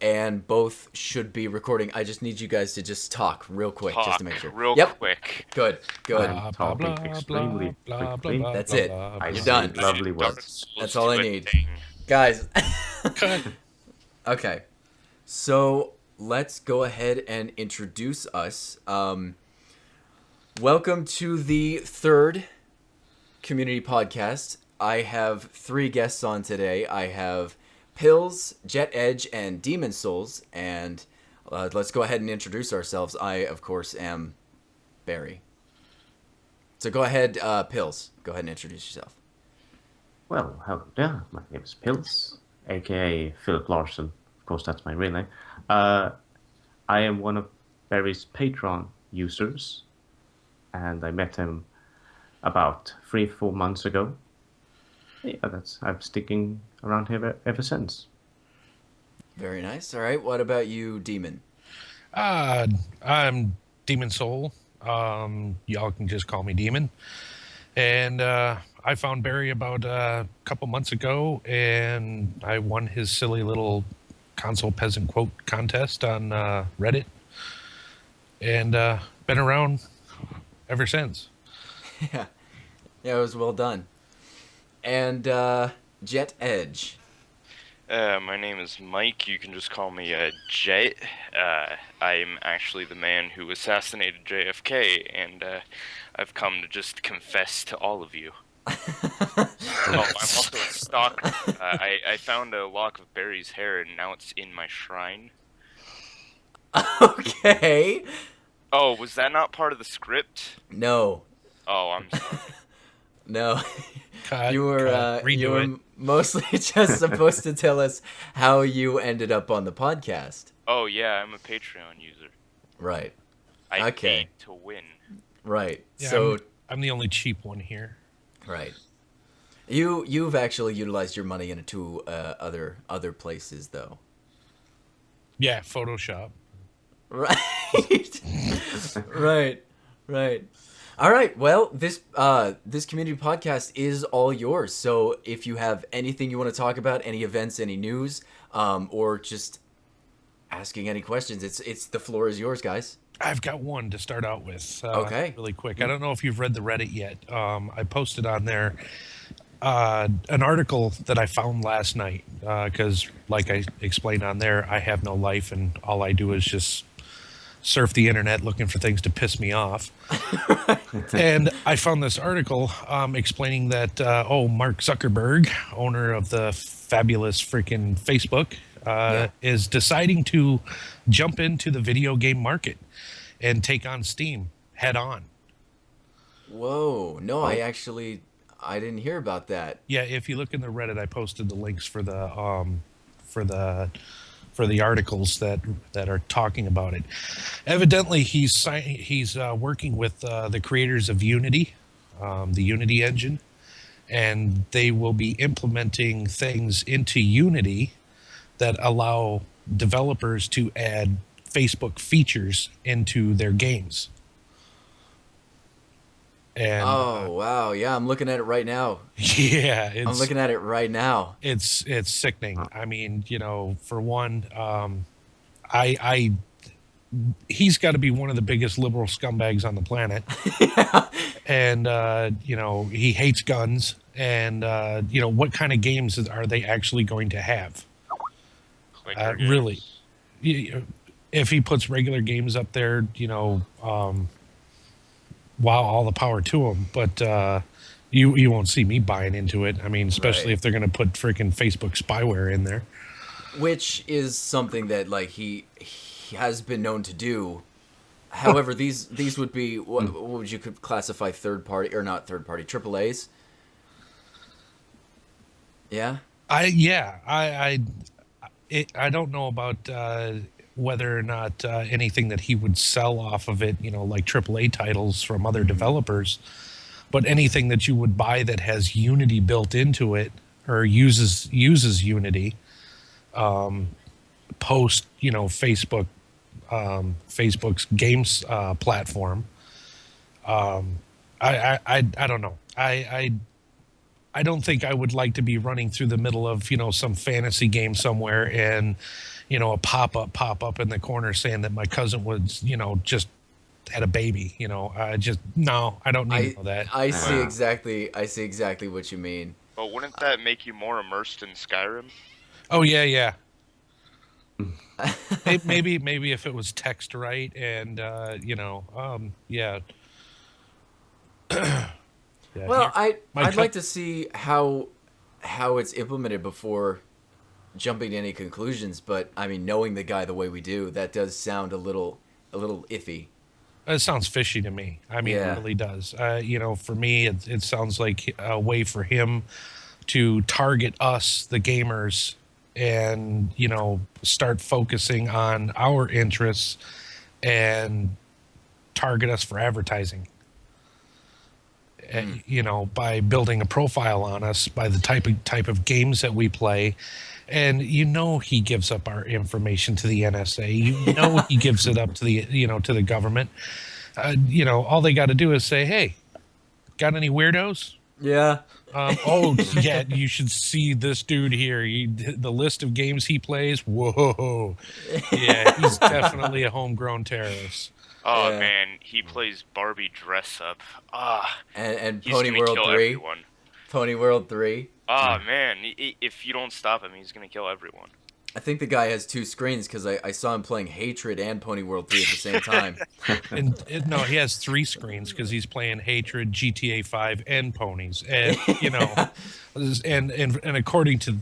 and both should be recording. I just need you guys to just talk real quick, just to make Talk sure. real Yep. quick. Good. Good. I'm talking extremely blah, blah, quickly. blah, That's blah, it. blah, I You're blah. say done. lovely Dark words. Souls That's all I to a need. thing. Guys. Cut. Okay. So let's go ahead and introduce us. Welcome to the third community podcast. I have three guests on today. I have Pills, Jet Edge, and Demon Souls. And let's go ahead and introduce ourselves. I, of course, am Barry. So go ahead, Pills. Go ahead and introduce yourself. Well, hello there. My name is Pils, aka Philip Larson. Of course, that's my real name. I am one of Barry's Patreon users, and I met him about 3-4 months ago. Yeah, I'm sticking around here ever since. Very nice. All right. What about you, Demon? I'm Demon Soul. Y'all can just call me Demon. And I found Barry about a couple months ago, and I won his silly little console peasant quote contest on Reddit, and been around ever since. Yeah. Yeah, it was well done. And Jet Edge. My name is Mike. You can just call me Jet. I'm actually the man who assassinated JFK, and I've come to just confess to all of you. Oh, I'm also a stalker. I found a lock of Barry's hair, and now it's in my shrine. Okay. Oh, was that not part of the script? No. Oh, I'm sorry. No. Cut, you were redo it. mostly just supposed to tell us how you ended up on the podcast. Oh, yeah, I'm a Patreon user. Right. I Okay. paid to win. Right. Yeah, So I'm the only cheap one here. right. You've actually utilized your money into other places though. Yeah, Photoshop. Right. Right. Right. All right. Well, this community podcast is all yours. So if you have anything you want to talk about, any events, any news, or just asking any questions, it's the floor is yours, guys. I've got one to start out with. Okay. Really quick. I don't know if you've read the Reddit yet. I posted on there an article that I found last night because, like I explained on there, I have no life and all I do is just surf the internet looking for things to piss me off. And I found this article explaining that, Mark Zuckerberg, owner of the fabulous freaking Facebook, is deciding to jump into the video game market and take on Steam head on. Whoa. No, I didn't hear about that. Yeah, if you look in the Reddit, I posted the links for the articles that are talking about it. Evidently, he's working with the creators of Unity, the Unity engine, and they will be implementing things into Unity that allow developers to add Facebook features into their games. And Oh, wow. Yeah, I'm looking at it right now. yeah, I'm looking at it right now. it's sickening. I mean, for one, I he's got to be one of the biggest liberal scumbags on the planet. And he hates guns. And what kind of games are they actually going to have? Clicker Really, games. if he puts regular games up there, wow, all the power to him. But you won't see me buying into it. I mean, especially Right. if they're going to put freaking Facebook spyware in there. Which is something that like he has been known to do. However, these would be what would you could classify third party or not third party AAA's? Yeah. I don't know about whether or not anything that he would sell off of it, like AAA titles from other developers, but anything that you would buy that has Unity built into it or uses Unity, post Facebook's games platform. I don't know. I don't think I would like to be running through the middle of some fantasy game somewhere and a pop up in the corner saying that my cousin was, just had a baby. I just no, I don't need to know that. I see Well, exactly what you mean. but wouldn't that make you more immersed in Skyrim? Oh yeah, yeah. Maybe if it was text right and yeah. Yeah, Well, here. My I'd co- like to see how it's implemented before jumping to any conclusions, but I mean, knowing the guy the way we do, that does sound a little iffy. It sounds fishy to me. I mean, it Yeah. really does. For me, it sounds like a way for him to target us, the gamers, and start focusing on our interests and target us for advertising. By building a profile on us, by the type of games that we play, and he gives up our information to the NSA. He gives it up to the government. All they got to do is say, "Hey, got any weirdos?" Yeah. Oh yeah, you should see this dude here. The list of games he plays. Whoa, yeah, he's definitely a homegrown terrorist. Oh Yeah. man, he plays Barbie dress up. Ah, And he's Pony gonna World kill 3. everyone. Pony World 3. Ah man, if you don't stop him, he's gonna kill everyone. I think the guy has two screens because I saw him playing Hatred and Pony World 3 at the same time. No, he has three screens because he's playing Hatred, GTA 5, and Ponies, and and according to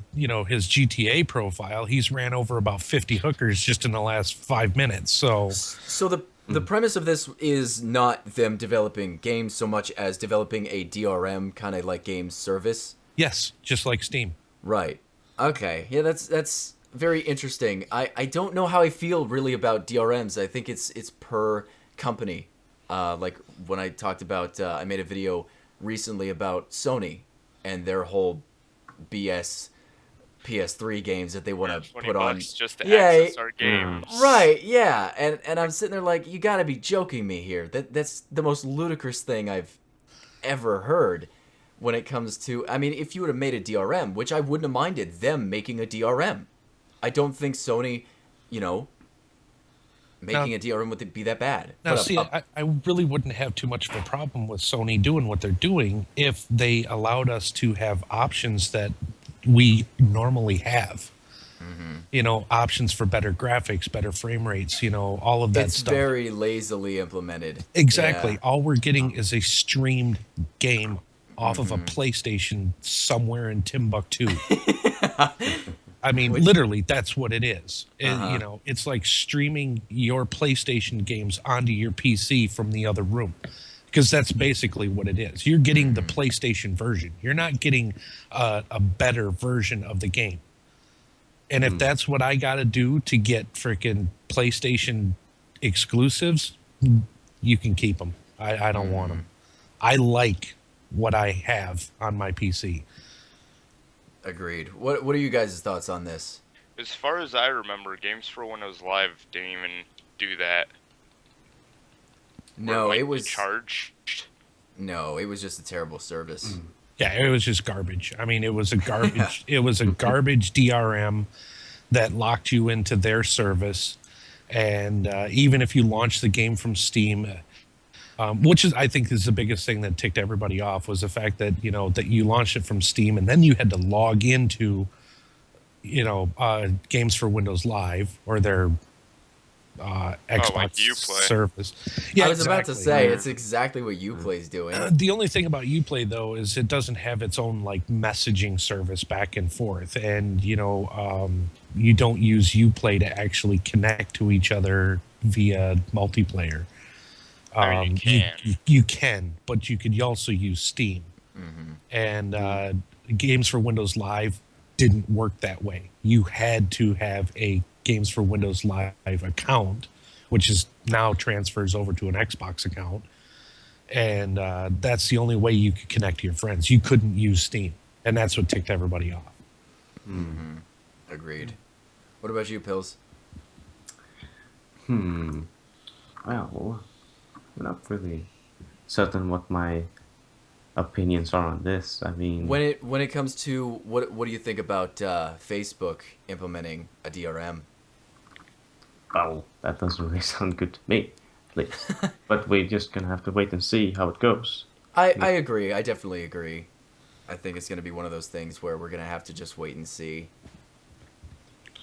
his GTA profile, he's ran over about 50 hookers just in the last 5 minutes. So So the premise of this is not them developing games so much as developing a DRM kind of like game service. yes, just like Steam. Right. Okay. Yeah, that's very interesting. I don't know how I feel really about DRMs. I think it's per company. Like when I talked about, I made a video recently about Sony and their whole BS PS3 games that they want to 20 put on. bucks just to Yeah, access our games. right. Yeah, and I'm sitting there like, you got to be joking me here. That's the most ludicrous thing I've ever heard. When it comes to, I mean, if you would have made a DRM, which I wouldn't have minded them making a DRM. I don't think Sony, making a DRM would be that bad. Now, But see, I really wouldn't have too much of a problem with Sony doing what they're doing if they allowed us to have options that we normally have. Options for better graphics, better frame rates, all of that it's stuff. very lazily implemented. Exactly. Yeah. All we're getting is a streamed game off of a PlayStation somewhere in Timbuktu. I mean, literally, that's what it is. It's like streaming your PlayStation games onto your PC from the other room, because that's basically what it is. You're getting the PlayStation version. You're not getting a better version of the game. And if that's what I got to do to get freaking PlayStation exclusives, you can keep them. I don't want them. I like what I have on my PC. Agreed. What are you guys' thoughts on this? As far as I remember, Games for Windows Live didn't even do that. No, Might it be was charged. No, it was just a terrible service. Yeah, it was just garbage. I mean, it was a garbage. It was a garbage DRM that locked you into their service, and even if you launch the game from Steam, which is, I think, is the biggest thing that ticked everybody off, was the fact that that you launched it from Steam and then you had to log into Games for Windows Live or their Xbox like Uplay. service. Yeah, I was about to exactly. say it's exactly what Uplay's doing. The only thing about Uplay though is it doesn't have its own like messaging service back and forth, and you don't use Uplay to actually connect to each other via multiplayer. I mean, you can. You can, but you could also use Steam. And Games for Windows Live didn't work that way. You had to have a Games for Windows Live account, which is now transfers over to an Xbox account. And that's the only way you could connect to your friends. You couldn't use Steam. And that's what ticked everybody off. Agreed. What about you, Pills? Well, I'm not really certain what my opinions are on this. I mean, When it comes to what do you think about Facebook implementing a DRM? Well, that doesn't really sound good to me, at least. But we're just gonna have to wait and see how it goes. I agree. I definitely agree. I think it's going to be one of those things where we're going to have to just wait and see.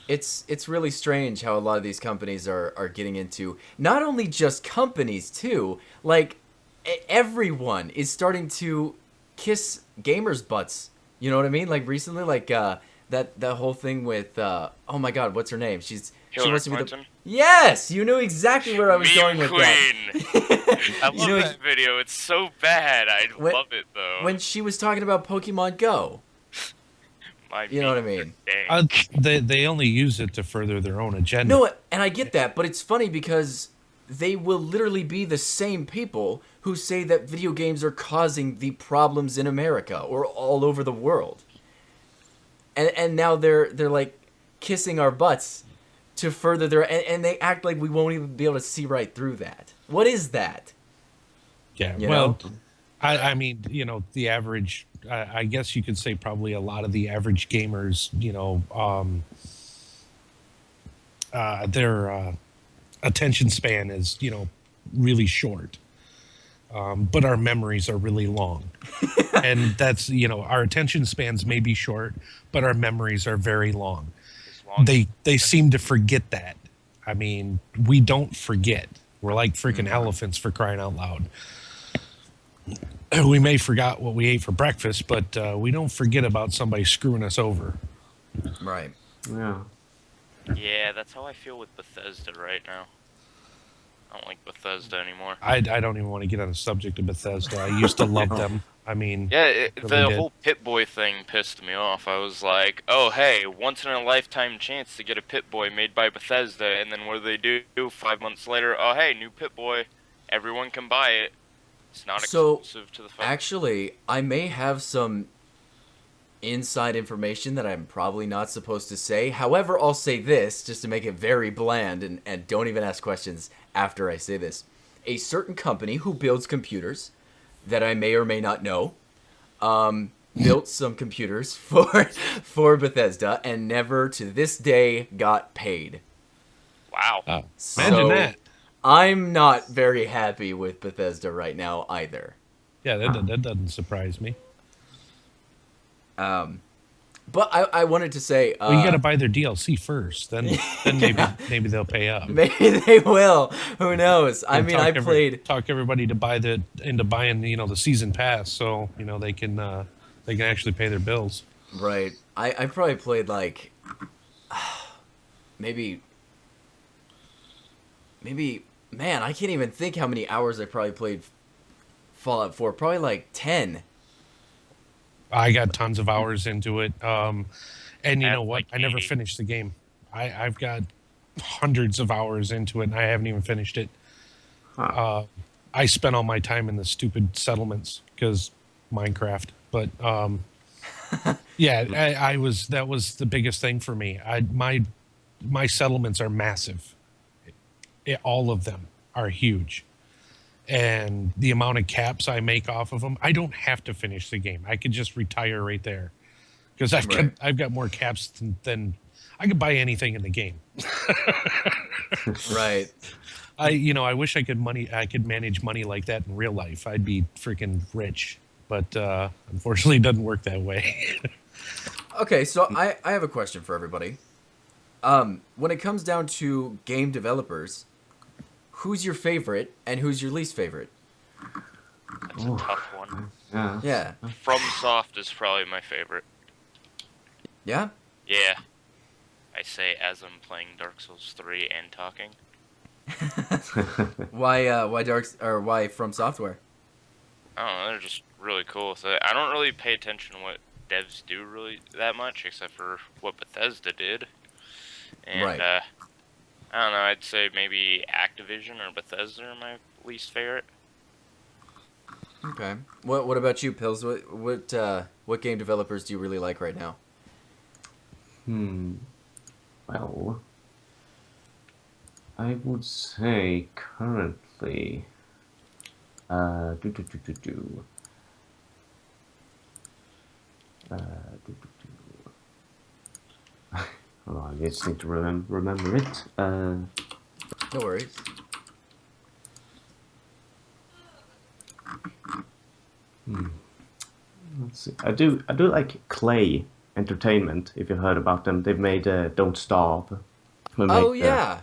It's really strange how a lot of these companies are getting into not only just companies too, like everyone is starting to kiss gamers' butts. You know what I mean? Like recently, like that whole thing with oh my god, what's her name? She Hillary wants to be the Clinton? yes. You knew exactly where I was going Meme with queen. that. I You love know that video. It's so bad. I when, love it though. when she was talking about Pokemon Go. My You know what I memes are mean? dank. They only use it to further their own agenda. No, and I get that, but it's funny because they will literally be the same people who say that video games are causing the problems in America or all over the world. And now they're like kissing our butts to further their and they act like we won't even be able to see right through that. What is that? Yeah, You well, know? I mean, the average, I guess you could say probably a lot of the average gamers, their attention span is, really short. But our memories are really long. And that's, our attention spans may be short, but our memories are very long. As long as They seem to forget that. I mean, we don't forget. We're like freaking elephants, for crying out loud. We may forgot what we ate for breakfast, but we don't forget about somebody screwing us over. Right. Yeah. Yeah, that's how I feel with Bethesda right now. I don't like Bethesda anymore. I don't even want to get on the subject of Bethesda. I used to love them. I mean, Yeah, really the did. whole Pit-Boy thing pissed me off. I was like, oh, hey, once-in-a-lifetime chance to get a Pit-Boy made by Bethesda, and then what do? 5 months later, oh, hey, new Pit-Boy. Everyone can buy it. It's not So exclusive to the actually, I may have some inside information that I'm probably not supposed to say. However, I'll say this just to make it very bland and don't even ask questions after I say this. A certain company who builds computers that I may or may not know built some computers for Bethesda and never to this day got paid. Wow. Oh, So imagine that. I'm not very happy with Bethesda right now either. Yeah, that doesn't surprise me. But I wanted to say Well, you got to buy their DLC first, then maybe they'll pay up. maybe they will. Who knows? I mean, I played. Talk everybody to buy into buying the season pass, so they can actually pay their bills. Right. I probably played like maybe man, I can't even think how many hours I probably played Fallout 4. Probably like 10. I got tons of hours into it, and you know what? Like I never 80. finished the game. I've got hundreds of hours into it, and I haven't even finished it. I spent all my time in the stupid settlements because Minecraft. But yeah, that was the biggest thing for me. My settlements are massive. All of them are huge, and the amount of caps I make off of them, I don't have to finish the game. I could just retire right there because I've got more caps than I could buy anything in the game. Right. I wish I could manage money like that in real life. I'd be freaking rich, but unfortunately, it doesn't work that way. Okay, so I have a question for everybody. When it comes down to game developers, who's your favorite and who's your least favorite? That's a tough one. Yeah. Yeah. FromSoft is probably my favorite. Yeah? Yeah. I say as I'm playing Dark Souls 3 and talking. Why From Software? I don't know, they're just really cool. So I don't really pay attention to what devs do really that much, except for what Bethesda did. And, Right. I don't know, I'd say maybe Activision or Bethesda are my least favorite. Okay. What about you, Pills? What game developers do you really like right now? Well, I would say currently, do do do do do. Do do do. Hold on, I just need to remember it. No worries. Let's see. I do like Clay Entertainment. If you heard about them, they've made Don't Starve. They Oh make yeah.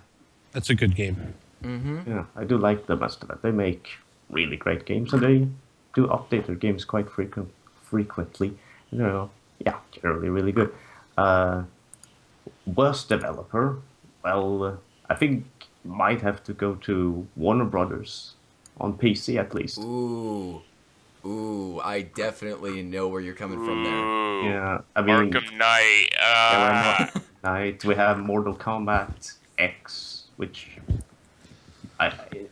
That's a good game. yeah. I do like them as that. They make really great games, and they do update their games quite frequently. You know, yeah, generally really good. Uh, Worst developer, well, I think might have to go to Warner Brothers on PC at least. Ooh. Ooh, I definitely know where you're coming from there. Ooh, Yeah, I mean, Arkham Knight. yeah, we have Knight, we have Mortal Kombat X, which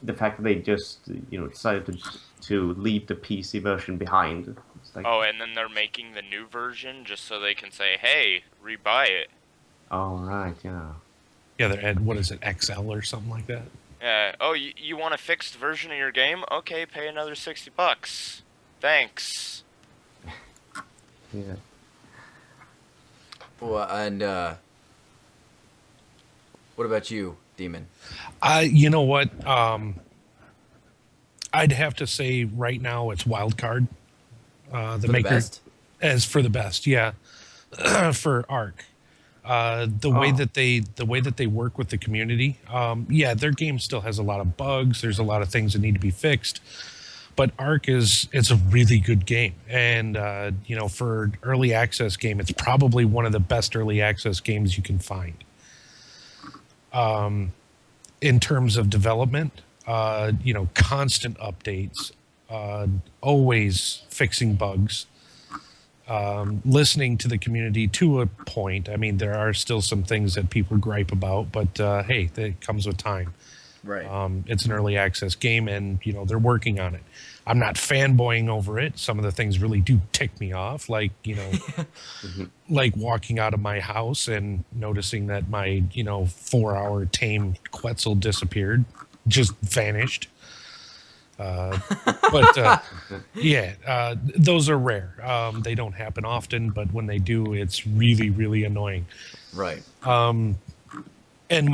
the fact that they just decided to leave the PC version behind. It's like, Oh, and then they're making the new version just so they can say, "Hey, rebuy it." oh right, yeah. Yeah, they're at, what is it, XL or something like that? Oh, you want a fixed version of your game? Okay, pay another $60. Thanks. Yeah. Well, and what about you, Demon? You know what? I'd have to say right now it's Wildcard. The For the maker best? as for the best, yeah. For Arc. The way that they work with the community, yeah, their game still has a lot of bugs. There's a lot of things that need to be fixed, but Arc it's a really good game, and for early access game, it's probably one of the best early access games you can find. In terms of development, constant updates, always fixing bugs. Listening to the community to a point. I mean, there are still some things that people gripe about, but hey, that comes with time. Right. It's an early access game, and they're working on it. I'm not fanboying over it. Some of the things really do tick me off, like like walking out of my house and noticing that my 4-hour tame Quetzal disappeared, just vanished. But yeah, those are rare. They don't happen often, but when they do, it's really, really annoying. Right. And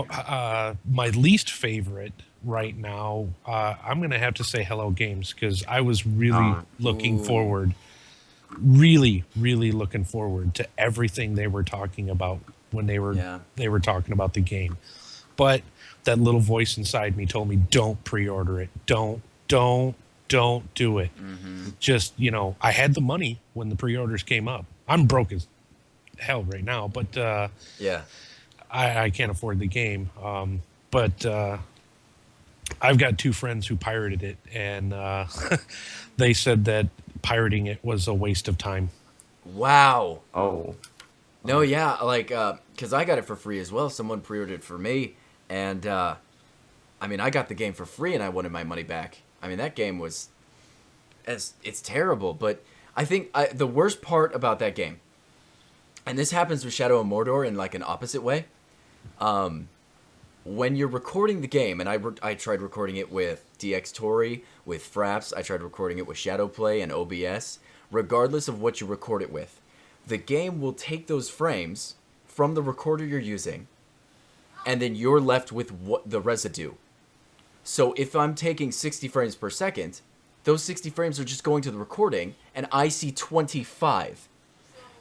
my least favorite right now, I'm going to have to say Hello Games, because I was really looking forward, really, really looking forward to everything they were talking about when they were talking about the game. But that little voice inside me told me, don't pre-order it. Don't do it. Just, I had the money when the pre-orders came up. I'm broke as hell right now, but Yeah. I can't afford the game. But I've got 2 friends who pirated it, and they said that pirating it was a waste of time. Wow. Oh. No, yeah, like, because I got it for free as well. Someone pre-ordered it for me, and, I mean, I got the game for free, and I wanted my money back. I mean, that game was, it's terrible, but I think the worst part about that game, and this happens with Shadow of Mordor in, like, an opposite way, when you're recording the game, and I tried recording it with DxTory, with Fraps, I tried recording it with Shadowplay and OBS, regardless of what you record it with, the game will take those frames from the recorder you're using, and then you're left with the residue. So if I'm taking 60 frames per second, those 60 frames are just going to the recording, and I see 25.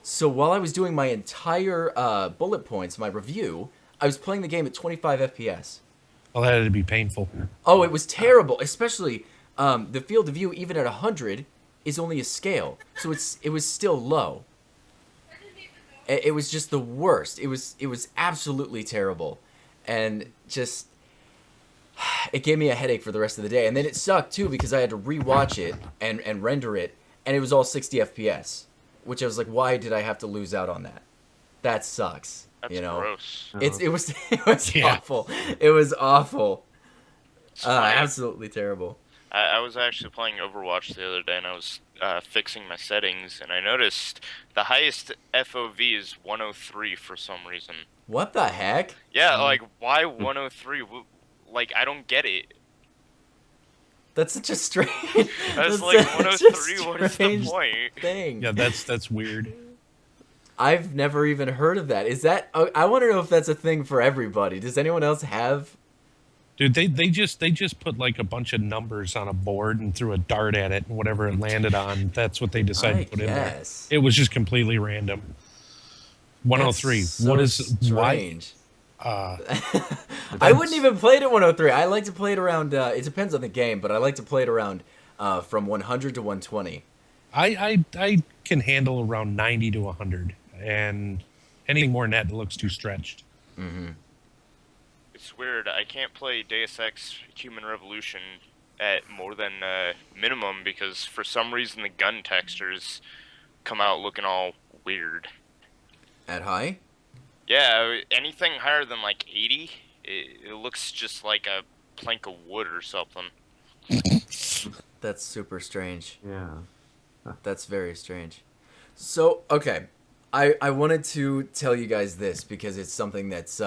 So while I was doing my entire bullet points, my review, I was playing the game at 25 FPS. Well, that had to be painful. Oh, it was terrible, especially the field of view, even at 100, is only a scale. So it was still low. It was just the worst. It was absolutely terrible. And just, it gave me a headache for the rest of the day. And then it sucked, too, because I had to rewatch it and render it, and it was all 60 FPS. Which I was like, why did I have to lose out on that? That sucks. That's gross. It was Yeah. awful. It was awful. It's funny. Absolutely terrible. I was actually playing Overwatch the other day, and I was fixing my settings, and I noticed the highest FOV is 103 for some reason. What the heck? Yeah, like, why 103? Like, I don't get it. That's such a strange. That's like such a 103, what is the strange point? thing. Yeah, that's weird. I've never even heard of that. Is that? I want to know if that's a thing for everybody. Does anyone else have Dude, they just put like a bunch of numbers on a board and threw a dart at it, and whatever it landed on, that's what they decided I to put in there. guess. It was just completely random. That's 103. so What is why? strange. Uh, I wouldn't even play it at 103. I like to play it around. It depends on the game, but I like to play it around from 100 to 120. I can handle around 90 to 100, and anything more than that looks too stretched. It's weird. I can't play Deus Ex Human Revolution at more than minimum because for some reason the gun textures come out looking all weird. At high? Yeah, anything higher than like 80, it looks just like a plank of wood or something. That's super strange. Yeah. That's very strange. So, okay. I wanted to tell you guys this because it's something that's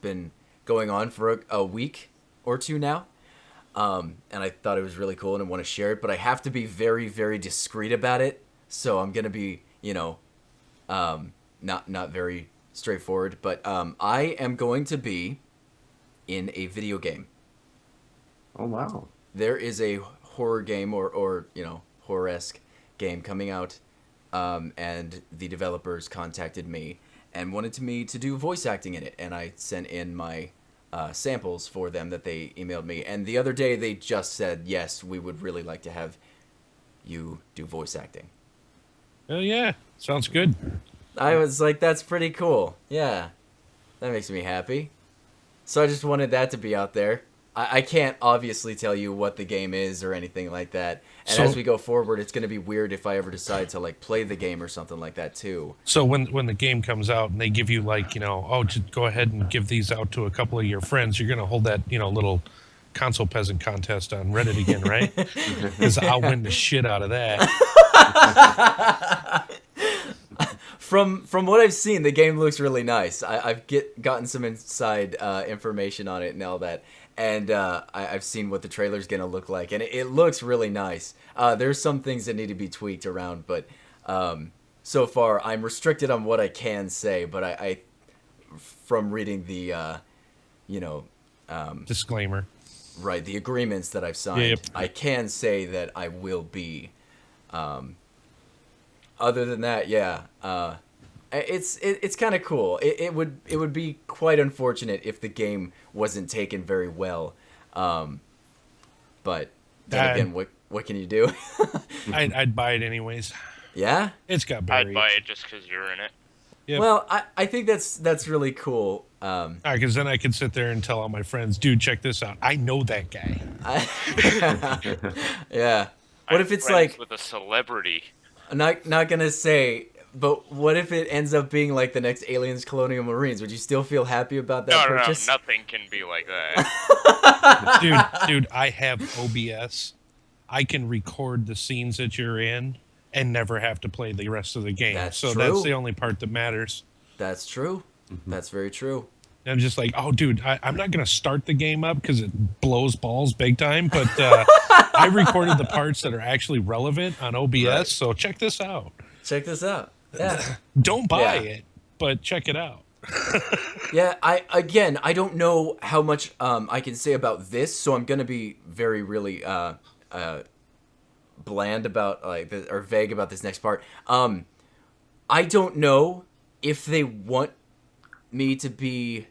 been going on for a week or two now. And I thought it was really cool and I want to share it, but I have to be very, very discreet about it. So I'm going to be, not very straightforward, but I am going to be in a video game. Oh wow. There is a horror game or horror-esque game coming out, and the developers contacted me and wanted me to do voice acting in it, and I sent in my samples for them that they emailed me, and the other day they just said, yes, we would really like to have you do voice acting. Oh yeah, sounds good. I was like, that's pretty cool. Yeah, that makes me happy. So I just wanted that to be out there. I can't obviously tell you what the game is or anything like that. And So- as we go forward, it's going to be weird if I ever decide to like play the game or something like that too. So when the game comes out and they give you like, oh, just go ahead and give these out to a couple of your friends, you're going to hold that, little console peasant contest on Reddit again, right? Because I'll win the shit out of that. From what I've seen, the game looks really nice. I've gotten some inside information on it and all that, and I've seen what the trailer's gonna look like, and it looks really nice. There's some things that need to be tweaked around, but so far I'm restricted on what I can say. But I from reading the Disclaimer. right, the agreements that I've signed, Yep. I can say that I will be. Other than that, yeah, it's kind of cool. It would be quite unfortunate if the game wasn't taken very well, but then again, what can you do? I'd buy it anyways. Yeah. It's got Barry. I'd buy it just because you're in it. Yep. Well, I think that's really cool. Because then I could sit there and tell all my friends, dude, check this out. I know that guy. Yeah. What I'm if it's friends like with a celebrity? I'm not gonna say, but what if it ends up being like the next Aliens Colonial Marines? Would you still feel happy about that No, purchase? nothing can be like that. Dude, I have OBS. I can record the scenes that you're in and never have to play the rest of the game. That's so true. that's the only part that matters. That's true. That's very true. And I'm just like, oh, dude, I'm not going to start the game up because it blows balls big time. But I recorded the parts that are actually relevant on OBS. Right. So check this out. Check this out. Yeah. Don't buy Yeah. it, but check it out. Yeah, I don't know how much I can say about this, so I'm gonna be very really bland about or vague about this next part. I don't know if they want me to be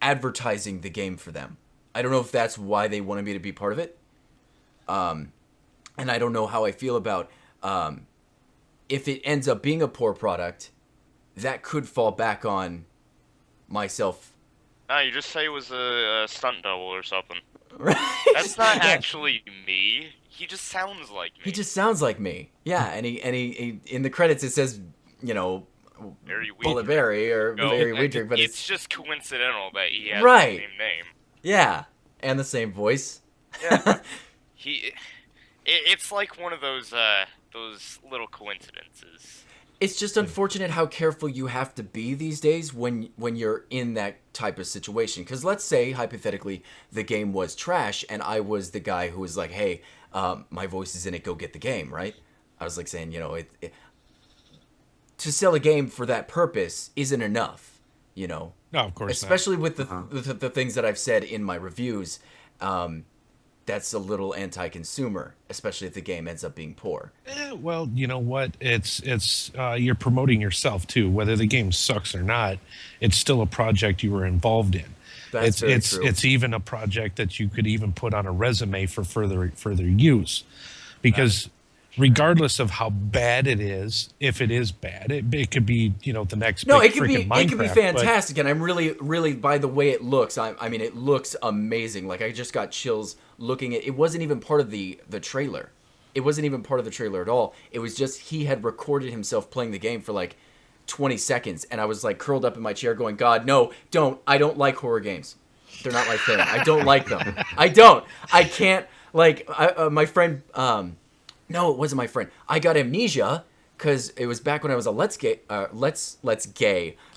advertising the game for them. I don't know if that's why they wanted me to be part of it. And I don't know how I feel about if it ends up being a poor product. That could fall back on myself. No, you just say it was a stunt double or something. Right? That's not Yeah. actually me. He just sounds like me. He just sounds like me. Yeah, and he in the credits it says, Very weird. Bulletbarry or No, Barry Weedrick, but it's just coincidental that he has Right. the same name. yeah, and the same voice. Yeah. It's like one of those little coincidences. It's just unfortunate how careful you have to be these days when you're in that type of situation. Because let's say, hypothetically, the game was trash, and I was the guy who was like, hey, my voice is in it, go get the game, right? I was like saying, to sell a game for that purpose isn't enough, No, of course especially with Uh-huh. the things that I've said in my reviews. That's a little anti-consumer, especially if the game ends up being poor. not. Well, you know what? It's you're promoting yourself too. Whether the game sucks or not, it's still a project you were involved in. That's very It's true. it's even a project that you could even put on a resume for further use, because regardless of how bad it is, if it is bad, it could be the next No, big it could freaking be it could be Minecraft, but- fantastic, and I'm really by the way it looks. I mean, it looks amazing. Like I just got chills looking at. It wasn't even part of the trailer. It wasn't even part of the trailer at all. It was just he had recorded himself playing the game for like 20 seconds, and I was like curled up in my chair, going, "God, no, don't! I don't like horror games. They're not my thing. I don't like them. I don't. I can't like my friend." No, it wasn't my friend. I got amnesia because it was back when I was a let's gay.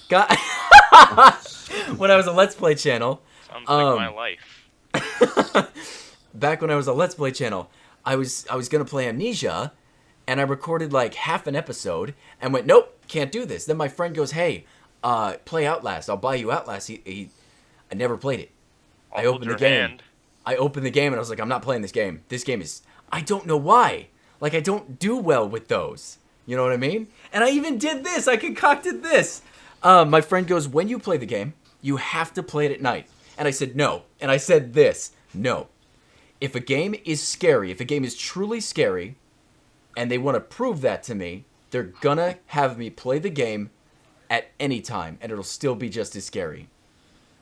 Got when I was a Let's Play channel. Sounds like my life. Back when I was a Let's Play channel, I was gonna play Amnesia, and I recorded like half an episode and went, nope, can't do this. Then my friend goes, hey, play Outlast. I'll buy you Outlast. I never played it. I'll I hold opened your the game. hand. I opened the game and I was like, I'm not playing this game. This game is. I don't know why. Like I don't do well with those. You know what I mean? And I even did this. I concocted this. My friend goes, when you play the game, you have to play it at night. And I said, no. And I said this, no. If a game is scary, if a game is truly scary, and they want to prove that to me, they're gonna have me play the game at any time, and it'll still be just as scary.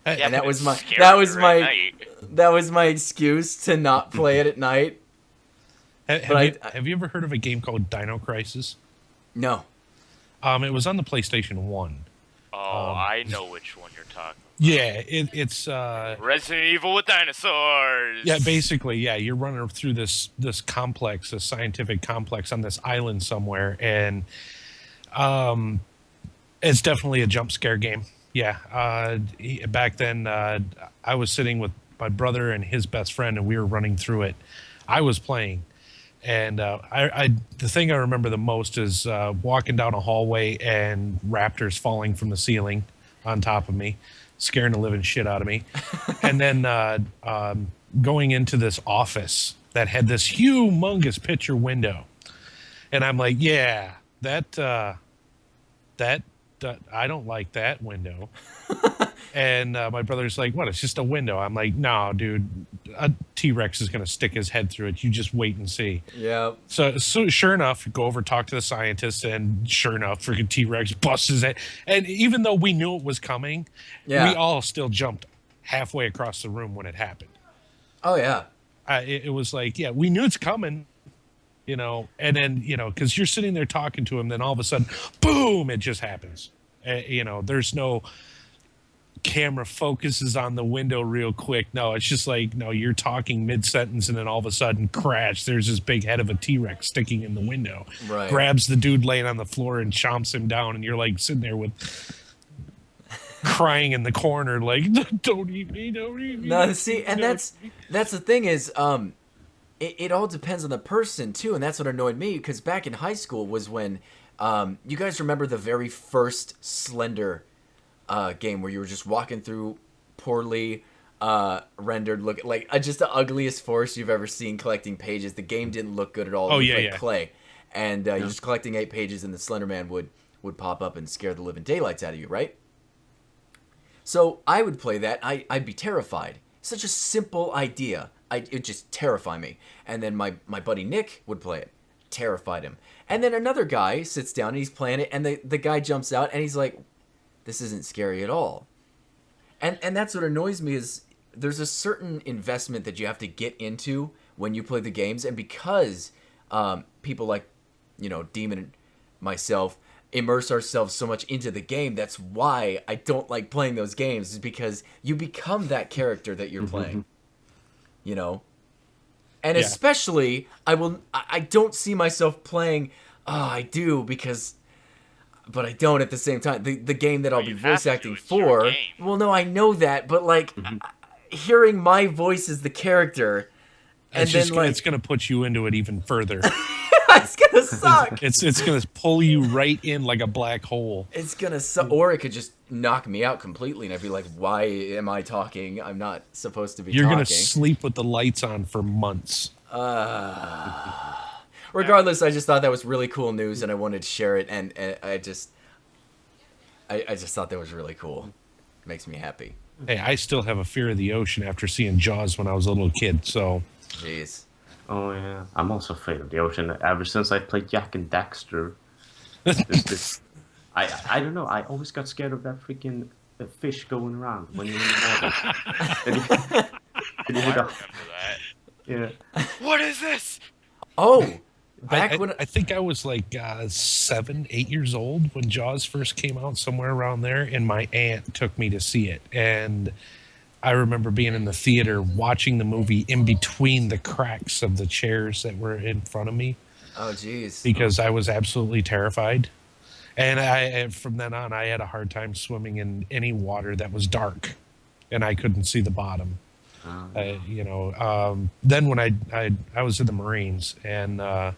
Yeah, And that but was it's my scarier at night. excuse to not play it at night. Have you ever heard of a game called Dino Crisis? No. It was on the PlayStation 1. Oh, I know which one you're talking. Yeah, it's Resident Evil with dinosaurs. yeah, basically, yeah, you're running through this complex, this scientific complex on this island somewhere, and it's definitely a jump scare game. Yeah, back then I was sitting with my brother and his best friend, and we were running through it. I was playing, and the thing I remember the most is walking down a hallway and raptors falling from the ceiling on top of me, scaring the living shit out of me, and then going into this office that had this humongous picture window, and I'm like, yeah, that I don't like that window. And my brother's like, what? It's just a window. I'm like, no, dude, a T-Rex is going to stick his head through it. You just wait and see. Yeah. So sure enough, go over, talk to the scientist, and sure enough, freaking T-Rex busts his head. And even though we knew it was coming, Yeah. we all still jumped halfway across the room when it happened. Oh yeah. It was like, yeah, we knew it's coming, and then, because you're sitting there talking to him, then all of a sudden, boom, it just happens. There's no camera focuses on the window real quick. No, it's just like, no, you're talking mid-sentence and then all of a sudden, crash, there's this big head of a T-Rex sticking in the window. Right. Grabs the dude laying on the floor and chomps him down, and you're like sitting there with crying in the corner like, don't eat me, don't eat me. No, see, and don't that's the thing is, it all depends on the person too, and that's what annoyed me because back in high school was when, you guys remember the very first Slender game where you were just walking through poorly rendered look like just the ugliest forest you've ever seen collecting pages. The game didn't look good at all. Oh, It looked yeah, like yeah. clay, and you're just collecting 8 pages, and the Slender Man would pop up and scare the living daylights out of you, right? So I would play that. I'd be terrified. Such a simple idea. It'd just terrify me. And then my buddy Nick would play it. Terrified him. And then another guy sits down and he's playing it, and the guy jumps out and he's like, this isn't scary at all. And that's what annoys me is there's a certain investment that you have to get into when you play the games. And because people like, Demon and myself immerse ourselves so much into the game, that's why I don't like playing those games, is because you become that character that you're playing. And Yeah. especially I don't see myself playing I do but I don't at the same time. The game that I'll be you have voice to, acting it's your for. game. Well, no, I know that, but like hearing my voice as the character, and It's then just like it's going to put you into it even further. It's gonna suck. It's gonna pull you right in like a black hole. It's gonna suck, or it could just knock me out completely, and I'd be like, "Why am I talking? I'm not supposed to be You're talking." gonna sleep with the lights on for months. Regardless, I just thought that was really cool news, and I wanted to share it, and I just thought that was really cool. It makes me happy. Hey, I still have a fear of the ocean after seeing Jaws when I was a little kid. So, Jeez. Oh yeah, I'm also afraid of the ocean. Ever since I played Jack and Daxter, this I don't know. I always got scared of that freaking fish going around when you're in the water. And you, and you I hit a- remember that. yeah. What is this? Oh, back I, when I think I was like 7, 8 years old when Jaws first came out, somewhere around there, and my aunt took me to see it. And I remember being in the theater watching the movie in between the cracks of the chairs that were in front of me oh, jeez. because I was absolutely terrified. And from then on, I had a hard time swimming in any water that was dark, and I couldn't see the bottom. Then when I was in the Marines, and I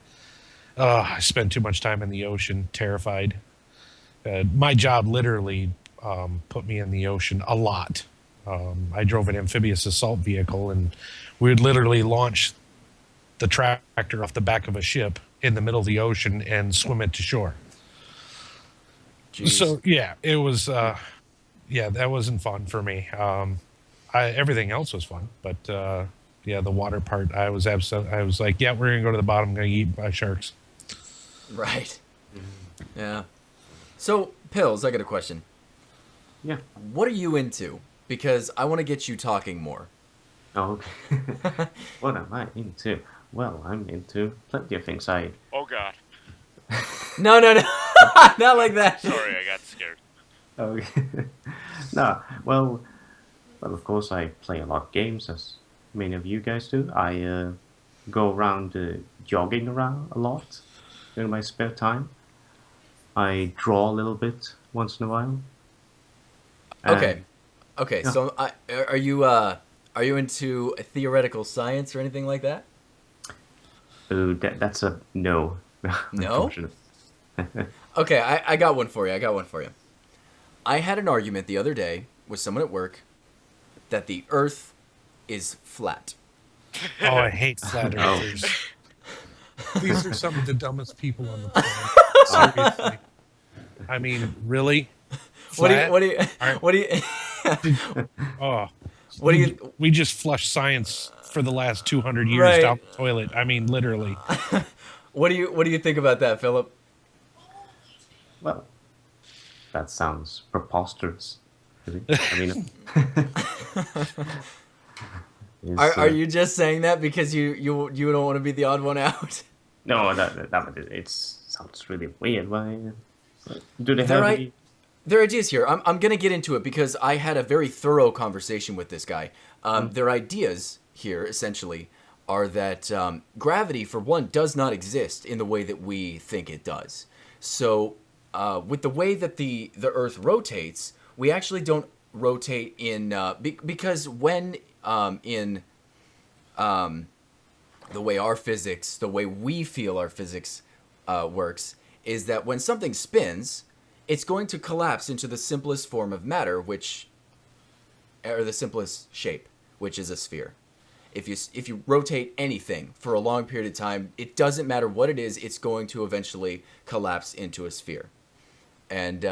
spent too much time in the ocean, terrified. My job literally put me in the ocean a lot. I drove an amphibious assault vehicle, and we would literally launch the tractor off the back of a ship in the middle of the ocean and swim it to shore. Jeez. So yeah, it was. That wasn't fun for me. Everything else was fun, but the water part, I was like, yeah, we're gonna go to the bottom, gonna get eaten by sharks. Right. Yeah. So, Pills, I got a question. Yeah. What are you into? Because I want to get you talking more. Oh, okay. What am I into? Well, I'm into plenty of things. Oh God. No. Not like that. Sorry, I got scared. Okay. No, well, of course, I play a lot of games, as many of you guys do. I go around jogging around a lot in my spare time. I draw a little bit once in a while. Okay. Yeah. So, are you into theoretical science or anything like that? Ooh, that's a no. No? Unfortunately. Okay, I got one for you. I had an argument the other day with someone at work that the Earth is flat. Oh, I hate flat Oh. earthers. These are some of the dumbest people on the planet. Seriously. I mean, really? What do you? Flat? What do you? Alright. What do you? Oh, What do you? we just flushed science for the last 200 years Right. down the toilet. I mean, literally. What do you think about that, Philip? Well, that sounds preposterous. Really. I mean, Are you just saying that because you don't want to be the odd one out? No, it sounds really weird. Why? Do they They're have right. any? Their ideas here. I'm gonna get into it because I had a very thorough conversation with this guy. Their ideas here essentially are that gravity, for one, does not exist in the way that we think it does. So, with the way that the Earth rotates, we actually don't rotate in because when in the way our physics, the way we feel our physics works, is that when something spins, it's going to collapse into the simplest form of matter, or the simplest shape, which is a sphere. If you rotate anything for a long period of time, it doesn't matter what it is, it's going to eventually collapse into a sphere. And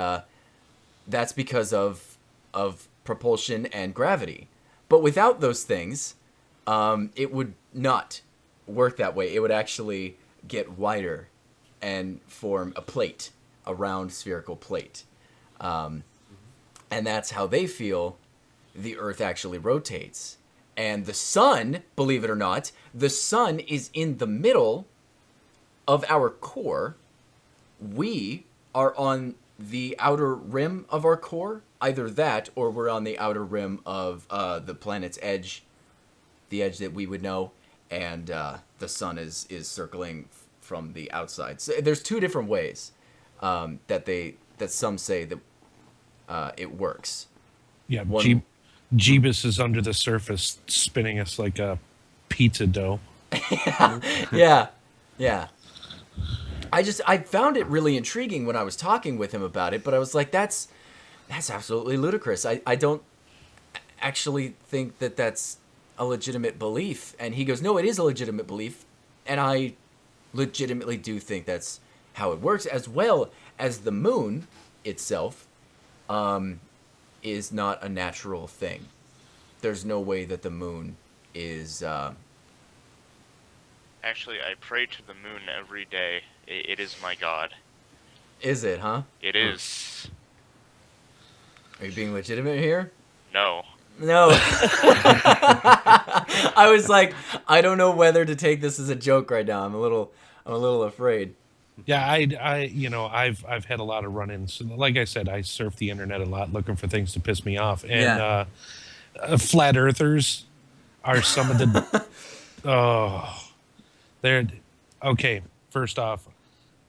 that's because of propulsion and gravity. But without those things, it would not work that way. It would actually get wider and form a plate, a round spherical plate. And that's how they feel the Earth actually rotates. And the sun, believe it or not, the sun is in the middle of our core. We are on the outer rim of our core. Either that, or we're on the outer rim of the planet's edge, the edge that we would know, and the sun is circling from the outside. So there's two different ways that some say that it works. Yeah, One- Jeebus is under the surface spinning us like a pizza dough. Yeah. I found it really intriguing when I was talking with him about it, but I was like, that's absolutely ludicrous. I don't actually think that that's a legitimate belief. And he goes, no, it is a legitimate belief. And I legitimately do think that's how it works, as well as the moon itself is not a natural thing. There's no way that the moon is... Actually, I pray to the moon every day. It is my god. Is it, huh? It is. Are you being legitimate here? No. No. I was like, I don't know whether to take this as a joke right now. I'm a little afraid. Yeah, I've had a lot of run-ins. Like I said, I surf the internet a lot looking for things to piss me off. And flat earthers are some of the they're okay. First off,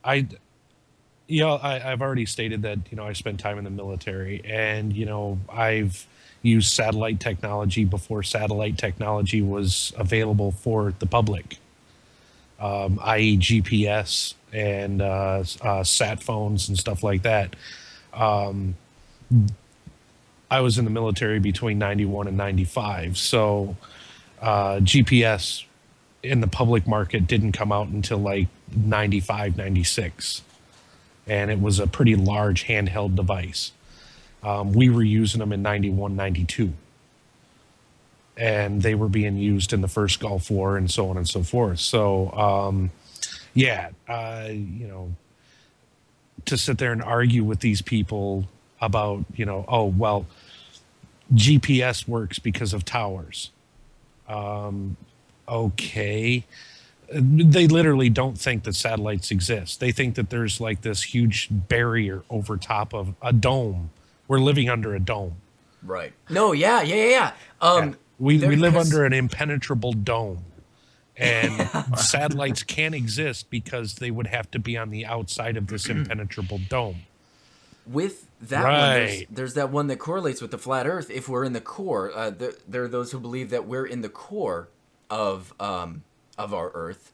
I've already stated that, I spent time in the military, and I've used satellite technology before satellite technology was available for the public, i.e. GPS and sat phones and stuff like that. I was in the military between 91 and 95, so GPS in the public market didn't come out until like 95, 96. And it was a pretty large handheld device. We were using them in 91, 92. And they were being used in the first Gulf War and so on and so forth. So, to sit there and argue with these people about, oh, well, GPS works because of towers. Okay. They literally don't think that satellites exist. They think that there's like this huge barrier over top of a dome. We're living under a dome. Right. No, yeah. We live under an impenetrable dome. And satellites can't exist because they would have to be on the outside of this impenetrable dome. With that one, there's that one that correlates with the flat Earth. If we're in the core, there are those who believe that we're in the core of our Earth,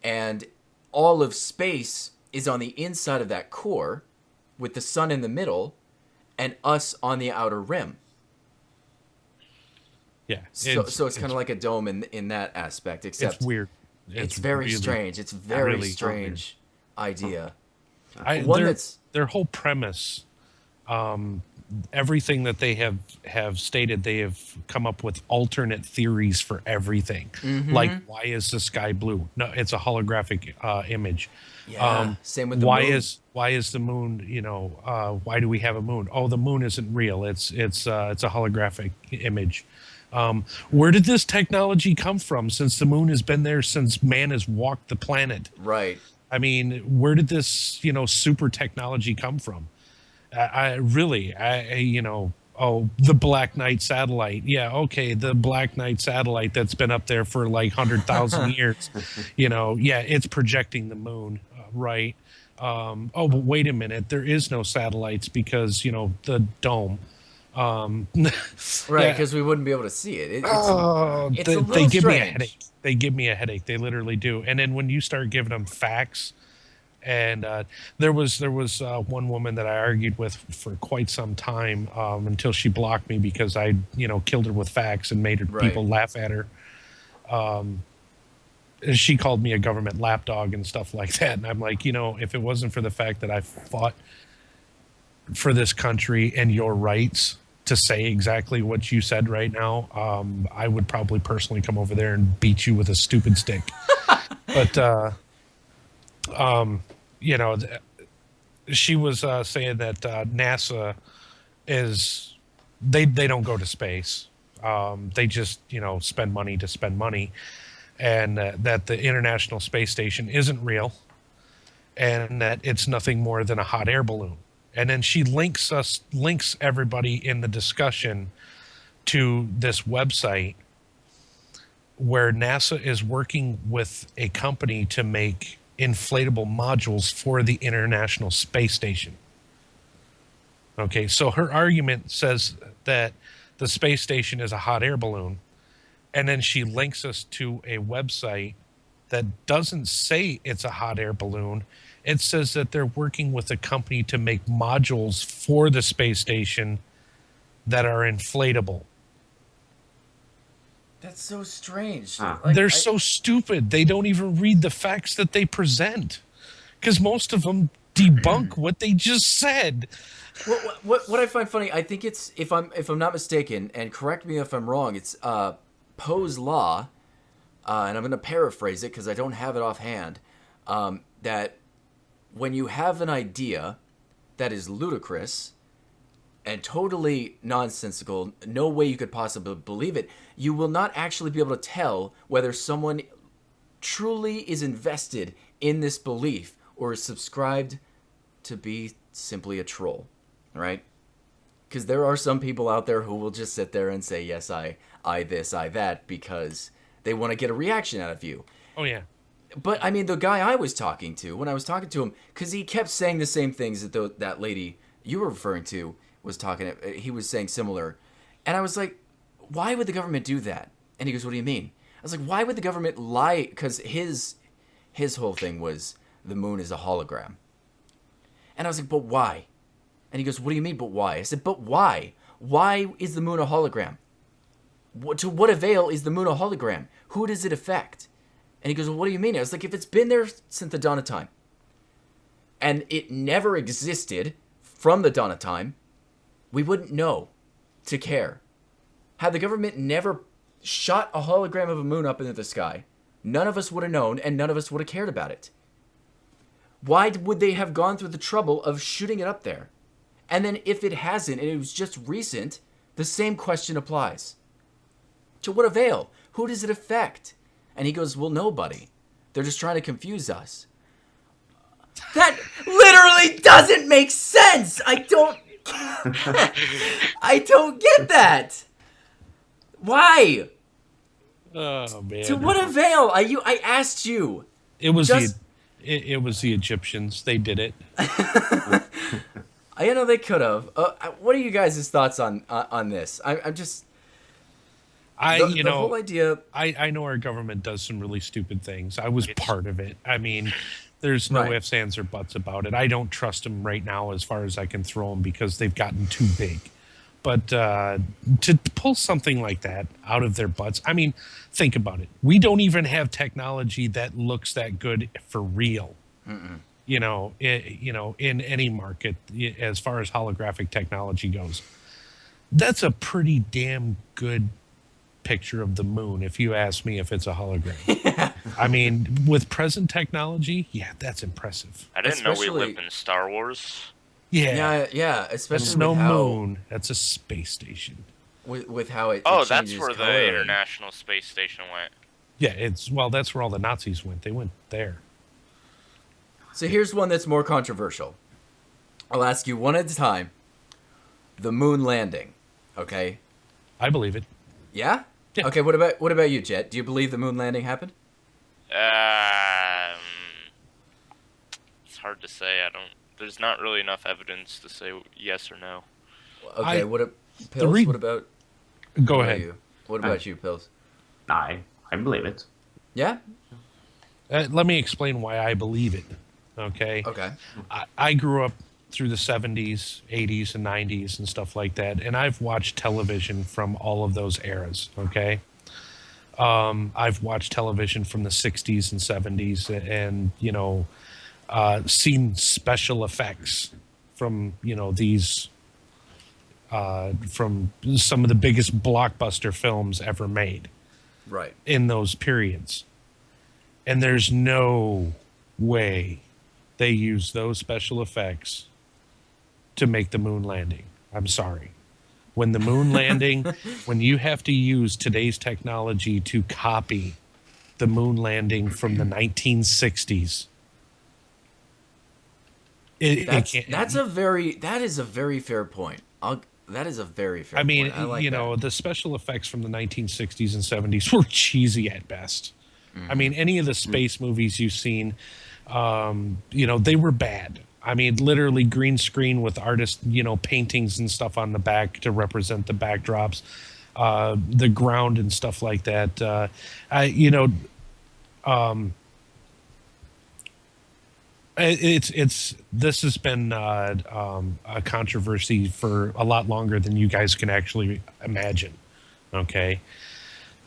and all of space is on the inside of that core, with the sun in the middle, and us on the outer rim. Yeah. So it's kind of like a dome in that aspect, except it's weird. It's very really strange. It's very really strange idea. Their whole premise, everything that they have stated, they have come up with alternate theories for everyting. Mm-hmm. Like, why is the sky blue? No, it's a holographic image. Yeah, same with the moon. Why is the moon, why do we have a moon? Oh, the moon isn't real. It's a holographic image. Where did this technology come from, since the moon has been there since man has walked the planet? Right. I mean, where did this, super technology come from? The Black Knight satellite. Yeah, okay, the Black Knight satellite that's been up there for like 100,000 years. It's projecting the moon, right? But wait a minute, there is no satellites because, the dome. Right, because we wouldn't be able to see it. They give me a headache. They give me a headache. They literally do. And then when you start giving them facts, and there was one woman that I argued with for quite some time until she blocked me because I killed her with facts and made people laugh at her. She called me a government lapdog and stuff like that. And I'm like, if it wasn't for the fact that I fought for this country and your rights to say exactly what you said right now, I would probably personally come over there and beat you with a stupid stick. But, she was saying that NASA they don't go to space. They just, spend money to spend money. And that the International Space Station isn't real. And that it's nothing more than a hot air balloon. And then she links everybody in the discussion to this website where NASA is working with a company to make inflatable modules for the International Space Station. Okay, so her argument says that the space station is a hot air balloon, and then she links us to a website that doesn't say it's a hot air balloon. It says that they're working with a company to make modules for the space station that are inflatable. That's so strange. Huh. They're so stupid. They don't even read the facts that they present, because most of them debunk what they just said. What I find funny, I think it's, if I'm not mistaken, and correct me if I'm wrong, it's Poe's law, and I'm going to paraphrase it because I don't have it offhand, that when you have an idea that is ludicrous and totally nonsensical, no way you could possibly believe it, you will not actually be able to tell whether someone truly is invested in this belief or is subscribed to be simply a troll, right? Because there are some people out there who will just sit there and say, yes, I this, I that, because they want to get a reaction out of you. Oh, yeah. But, I mean, the guy I was talking to, when I was talking to him, because he kept saying the same things that that lady you were referring to was talking, he was saying similar. And I was like, why would the government do that? And he goes, what do you mean? I was like, why would the government lie? Because his whole thing was the moon is a hologram. And I was like, but why? And he goes, what do you mean, but why? I said, but why? Why is the moon a hologram? To what avail is the moon a hologram? Who does it affect? And he goes, well, what do you mean? I was like, if it's been there since the dawn of time, and it never existed from the dawn of time, we wouldn't know to care. Had the government never shot a hologram of a moon up into the sky, none of us would have known, and none of us would have cared about it. Why would they have gone through the trouble of shooting it up there? And then if it hasn't, and it was just recent, the same question applies. To what avail? Who does it affect? And he goes, well, nobody. They're just trying to confuse us. That literally doesn't make sense. I don't get that. Why? Oh, man. To what avail? I asked you. It was Just- it was the Egyptians. They did it. I know they could have. What are you guys' thoughts on this? I'm just the whole idea. I know our government does some really stupid things. I was part of it. I mean, there's no Right. ifs, ands, or buts about it. I don't trust them right now as far as I can throw them because they've gotten too big. But to pull something like that out of their butts, I mean, think about it. We don't even have technology that looks that good for real. You know, in any market as far as holographic technology goes. That's a pretty damn good picture of the moon, if you ask me, if it's a hologram. I mean, with present technology, yeah, that's impressive. I didn't know we Especially- lived in Star Wars. Yeah, especially That's no with how, moon. That's a space station. with how it. Oh, it that's changes where color the and- International Space Station went. Yeah, that's where all the Nazis went. They went there. So here's one that's more controversial. I'll ask you one at a time. The moon landing, okay? I believe it. Yeah? Yeah. Okay. What about you, Jet? Do you believe the moon landing happened? It's hard to say. There's not really enough evidence to say yes or no. Okay. Pills? re- What about? Go what about ahead. you? What about you, Pills? I believe it. Yeah. Let me explain why I believe it. Okay. Okay. I grew up through the 70s, 80s, and 90s and stuff like that, and I've watched television from all of those eras. Okay. I've watched television from the 60s and 70s, and seen special effects from these from some of the biggest blockbuster films ever made Right. in those periods. And there's no way they use those special effects to make the moon landing. I'm sorry. When the moon landing, when you have to use today's technology to copy the moon landing from the 1960s, That is a very fair point. That is a very fair I mean, point. I like that. the special effects from the 1960s and 70s were cheesy at best. I mean, any of the space movies you've seen, they were bad. I mean, literally green screen with artist, paintings and stuff on the back to represent the backdrops, the ground and stuff like that. It's this has been a controversy for a lot longer than you guys can actually imagine. Okay,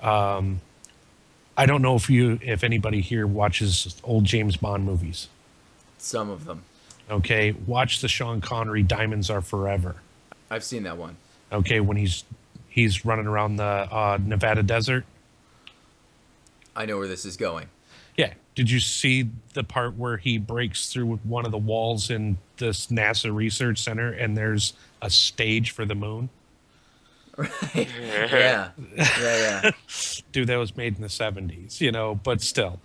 I don't know if anybody here watches old James Bond movies. Some of them. Okay, watch the Sean Connery Diamonds Are Forever. I've seen that one. Okay, when he's running around the Nevada desert. I know where this is going. Yeah. Did you see the part where he breaks through one of the walls in this NASA research center and there's a stage for the moon? Right. Yeah. Yeah. Dude, that was made in the 70s, but still.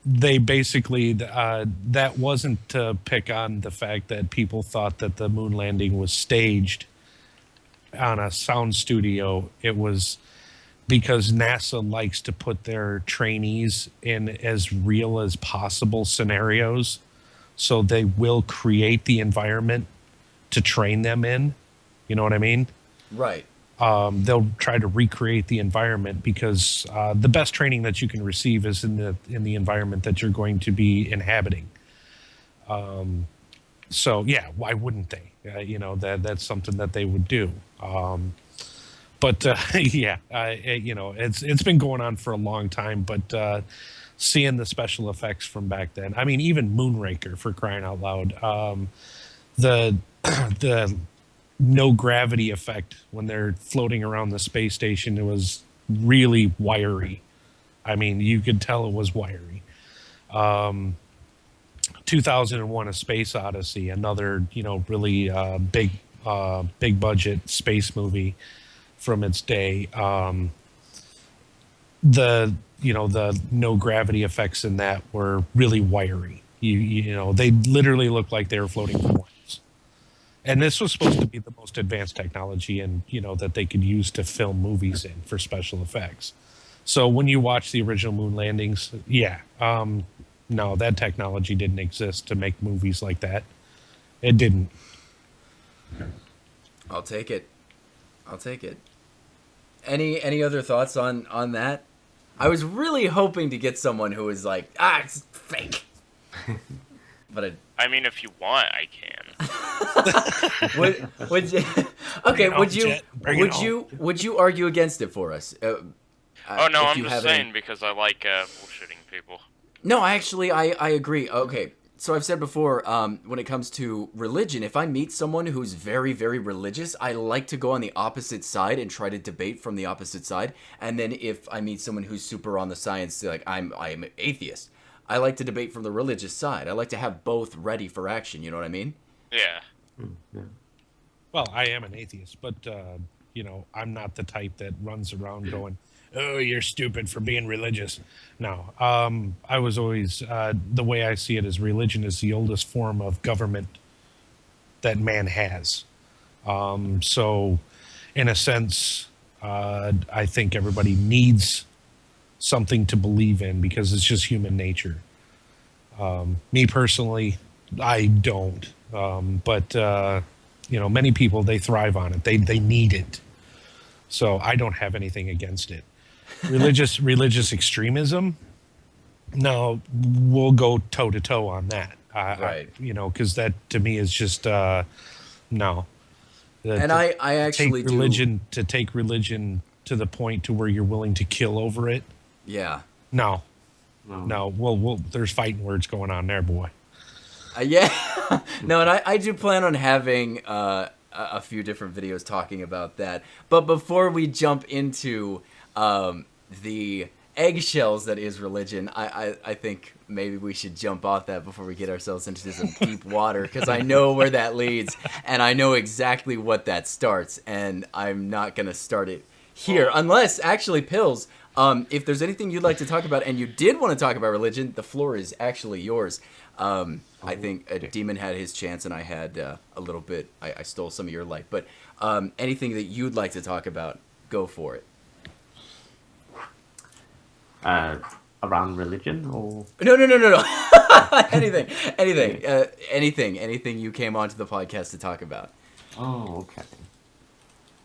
They basically, that wasn't to pick on the fact that people thought that the moon landing was staged on a sound studio. It was because NASA likes to put their trainees in as real as possible scenarios. So they will create the environment to train them in. You know what I mean? Right. They'll try to recreate the environment because the best training that you can receive is in the environment that you're going to be inhabiting. So yeah, why wouldn't they? That's something that they would do. But yeah, it's been going on for a long time. But seeing the special effects from back then, I mean, even Moonraker, for crying out loud, the the no gravity effect when they're floating around the space station, it was really wiry. I mean, you could tell it was wiry. 2001: A Space Odyssey, another really big budget space movie from its day. The no gravity effects in that were really wiry. They literally looked like they were floating from Mars. And this was supposed to be the most advanced technology and that they could use to film movies in for special effects. So when you watch the original moon landings, no, that technology didn't exist to make movies like that. It didn't. I'll take it. Any other thoughts on that? I was really hoping to get someone who was like, it's fake. But I mean, if you want, I can. would you? Okay, would you argue against it for us? Oh no, I'm just saying because I like bullshitting people. No, I agree. Okay, so I've said before, when it comes to religion, if I meet someone who's very, very religious, I like to go on the opposite side and try to debate from the opposite side. And then if I meet someone who's super on the science, like I'm an atheist, I like to debate from the religious side. I like to have both ready for action. You know what I mean? Yeah. Yeah. Well, I am an atheist, but I'm not the type that runs around going, "Oh, you're stupid for being religious." No, I was always the way I see it is religion is the oldest form of government that man has. So, in a sense, I think everybody needs something to believe in because it's just human nature. Me personally, I don't, but many people, they thrive on it. They need it. So I don't have anything against it. Religious extremism, no, we'll go toe to toe on that. Right. Because that to me is just no. And I actually to take religion to the point to where you're willing to kill over it. Yeah. No. Well, there's fighting words going on there, boy. Yeah. No, and I do plan on having a few different videos talking about that. But before we jump into the eggshells that is religion, I think maybe we should jump off that before we get ourselves into some deep water, because I know where that leads, and I know exactly what that starts, and I'm not going to start it here. Unless, actually, Pills, if there's anything you'd like to talk about, and you did want to talk about religion, the floor is actually yours. I think Demon had his chance, and I had a little bit. I stole some of your light. But anything that you'd like to talk about, go for it. Around religion or No. anything you came onto the podcast to talk about. Oh, okay.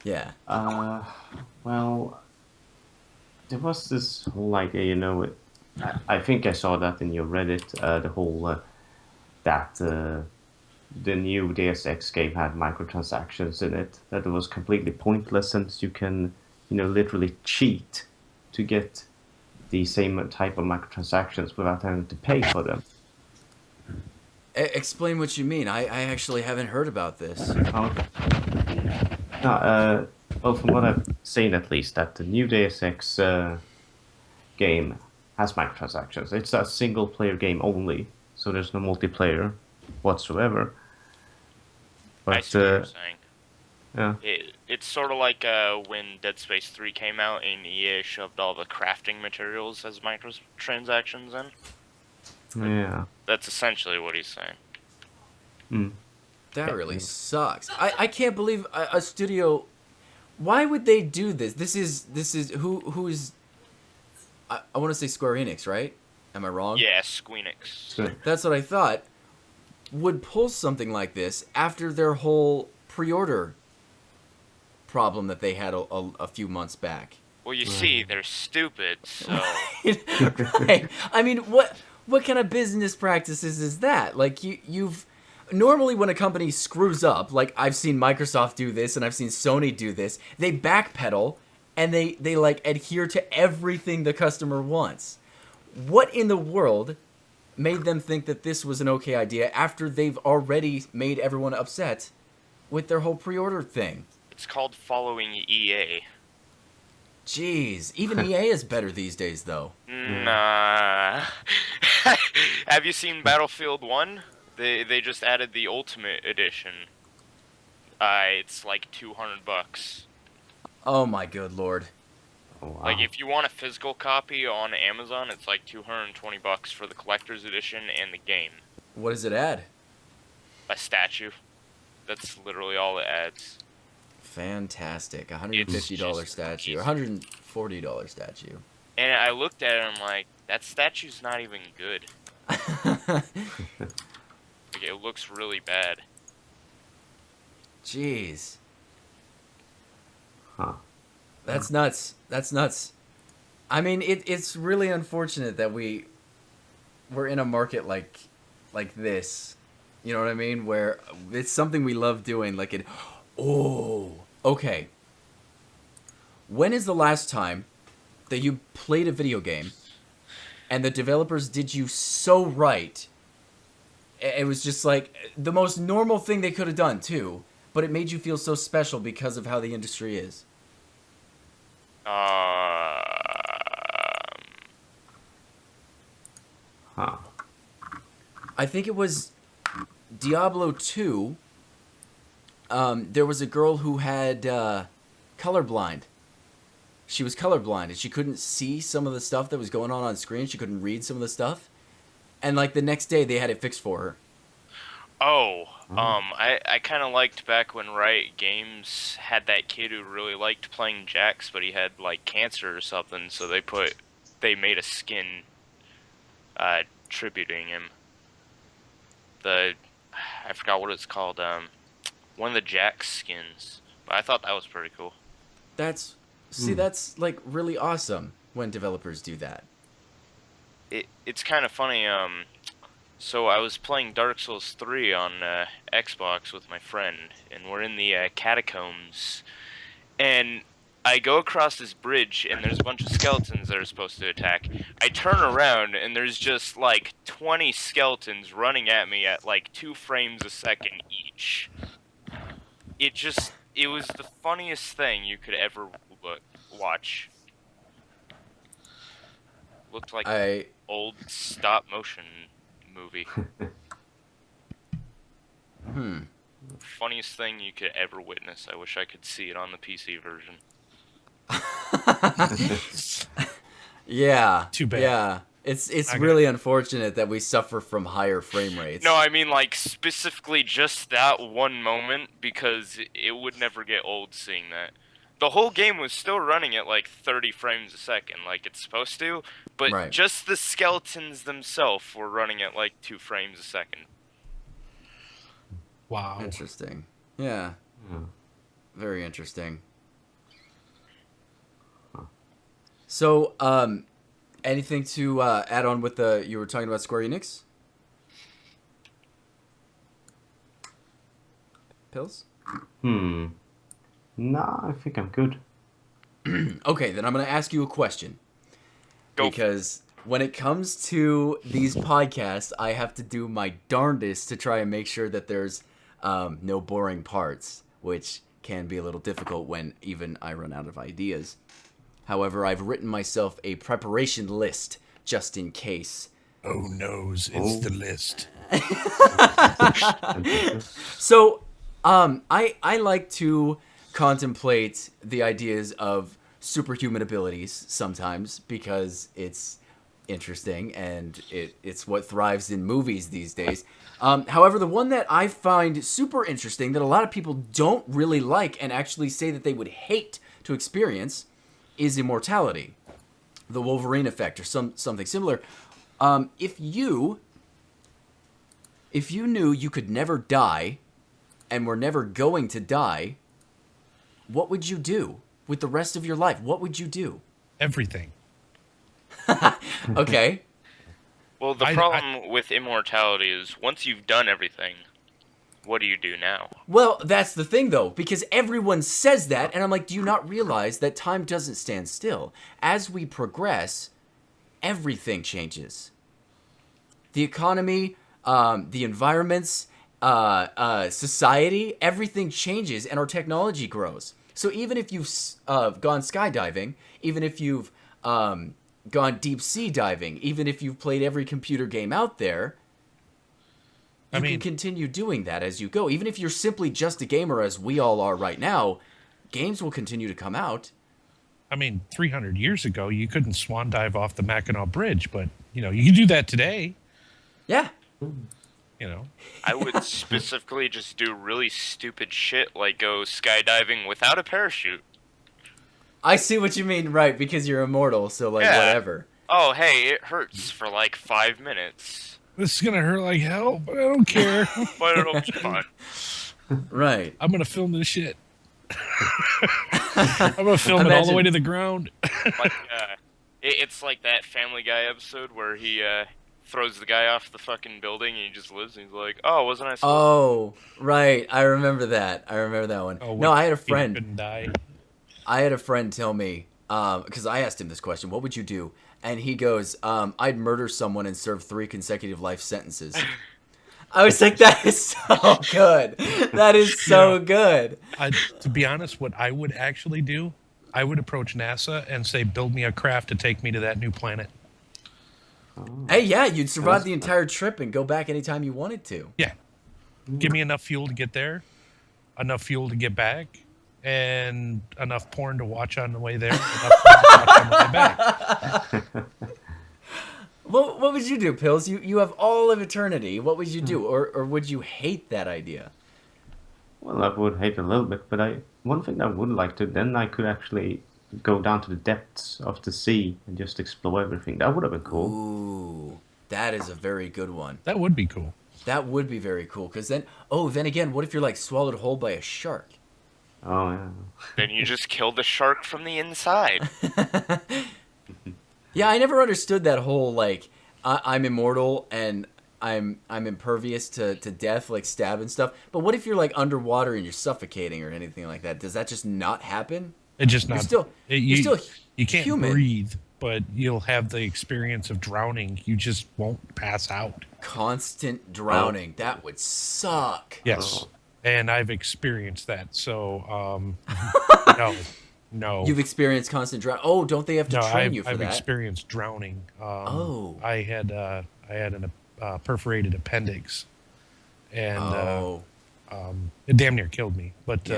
Yeah. Well, there was this whole idea, I think I saw that in your Reddit. The whole that the new Deus Ex game had microtransactions in it. That it was completely pointless since you can, literally cheat to get the same type of microtransactions without having to pay for them. Explain what you mean. I actually haven't heard about this. Okay. No, well, from what I've seen at least, that the new Deus Ex game has microtransactions. It's a single player game only, so there's no multiplayer whatsoever. I But see what you're saying. yeah, It's sort of like when Dead Space 3 came out and EA shoved all the crafting materials as microtransactions in. yeah. That's essentially what he's saying. Mm. That really sucks. I can't believe a studio. Why would they do this? This is who's. I want to say Square Enix, right? Am I wrong? Yeah, Squeenix. So, That's what I thought. Would pull something like this after their whole pre-order problem that they had a few months back. Well, you see, they're stupid, so... Right. I mean, what kind of business practices is that? Like you've normally when a company screws up, like I've seen Microsoft do this and I've seen Sony do this, they backpedal and they like adhere to everything the customer wants. What in the world made them think that this was an okay idea after they've already made everyone upset with their whole pre-order thing? It's called following EA. Jeez, even EA is better these days though. Nah. Have you seen Battlefield 1? They just added the Ultimate Edition. It's like $200. Oh my good lord. oh, wow. Like if you want a physical copy on Amazon, it's like $220 for the collector's edition and the game. What does it add? A statue. That's literally all it adds. Fantastic. $150 It's just statue. amazing. $140 statue. And I looked at it and I'm like, that statue's not even good. Like it looks really bad. Jeez. Huh. That's nuts. That's nuts. I mean, it's really unfortunate that we're in a market like this. You know what I mean? Where it's something we love doing. Like it. Oh, okay. When is the last time that you played a video game and the developers did you so right? It was just like the most normal thing they could have done too, but it made you feel so special because of how the industry is. Huh. I think it was Diablo 2. There was a girl who had colorblind. She was colorblind and she couldn't see some of the stuff that was going on screen. She couldn't read some of the stuff. And like the next day they had it fixed for her. I kind of liked back when Riot Games had that kid who really liked playing Jax, but he had like cancer or something, so they made a skin tributing him. I forgot what it's called, one of the Jax skins. But I thought that was pretty cool. That's like really awesome when developers do that. It's kind of funny, so I was playing Dark Souls 3 on Xbox with my friend, and we're in the catacombs, and I go across this bridge, and there's a bunch of skeletons that are supposed to attack. I turn around, and there's just like 20 skeletons running at me at like 2 frames a second each. It was the funniest thing you could ever watch. Looked like an old stop motion movie. Funniest thing you could ever witness. I wish I could see it on the PC version. Yeah. Too bad. Yeah. It's really unfortunate that we suffer from higher frame rates. No, I mean like specifically just that one moment, because it would never get old seeing that. The whole game was still running at like 30 frames a second like it's supposed to, but Right. just the skeletons themselves were running at like 2 frames a second. Wow. Interesting. Yeah. Very interesting. So, Anything to add on with you were talking about Square Enix? Pills? No, I think I'm good. Okay, then I'm going to ask you a question. Go. Because when it comes to these podcasts, I have to do my darndest to try and make sure that there's no boring parts, which can be a little difficult when even I run out of ideas. However, I've written myself a preparation list just in case. Oh, noes, it's the list. So, I like to contemplate the ideas of superhuman abilities sometimes because it's interesting and it's what thrives in movies these days. However, the one that I find super interesting that a lot of people don't really like and actually say that they would hate to experience is immortality, the Wolverine effect, or something similar. If you knew you could never die and were never going to die, what would you do with the rest of your life? What would you do? Everything. Okay. Well, the problem with immortality is once you've done everything, what do you do now? Well, that's the thing, though, because everyone says that, and I'm like, do you not realize that time doesn't stand still? As we progress, everything changes. The economy, the environments, society, everything changes, and our technology grows. So even if you've gone skydiving, even if you've gone deep sea diving, even if you've played every computer game out there, you can continue doing that as you go. Even if you're simply just a gamer, as we all are right now, games will continue to come out. 300 years ago, you couldn't swan dive off the Mackinac Bridge, but, you can do that today. Yeah. I would specifically just do really stupid shit like go skydiving without a parachute. I see what you mean, right, because you're immortal, so, whatever. Oh, hey, it hurts for 5 minutes. This is going to hurt like hell, but I don't care. But it'll be fun. Right. I'm going to film this shit. I'm going to film it all the way to the ground. It's like that Family Guy episode where he throws the guy off the fucking building and he just lives and he's like, oh, wasn't I supposed to? Right. I remember that. one. No, I had a friend. Couldn't die. I had a friend tell me, because I asked him this question, what would you do? And he goes, I'd murder someone and serve 3 consecutive life sentences. I was like, that is so good. That is so good. To be honest, what I would actually do, I would approach NASA and say, build me a craft to take me to that new planet. Hey, yeah, you'd survive the entire trip and go back anytime you wanted to. Yeah. Give me enough fuel to get there, enough fuel to get back, and enough porn to watch on the way there, enough porn to watch on the way back. What would you do, Pills? You have all of eternity. What would you do? Or would you hate that idea? Well, I would hate it a little bit, but one thing I would like to, then I could actually go down to the depths of the sea and just explore everything. That would have been cool. Ooh, that is a very good one. That would be cool. That would be very cool, because then again, what if you're swallowed whole by a shark? Oh, yeah. Then you just kill the shark from the inside. Yeah, I never understood that whole, I'm immortal and I'm impervious to death, stab and stuff. But what if you're, underwater and you're suffocating or anything like that? Does that just not happen? It just not. You're still you can't human. breathe, but you'll have the experience of drowning. You just won't pass out. Constant drowning. Oh. That would suck. Yes. Oh. And I've experienced that. So, no. You've experienced constant drowning. Oh, don't they have to train you for I've that? I've experienced drowning. I had an perforated appendix, and it damn near killed me. But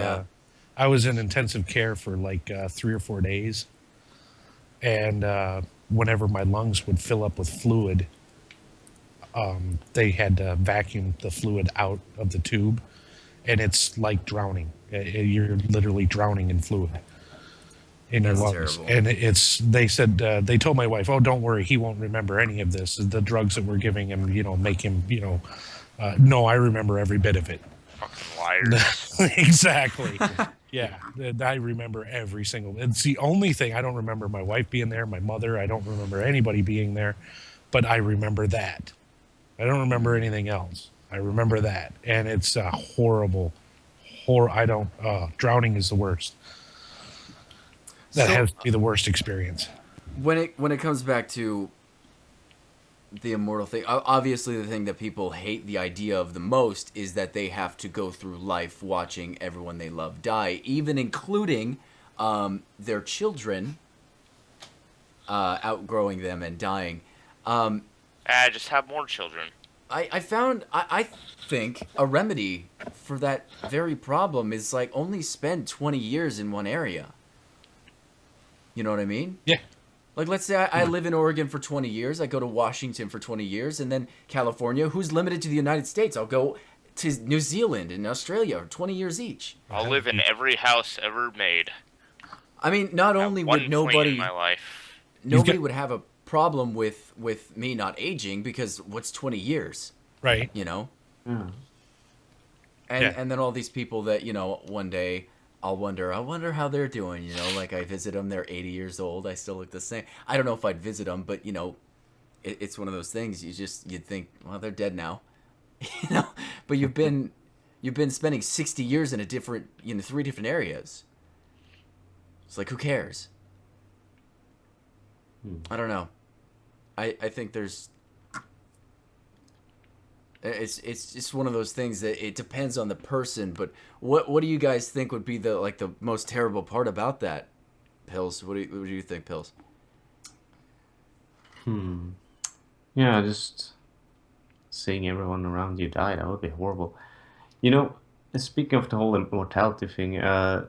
I was in intensive care for 3 or 4 days, and whenever my lungs would fill up with fluid, they had to vacuum the fluid out of the tube, and it's like drowning. You're literally drowning in fluid in your lungs. Terrible. And they said, they told my wife, oh, don't worry, he won't remember any of this. The drugs that we're giving him, make him, no, I remember every bit of it. Fucking liars. Exactly. Yeah, I remember every single. It's the only thing I don't remember my wife being there, my mother. I don't remember anybody being there, but I remember that. I don't remember anything else. I remember that, and it's a horrible, I don't. Drowning is the worst. That So has to be the worst experience. when it comes back to the immortal thing, obviously the thing that people hate the idea of the most is that they have to go through life watching everyone they love die, even including their children outgrowing them and dying. Just have more children. I think a remedy for that very problem is like only spend 20 years in one area. You know what I mean? Yeah. Like, let's say I live in Oregon for 20 years. I go to Washington for 20 years. And then California, who's limited to the United States. I'll go to New Zealand and Australia for 20 years each. I'll live in every house ever made. I mean, not only At would one point nobody in my life. would have a problem with me not aging, because what's 20 years, Right. you know? Yeah. And then all these people that, one day I wonder how they're doing, like I visit them, they're 80 years old, I still look the same. I don't know if I'd visit them, but it's one of those things you'd think, well, they're dead now. But you've been spending 60 years in three different areas. It's like, who cares? I don't know. I think there's it's just one of those things that it depends on the person. But what do you guys think would be the most terrible part about that? Pills, what do you think, Pills? Yeah, just seeing everyone around you die, that would be horrible. Speaking of the whole immortality thing, I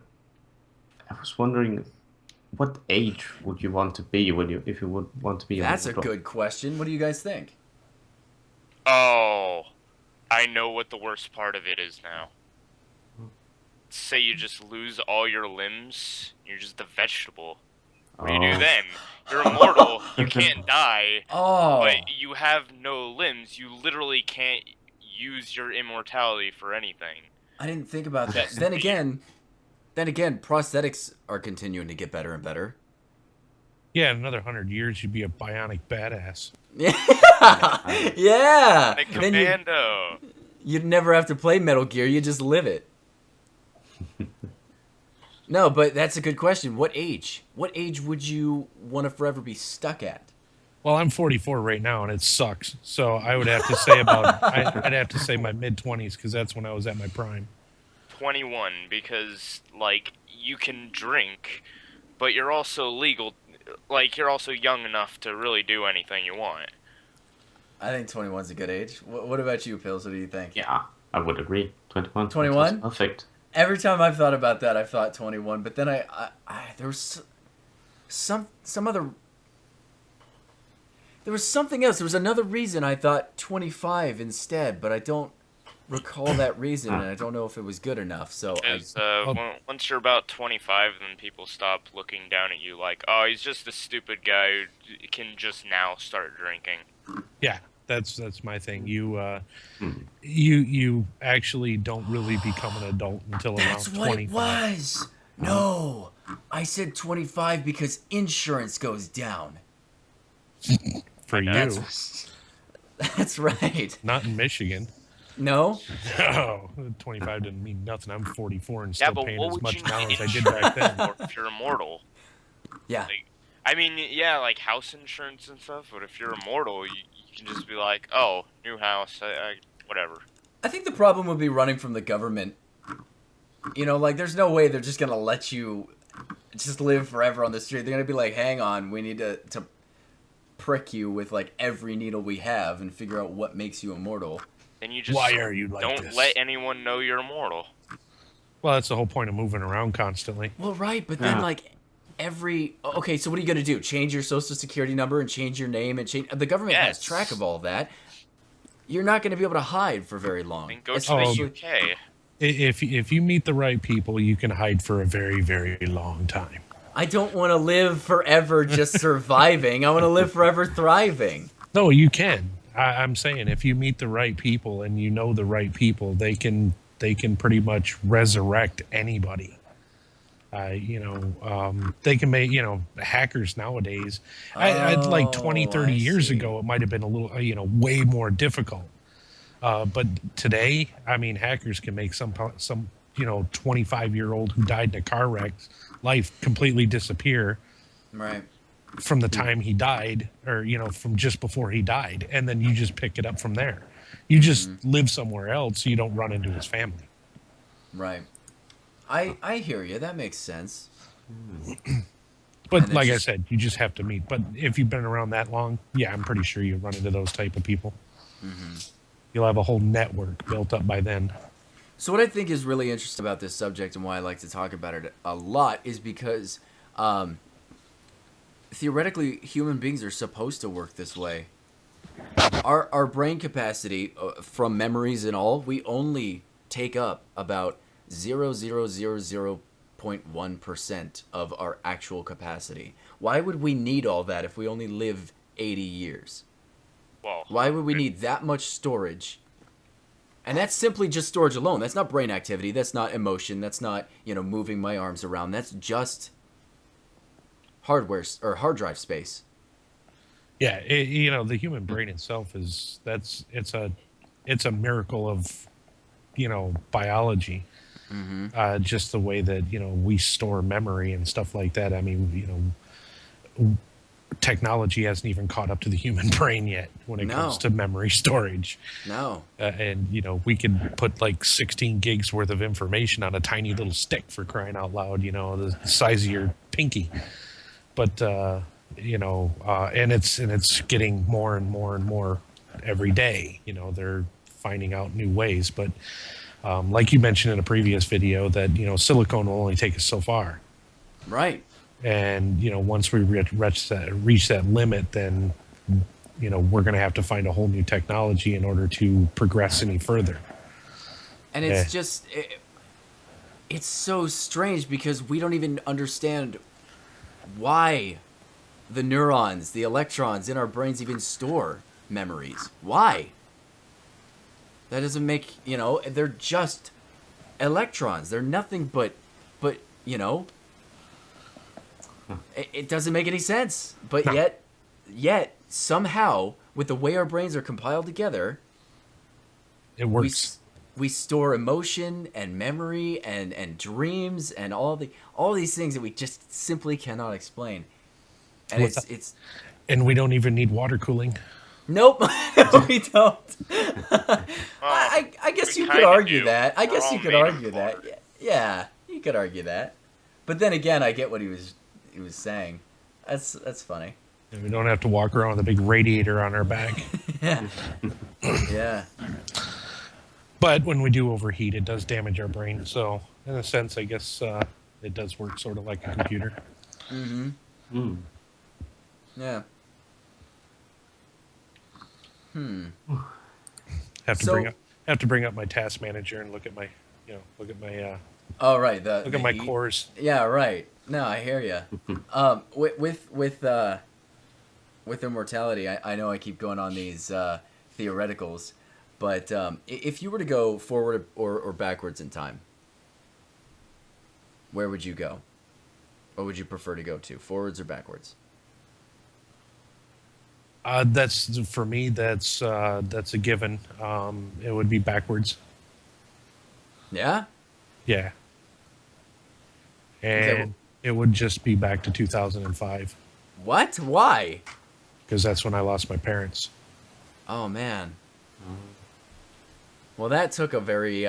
was wondering, what age would you want to be if you would want to be That's a immortal? good question. What do you guys think? Oh, I know what the worst part of it is now. Say you just lose all your limbs, you're just a vegetable. What do you do Oh. then? You're immortal, you can't die, Oh, but you have no limbs. You literally can't use your immortality for anything. I didn't think about that. Then again, prosthetics are continuing to get better and better. Yeah, in another 100 years, you'd be a bionic badass. Yeah, yeah. Like Then Commando. you'd never have to play Metal Gear. You just live it. No, but that's a good question. What age? What age would you want to forever be stuck at? Well, I'm 44 right now, and it sucks. So I would have to say I'd have to say my mid-20s, because that's when I was at my prime. 21, because, like, you can drink, but you're also legal. Like, you're also young enough to really do anything you want. I think 21's a good age. What about you, Pills? What do you think? Yeah, I would agree. 21. 21? That's perfect. Every time I've thought about that, I've thought 21. But then I there was some other. There was something else. There was another reason I thought 25 instead, but I don't recall that reason, and I don't know if it was good enough. So Because once you're about 25, then people stop looking down at you like, oh, he's just a stupid guy who can just now start drinking. Yeah, that's my thing. You actually don't really become an adult until that's around what 25. it was. No, I said 25 because insurance goes down. For you, That's right. not in Michigan. No? No, 25 didn't mean nothing. I'm 44 and Yeah, still but paying what as would much you now need as I did back then. for if you're immortal? Yeah. Like, I mean, yeah, like house insurance and stuff, but if you're immortal, you can just be like, oh, new house, whatever. I think the problem would be running from the government. Like, there's no way they're just going to let you just live forever on the street. They're going to be like, hang on, we need to prick you with, like, every needle we have and figure out what makes you immortal. Then you just Why are you like don't this? let anyone know you're immortal. Well, that's the whole point of moving around constantly. Well, right, but then, Yeah. like, okay, so what are you going to do? Change your social security number and change your name and change... The government has Yes. track of all that. You're not going to be able to hide for very long. Then go to Oh. the UK. If you meet the right people, you can hide for a very, very long time. I don't want to live forever just surviving. I want to live forever thriving. No, you can. I'm saying if you meet the right people and you know the right people, they can pretty much resurrect anybody. They can make, hackers nowadays. I'd like 20, Oh, 30 I years see. ago, it might have been a little, way more difficult. But today, I mean, hackers can make some 25-year-old who died in a car wreck life completely disappear Right. from the time he died, or from just before he died, and then you just pick it up from there. You just live somewhere else so you don't run into his family. Right. I hear you. That makes sense. But And it's like I just said, you just have to meet. But if you've been around that long, yeah, I'm pretty sure you run into those type of people. You'll have a whole network built up by then. so. What I think is really interesting about this subject and why I like to talk about it a lot is because theoretically, human beings are supposed to work this way. Our brain capacity from memories and all, we only take up about 0.1% of our actual capacity. Why would we need all that if we only live 80 years? Well, Why would we need that much storage? And that's simply just storage alone. That's not brain activity. That's not emotion. That's not, moving my arms around. That's just hardware or hard drive space. Yeah, the human brain itself it's a miracle of biology. Just the way that we store memory and stuff like that. I mean, technology hasn't even caught up to the human brain yet when it comes No. to memory storage. No. And we can put like 16 gigs worth of information on a tiny little stick, for crying out loud. The size of your pinky. But and it's getting more and more and more every day. They're finding out new ways. But like you mentioned in a previous video, that silicone will only take us so far. Right. And once we reach that limit, then we're going to have to find a whole new technology in order to progress any further. And it's just it's so strange because we don't even understand why the neurons, the electrons in our brains even store memories. Why? That doesn't make, they're just electrons. They're nothing but it doesn't make any sense. But No. yet somehow with the way our brains are compiled together, It works. we store emotion and memory and dreams and all these things that we just simply cannot explain. And it's And we don't even need water cooling. nope, we don't. I guess we you could kinda argue do. that. I We're guess all you could made of argue that. water. Yeah, you could argue that. But then again, I get what he was saying. That's funny. And we don't have to walk around with a big radiator on our back. Yeah. But when we do overheat, it does damage our brain. So in a sense, I guess it does work sort of like a computer. Yeah. Have to So- bring up my task manager and look at my Oh right. look at my cores. Yeah. Right. No, I hear you. With immortality, I know I keep going on these theoreticals, but if you were to go forward or backwards in time, where would you go? What would you prefer to go to, forwards or backwards? That's for me. That's a given. It would be backwards. Yeah. Yeah. Okay, And it would just be back to 2005 What? Why? because that's when I lost my parents. Oh man. Well, that took a very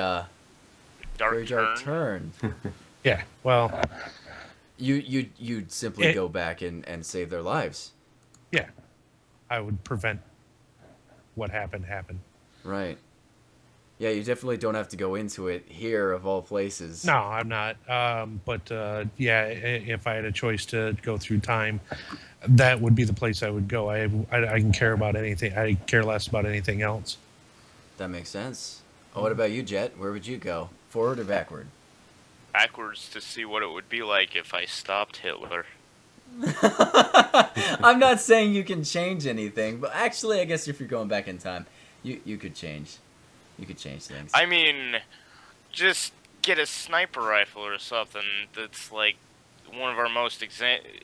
very dark turn. Yeah. Well, You'd simply It- go back and save their lives. yeah. I would prevent what happened. Right. Yeah, you definitely don't have to go into it here of all places. No, I'm not. But yeah, if I had a choice to go through time, that would be the place I would go. I can care about anything. I care less about anything else. That makes sense. Oh, what about you, Jet? Where would you go? Forward or backward? Backwards to see what it would be like if I stopped Hitler. I'm not saying you can change anything, but actually, I guess if you're going back in time, you could change. You could change things. I mean, just get a sniper rifle or something that's like one of our most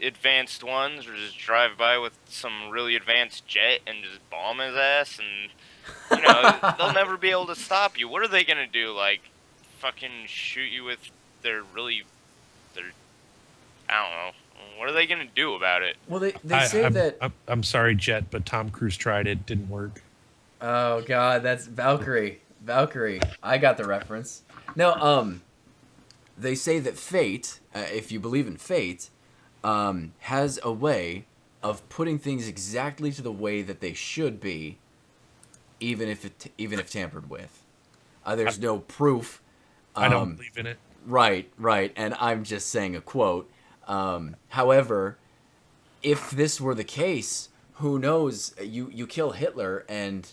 advanced ones, or just drive by with some really advanced jet and just bomb his ass, and they'll never be able to stop you. What are they gonna do? Like, fucking shoot you with their their I don't know. What are they gonna do about it? Well, they say that. I'm sorry, Jet, but Tom Cruise tried it. Didn't work. Oh God, that's Valkyrie. Valkyrie. I got the reference. No, they say that fate, if you believe in fate, has a way of putting things exactly to the way that they should be, even if tampered with. There's no proof. I don't believe in it. Right, and I'm just saying a quote. However, if this were the case, who knows? You kill Hitler, and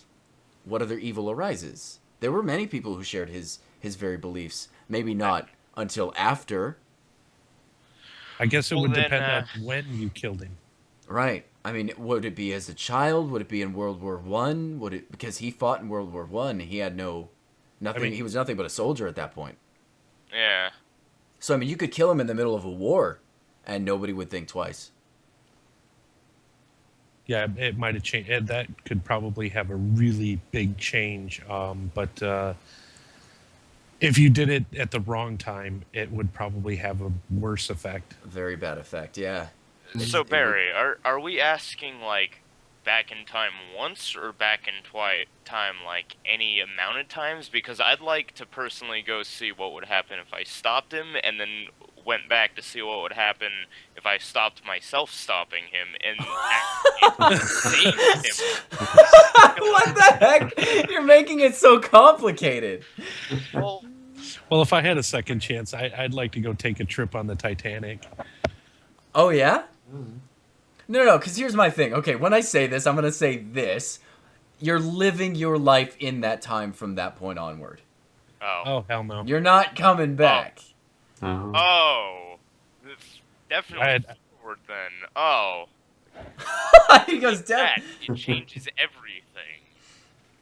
what other evil arises? There were many people who shared his very beliefs. Maybe not until after. I guess it would depend on when you killed him. Right. I mean, would it be as a child? Would it be in World War One? Would it because he fought in World War One? He had nothing. I mean, he was nothing but a soldier at that point. Yeah. So I mean, you could kill him in the middle of a war, and nobody would think twice. Yeah, it might have changed. And that could probably have a really big change. But if you did it at the wrong time, it would probably have a worse effect. Very bad effect. Yeah. So Barry, are we asking like back in time once or back in time like any amount of times? Because I'd like to personally go see what would happen if I stopped him, and then went back to see what would happen if I stopped myself stopping him and actually saved him. What the heck? You're making it so complicated. Well, if I had a second chance, I'd like to go take a trip on the Titanic. Oh yeah? No, because here's my thing. Okay, when I say this, I'm going to say this. You're living your life in that time from that point onward. Oh, hell no. You're not coming back. Oh. Definitely forward then. Oh. He goes down. It changes everything.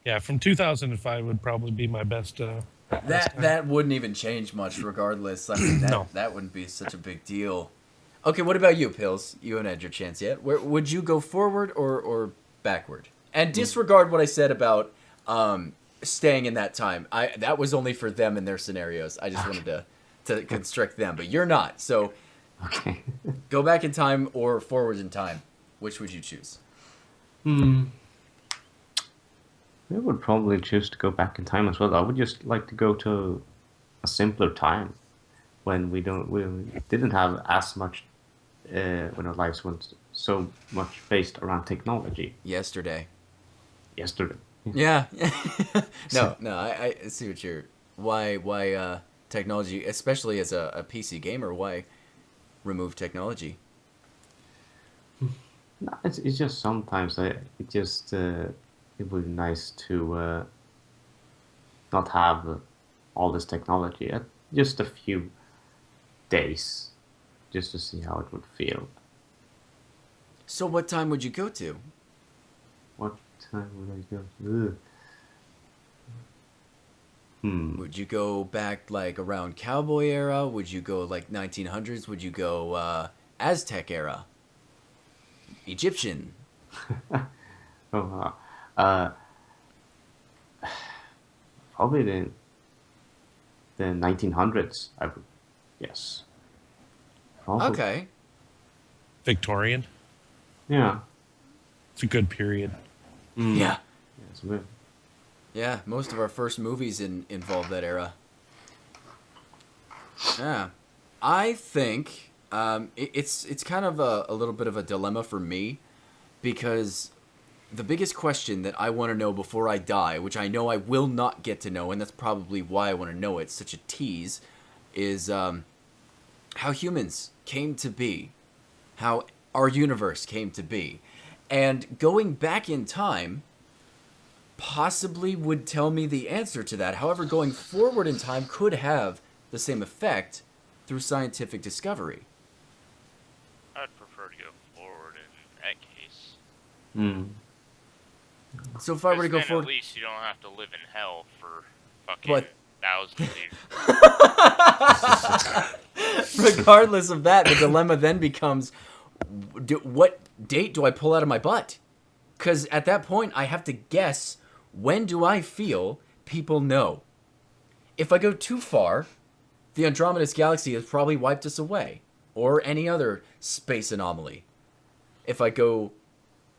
Yeah, from 2005 would probably be my best. That wouldn't even change much regardless. I mean, No. that wouldn't be such a big deal. Okay, what about you, Pills? You haven't had your chance yet. Where would you go forward or backward? And disregard what I said about staying in that time. That was only for them and their scenarios. I just wanted to constrict them, but you're not. So Okay. go back in time or forward in time. Which would you choose? I would probably choose to go back in time as well. I would just like to go to a simpler time when we didn't have as much when our lives weren't so much based around technology. Yesterday. Yesterday. Yeah. No, I see what you're. Why technology, especially as a PC gamer? Why remove technology? No, it's just sometimes it would be nice to not have all this technology at just a few days, just to see how it would feel. So what time would you go to? What time would I go? Ugh. Would you go back like around cowboy era? Would you go like 1900s? Would you go Aztec era? Egyptian? Oh, probably the 1900s. I would, yes. Probably. Okay. Victorian. Yeah. It's a good period. Yeah. It's weird. Yeah, most of our first movies involve that era. Yeah. I think it's kind of a little bit of a dilemma for me, because the biggest question that I want to know before I die, which I know I will not get to know, and that's probably why I want to know, it's such a tease, is how humans came to be, how our universe came to be. And going back in time possibly would tell me the answer to that. However, going forward in time could have the same effect through scientific discovery. I'd prefer to go forward in that case. So if I were to go then forward, at least you don't have to live in hell for fucking 1,000 years. Regardless of that, the dilemma then becomes, what date do I pull out of my butt? Because at that point, I have to guess, when do I feel people know? If I go too far, the Andromeda's galaxy has probably wiped us away, or any other space anomaly. If I go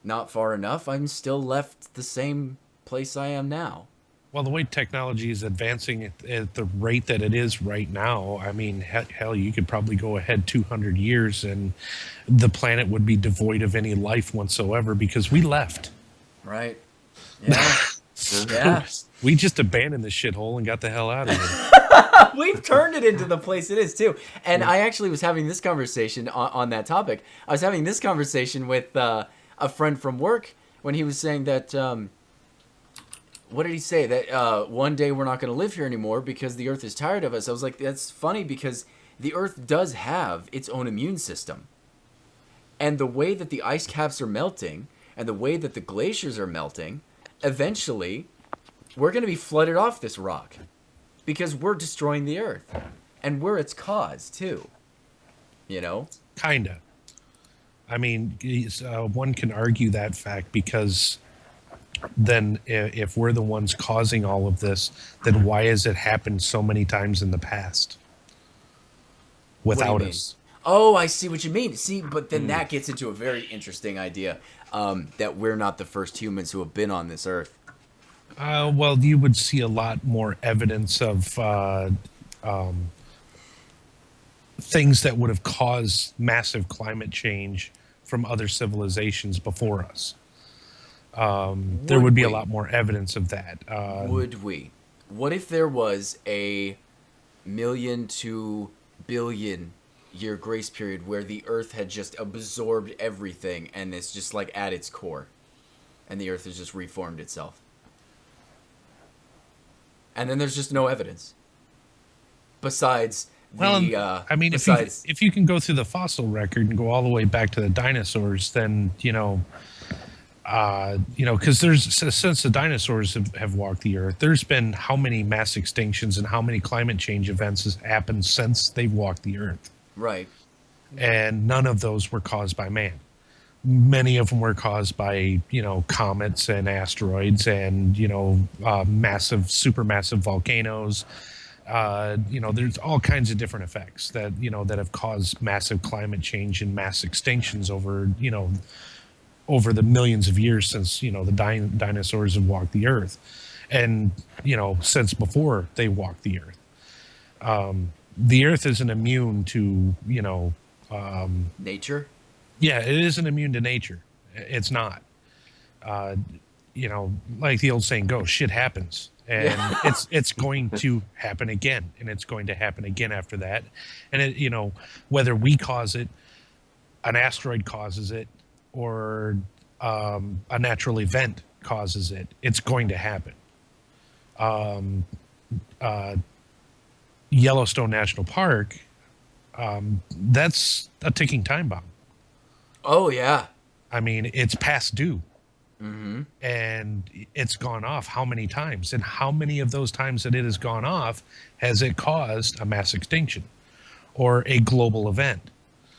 not far enough, I'm still left the same place I am now. Well, the way technology is advancing at the rate that it is right now, I mean, hell, you could probably go ahead 200 years and the planet would be devoid of any life whatsoever because we left. Right. Yeah. Yeah. We just abandoned the shithole and got the hell out of here. We've turned it into the place it is, too. And I actually was having this conversation on that topic. I was having this conversation with a friend from work when he was saying that... what did he say? That one day we're not going to live here anymore because the Earth is tired of us. I was like, that's funny because the Earth does have its own immune system. And the way that the ice caps are melting and the way that the glaciers are melting, eventually we're going to be flooded off this rock because we're destroying the Earth. And we're its cause, too. You know? Kinda. I mean, one can argue that fact because... then if we're the ones causing all of this, then why has it happened so many times in the past without us? Oh, I see what you mean. See, but then that gets into a very interesting idea that we're not the first humans who have been on this Earth. Well, you would see a lot more evidence of things that would have caused massive climate change from other civilizations before us. There would be a lot more evidence of that. Would we? What if there was a 1,000,000 to billion year grace period where the Earth had just absorbed everything and it's just like at its core, and the Earth has just reformed itself, and then there's just no evidence besides the. I mean, if you can go through the fossil record and go all the way back to the dinosaurs, then because since the dinosaurs have walked the Earth, there's been how many mass extinctions and how many climate change events has happened since they've walked the Earth. Right. And none of those were caused by man. Many of them were caused by, comets and asteroids and, supermassive volcanoes. There's all kinds of different effects that have caused massive climate change and mass extinctions over the millions of years since, the dinosaurs have walked the Earth. And, since before they walked the Earth. The Earth isn't immune to, nature? Yeah, it isn't immune to nature. It's not. Like the old saying goes, shit happens. And it's going to happen again. And it's going to happen again after that. And, whether we cause it, an asteroid causes it, or a natural event causes it, it's going to happen. Yellowstone National Park, that's a ticking time bomb. Oh, yeah. I mean, it's past due. Mm-hmm. And it's gone off how many times? And how many of those times that it has gone off has it caused a mass extinction or a global event?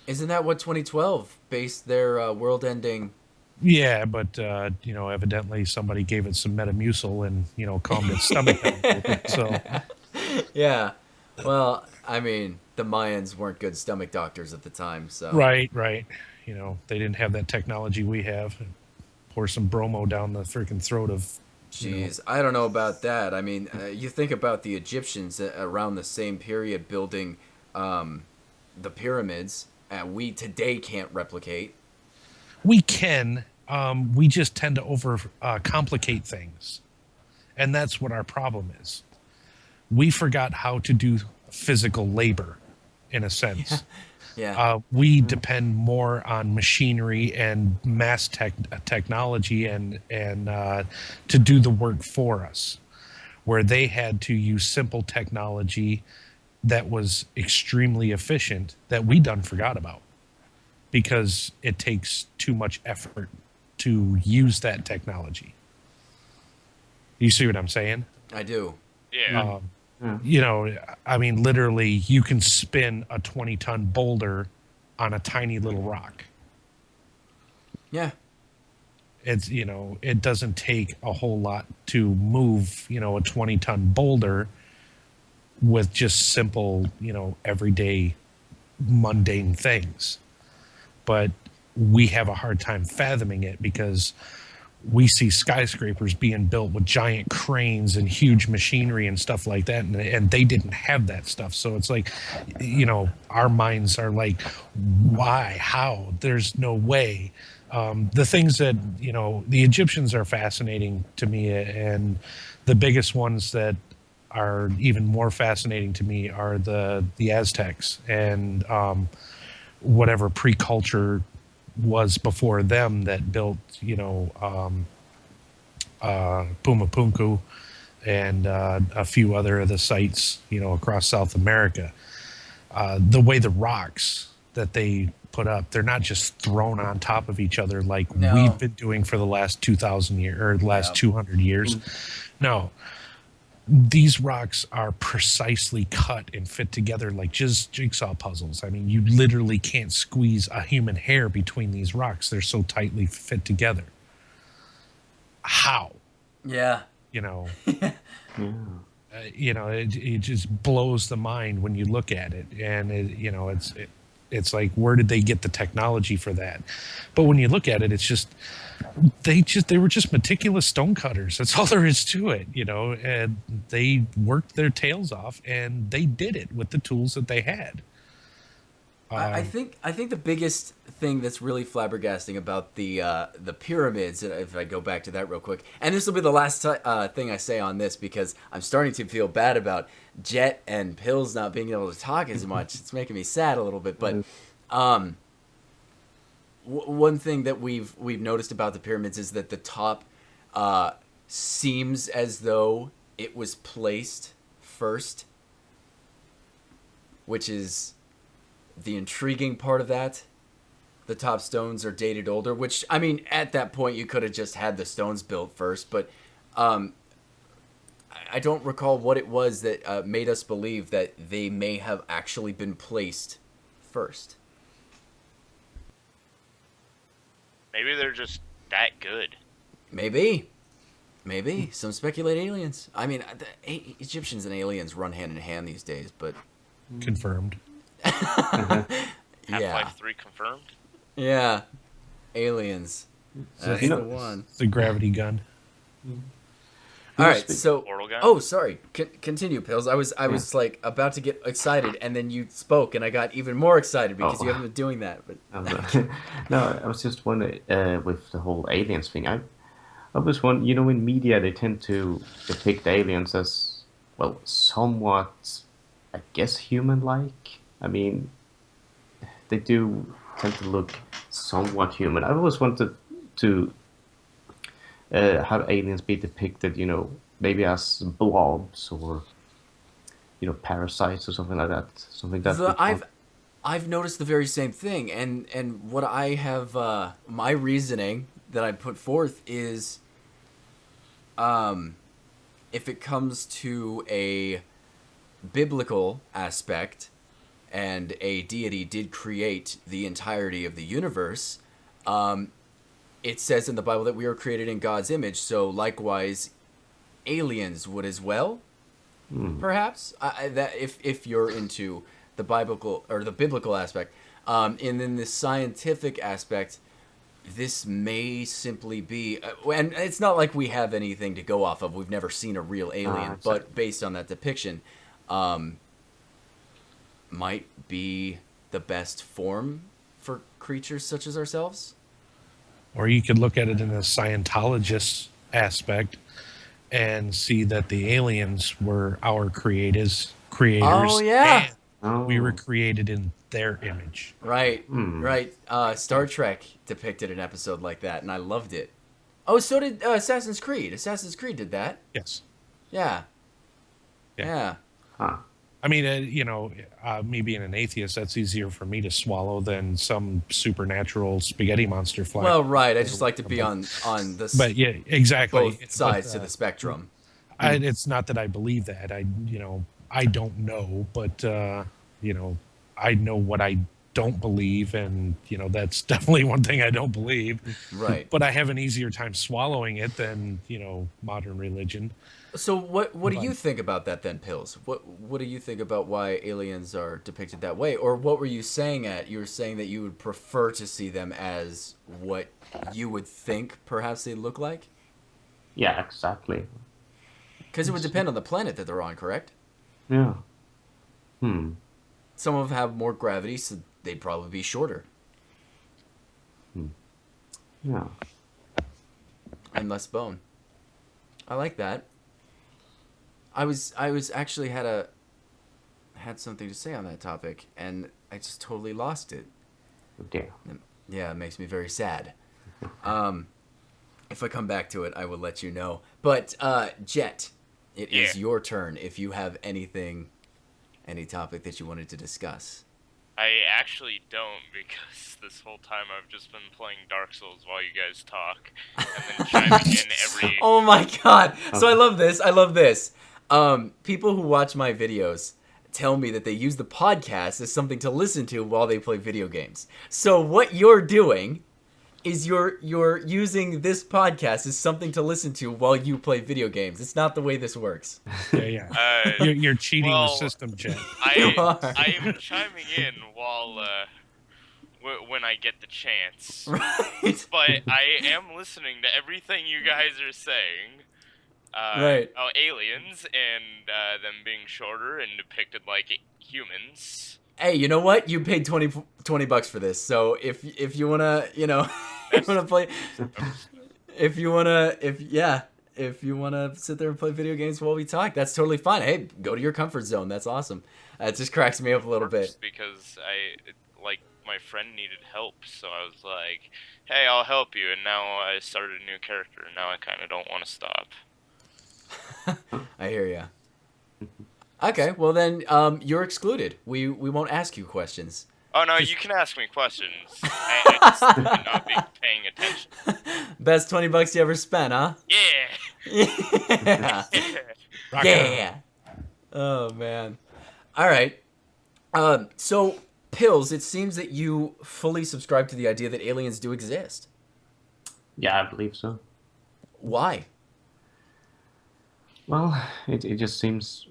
Isn't that what 2012 based their world-ending? Yeah, but evidently somebody gave it some Metamucil and calmed its stomach down. So, yeah. Well, I mean, the Mayans weren't good stomach doctors at the time, so. Right. They didn't have that technology we have. Pour some bromo down the freaking throat of. Jeez, I don't know about that. I mean, you think about the Egyptians around the same period building the pyramids. We today can't replicate. We can. We just tend to over complicate things. And that's what our problem is. We forgot how to do physical labor, in a sense. Yeah. We depend more on machinery and mass technology and to do the work for us, where they had to use simple technology that was extremely efficient that we done forgot about because it takes too much effort to use that technology. You see what I'm saying? I do. Yeah. You know, I mean, literally, you can spin a 20-ton boulder on a tiny little rock. Yeah. It's, you know, it doesn't take a whole lot to move, you know, a 20-ton boulder with just simple, you know, everyday mundane things. But we have a hard time fathoming it because we see skyscrapers being built with giant cranes and huge machinery and stuff like that, and they didn't have that stuff. So it's like, you know, our minds are like, why, how, there's no way. The things that, you know, the Egyptians are fascinating to me, and the biggest ones that are even more fascinating to me are the Aztecs and whatever pre-culture was before them that built, you know, Pumapunku and a few other of the sites, you know, across South America. The way the rocks that they put up, they're not just thrown on top of each other like No. we've been doing for the last 2,000 years or the last 200 years. No, these rocks are precisely cut and fit together like just jigsaw puzzles. I mean, you literally can't squeeze a human hair between these rocks. They're so tightly fit together. How? Yeah. You know, you know, it just blows the mind when you look at it, and you know, it's like, where did they get the technology for that? But when you look at it, it's just they were just meticulous stonecutters. That's all there is to it, you know. And they worked their tails off, and they did it with the tools that they had. I think the biggest thing that's really flabbergasting about the pyramids, if I go back to that real quick, and this will be the last thing I say on this because I'm starting to feel bad about Jet and Pills not being able to talk as much. It's making me sad a little bit, but one thing that we've noticed about the pyramids is that the top seems as though it was placed first, which is the intriguing part of that. The top stones are dated older, which, I mean, at that point you could have just had the stones built first, but I don't recall what it was that made us believe that they may have actually been placed first. Maybe they're just that good. Maybe. Some speculate aliens. I mean, Egyptians and aliens run hand in hand these days, but... Confirmed. Half-Life 3 confirmed? Yeah. Aliens. That's you know, the one. The gravity gun. All right, so... Portal gun? Oh, sorry. Continue, Pills. I was like about to get excited, and then you spoke, and I got even more excited because you haven't been doing that. But no, I was just wondering with the whole aliens thing. I was wondering, you know, in media they tend to depict aliens as, well, somewhat, I guess, human-like. I mean, they do tend to look somewhat human. I always wanted to have aliens be depicted, you know, maybe as blobs or, you know, parasites or something like that. Something that I've noticed the very same thing, and what I have my reasoning that I put forth is, if it comes to a biblical aspect, and a deity did create the entirety of the universe, it says in the Bible that we were created in God's image. So likewise, aliens would as well, perhaps. That if you're into the biblical or the biblical aspect, and then the scientific aspect, this may simply be, and it's not like we have anything to go off of. We've never seen a real alien, but based on that depiction, might be the best form for creatures such as ourselves. Or you could look at it in a Scientologist aspect and see that the aliens were our creators. Oh, yeah. And we were created in their image. Right, right. Star Trek depicted an episode like that, and I loved it. Oh, so did Assassin's Creed. Assassin's Creed did that. Yes. Yeah. Yeah. Huh. I mean, you know, me being an atheist, that's easier for me to swallow than some supernatural spaghetti monster flying. Well, right. I just like to be on this. But yeah, exactly. Both sides But, to the spectrum. it's not that I believe that. I, you know, I don't know, but you know, I know what I don't believe, and you know that's definitely one thing I don't believe. Right. But I have an easier time swallowing it than modern religion. So what do But you think about that then, Pills? What do you think about why aliens are depicted that way? Or what were you saying at? You were saying that you would prefer to see them as what you would think perhaps they look like? Yeah, exactly. Because it would depend on the planet that they're on, correct? Yeah. Hmm. Some of them have more gravity, so they'd probably be shorter Yeah. and less bone. I like that. I was actually had something to say on that topic, and I just totally lost it. Oh dear. Yeah, it makes me very sad. If I come back to it, I will let you know. But Jet, it is your turn. If you have any topic that you wanted to discuss. I actually don't, because this whole time I've just been playing Dark Souls while you guys talk, and then chiming in every... Oh my god! So I love this. I love this. People who watch my videos tell me that they use the podcast as something to listen to while they play video games. So what you're doing is you're using this podcast as something to listen to while you play video games. It's not the way this works. yeah. You're cheating the system, Jen. You are. I am chiming in while when I get the chance. Right. But I am listening to everything you guys are saying. Right. Oh, aliens and them being shorter and depicted like humans. Hey, you know what? You paid $20 for this. So if you wanna, you wanna play, if you wanna sit there and play video games while we talk, that's totally fine. Hey, go to your comfort zone. That's awesome. It just cracks me up a little bit. Because my friend needed help, so I was like, "Hey, I'll help you." And now I started a new character, and now I kind of don't want to stop. I hear ya. Okay, well then, you're excluded. We won't ask you questions. Oh no, you can ask me questions. I just am not being paying attention. Best $20 you ever spent, huh? Yeah. Yeah. Yeah. Oh man. All right. So Pills, it seems that you fully subscribe to the idea that aliens do exist. Yeah, I believe so. Why? Well, it just seems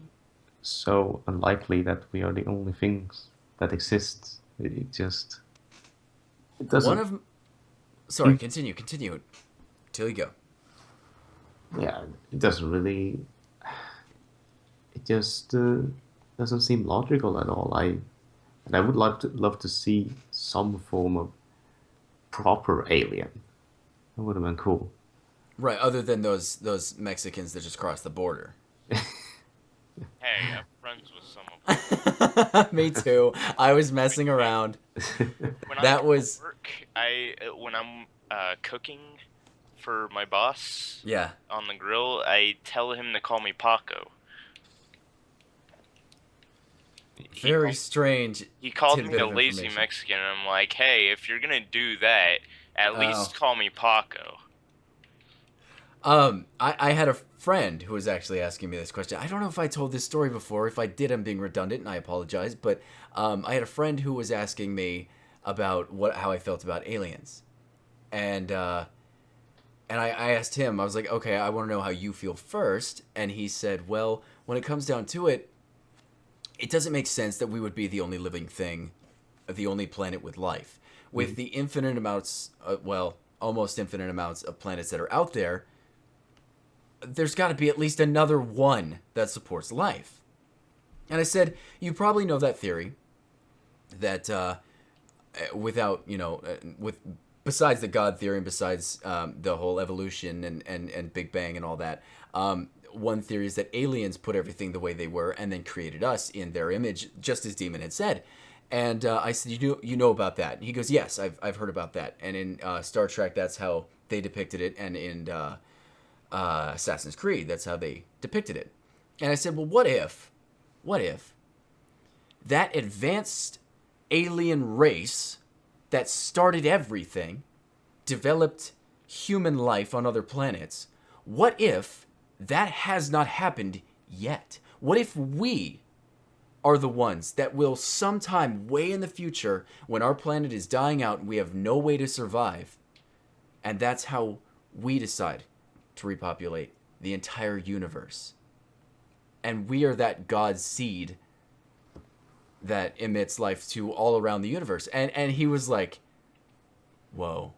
so unlikely that we are the only things that exist. It doesn't. Sorry, continue till you go. Yeah, it doesn't really. It just doesn't seem logical at all. I would love to see some form of proper alien. That would have been cool. Right, other than those Mexicans that just crossed the border. Hey, I'm friends with some of them. Me too. I was messing around. When That I'm was- at work, when I'm cooking for my boss Yeah. on the grill, I tell him to call me Paco. Very strange. He called me tidbit a of lazy information. Mexican, and I'm like, hey, if you're gonna do that, at least call me Paco. I had a friend who was actually asking me this question. I don't know if I told this story before. If I did, I'm being redundant, and I apologize. But I had a friend who was asking me about how I felt about aliens, and I asked him. I was like, okay, I want to know how you feel first. And he said, well, when it comes down to it, it doesn't make sense that we would be the only living thing, the only planet with life, with the infinite amounts, almost infinite amounts of planets that are out there. There's got to be at least another one that supports life. And I said, you probably know that theory that without, besides the God theory and besides the whole evolution and Big Bang and all that, one theory is that aliens put everything the way they were and then created us in their image, just as Demon had said. And I said, you know about that? And he goes, yes, I've heard about that. And in Star Trek, that's how they depicted it. And in Assassin's Creed, that's how they depicted it. And I said, well, what if that advanced alien race that started everything, developed human life on other planets, what if that has not happened yet? What if we are the ones that will sometime way in the future, when our planet is dying out and we have no way to survive, and that's how we decide to repopulate the entire universe. And we are that God's seed that emits life to all around the universe. And he was like, whoa.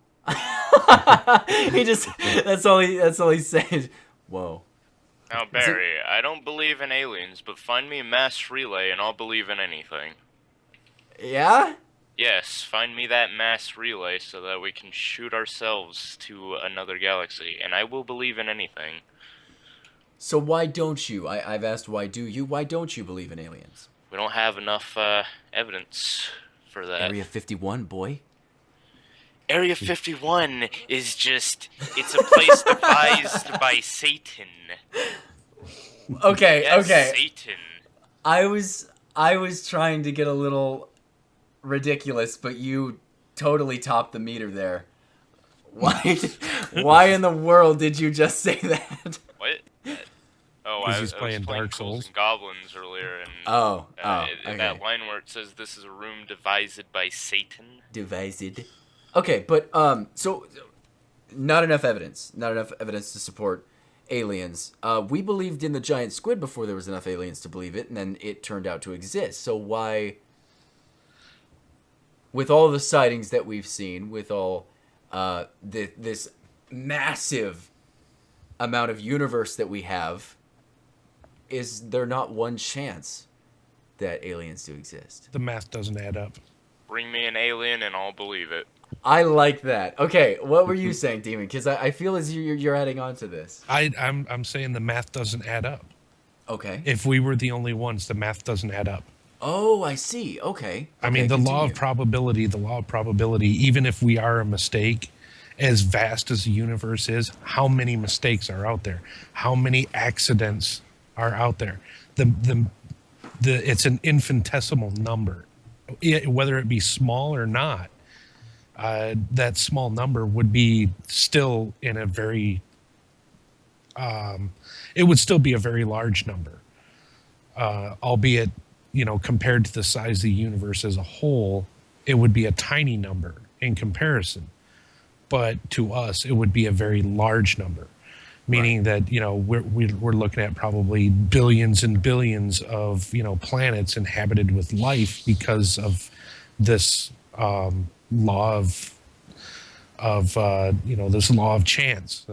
He just, that's all he said. Whoa. Now, Barry, I don't believe in aliens, but find me a mass relay and I'll believe in anything. Yeah? Yes, find me that mass relay so that we can shoot ourselves to another galaxy, and I will believe in anything. So why don't you? I've asked why do you? Why don't you believe in aliens? We don't have enough evidence for that. Area 51, boy. Area 51 is just, it's a place devised by Satan. Okay, Yes, okay. Satan. I was trying to get a little ridiculous, but you totally topped the meter there. Why in the world did you just say that? What? Oh, 'Cause I he's was playing Dark Ghouls Souls. and Goblins earlier, and Okay. that line where it says this is a room devised by Satan. Devised. Okay, but so not enough evidence to support aliens. We believed in the giant squid before there was enough aliens to believe it, and then it turned out to exist. So why, with all the sightings that we've seen, with all this massive amount of universe that we have, is there not one chance that aliens do exist? The math doesn't add up. Bring me an alien and I'll believe it. I like that. Okay, what were you saying, Demon? Because I feel as you're adding on to this. I'm saying the math doesn't add up. Okay. If we were the only ones, the math doesn't add up. Oh, I see. Okay. I mean, the law of continue. probability, even if we are a mistake, as vast as the universe is, how many mistakes are out there? How many accidents are out there? It's an infinitesimal number. Whether it be small or not, that small number would be still in a very, it would still be a very large number, albeit, compared to the size of the universe as a whole, it would be a tiny number in comparison. But to us, it would be a very large number, meaning that, we're looking at probably billions and billions of, planets inhabited with life because of this law this law of chance,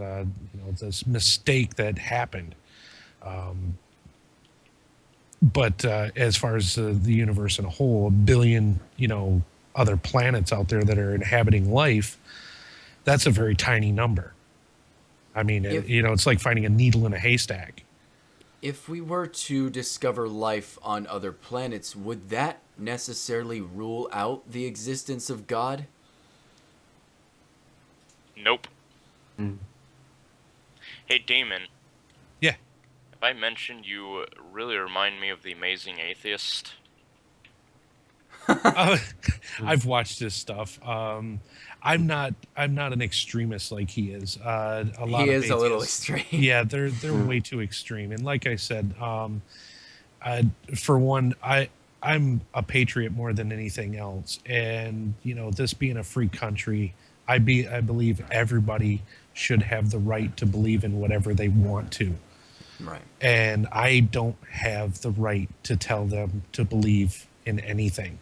this mistake that happened. But as far as the universe in a whole, a billion, other planets out there that are inhabiting life, that's a very tiny number. I mean, it's like finding a needle in a haystack. If we were to discover life on other planets, would that necessarily rule out the existence of God? Nope. Hey, Damon. Yeah. Have I mentioned you really remind me of the Amazing Atheist? I've watched his stuff. I'm not an extremist like he is. A lot He of is a little atheists- extreme. Yeah, they're way too extreme. And like I said, for one, I'm a patriot more than anything else. And this being a free country, I believe everybody should have the right to believe in whatever they want to. Right. And I don't have the right to tell them to believe in anything.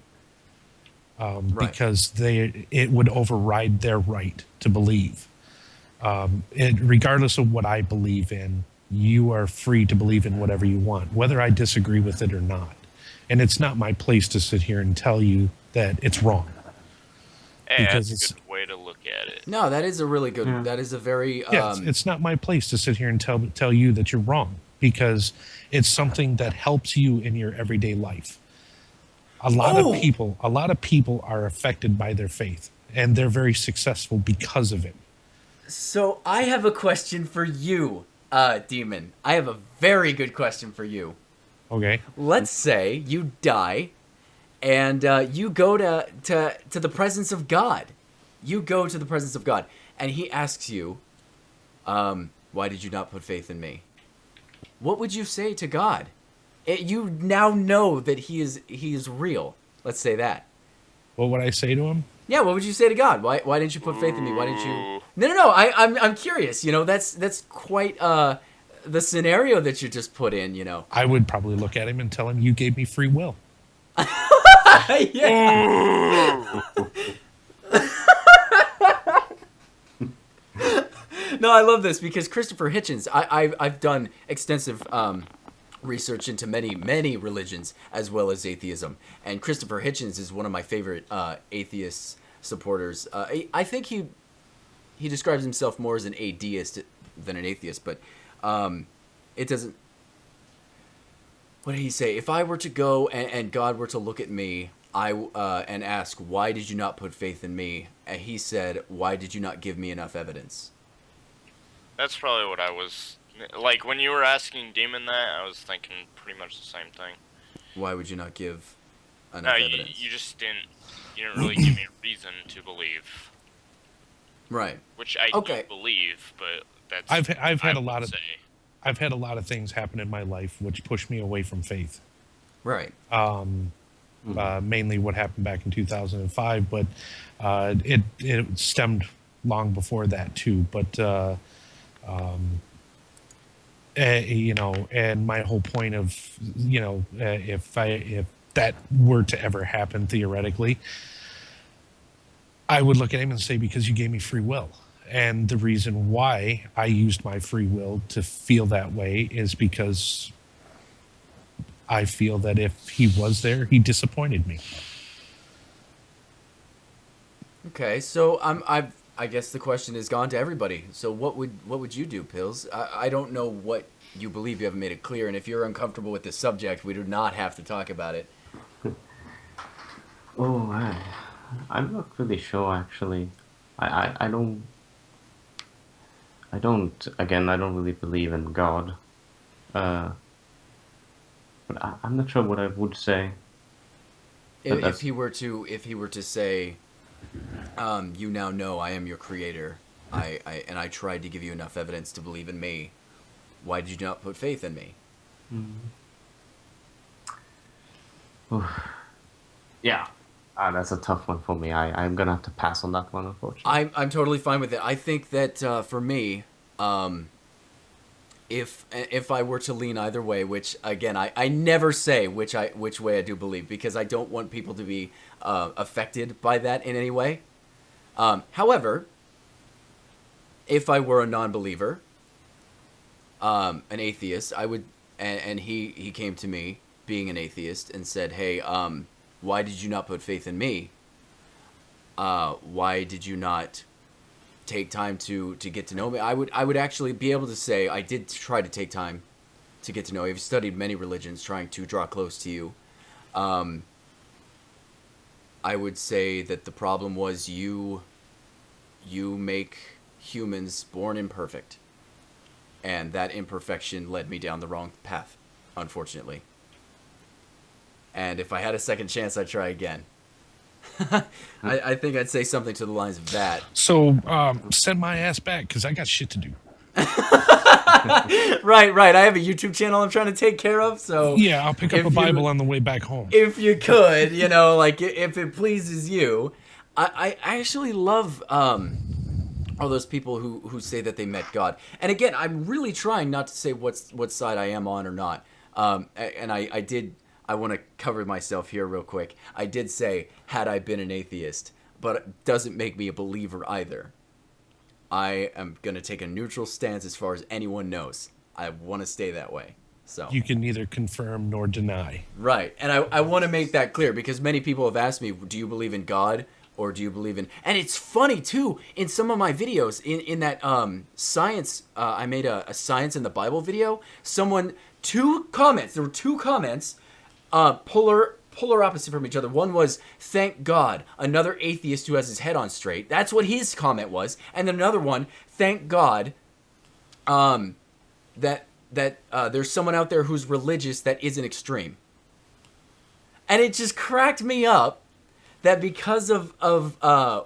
Right. Because it would override their right to believe. Regardless of what I believe in, you are free to believe in whatever you want, whether I disagree with it or not. And it's not my place to sit here and tell you that it's wrong. Hey, Because that's a good way to look at it. No, that is a really good. That is a very. It's not my place to sit here and tell you that you're wrong, because it's something that helps you in your everyday life. A lot of people are affected by their faith, and they're very successful because of it. So I have a question for you, Demon. I have a very good question for you. Okay. Let's say you die, and you go to the presence of God. You go to the presence of God, and He asks you, "Why did you not put faith in me?" What would you say to God? You now know that he is real. Let's say that. What would I say to him? Yeah, what would you say to God? Why didn't you put faith in me? Why didn't you? Ooh. No. I'm curious. You know, that's quite the scenario that you just put in. You know. I would probably look at him and tell him, "You gave me free will." Yeah. No, I love this because Christopher Hitchens. I've done extensive research into many religions as well as atheism, and Christopher Hitchens is one of my favorite atheist supporters. I think he describes himself more as an atheist than an atheist, but it doesn't. What did he say? If I were to go and God were to look at me, and ask, why did you not put faith in me? And he said, why did you not give me enough evidence? That's probably what I was like when you were asking Demon that. I was thinking pretty much the same thing. Why would you not give enough No, evidence? you just didn't. You didn't really give me a reason to believe, Right. which I Okay. do believe, but that's I've had I a lot would of say. I've had a lot of things happen in my life which pushed me away from faith. Right. Mainly what happened back in 2005, but it stemmed long before that too. But you know, and my whole point of, you know, if that were to ever happen theoretically, I would look at him and say, because you gave me free will. And the reason why I used my free will to feel that way is because I feel that if he was there, he disappointed me. Okay. So I guess the question has gone to everybody. So what would you do, Pills? I don't know what you believe. You haven't made it clear. And if you're uncomfortable with the subject, we do not have to talk about it. Oh, I'm not really sure actually. I don't. Again, I don't really believe in God. But I'm not sure what I would say. If he were to say, you now know I am your creator, and I tried to give you enough evidence to believe in me. Why did you not put faith in me? Yeah, that's a tough one for me. I'm gonna have to pass on that one, unfortunately. I'm totally fine with it. I think that for me, if I were to lean either way, which again I never say which way I do believe, because I don't want people to be affected by that in any way. However, if I were a non-believer, an atheist, I would, and he came to me being an atheist and said, "Hey, why did you not put faith in me? Why did you not take time to get to know me?" I would actually be able to say I did try to take time to get to know you. I've studied many religions trying to draw close to you. I would say that the problem was you make humans born imperfect, and that imperfection led me down the wrong path, unfortunately. And if I had a second chance, I'd try again. I think I'd say something to the lines of that. So send my ass back, because I got shit to do. Right. I have a YouTube channel I'm trying to take care of, so Yeah, I'll pick up if a Bible you- on the way back home. if you could, like if it pleases you. I actually love all those people who say that they met God. And again, I'm really trying not to say what side I am on or not. And I want to cover myself here real quick. I did say, had I been an atheist, but it doesn't make me a believer either. I am going to take a neutral stance as far as anyone knows. I want to stay that way. So You can neither confirm nor deny. right. And I want to make that clear because many people have asked me, do you believe in God or do you believe in... And it's funny, too, in some of my videos, in that science... I made a Science in the Bible video. There were two comments, polar opposite from each other. One was, thank God, another atheist who has his head on straight. That's what his comment was. And then another one, thank God that there's someone out there who's religious that isn't extreme. And it just cracked me up that because of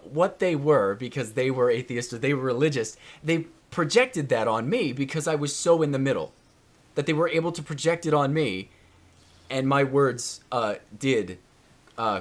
what they were, because they were atheists or they were religious, they projected that on me because I was so in the middle. That they were able to project it on me and my words did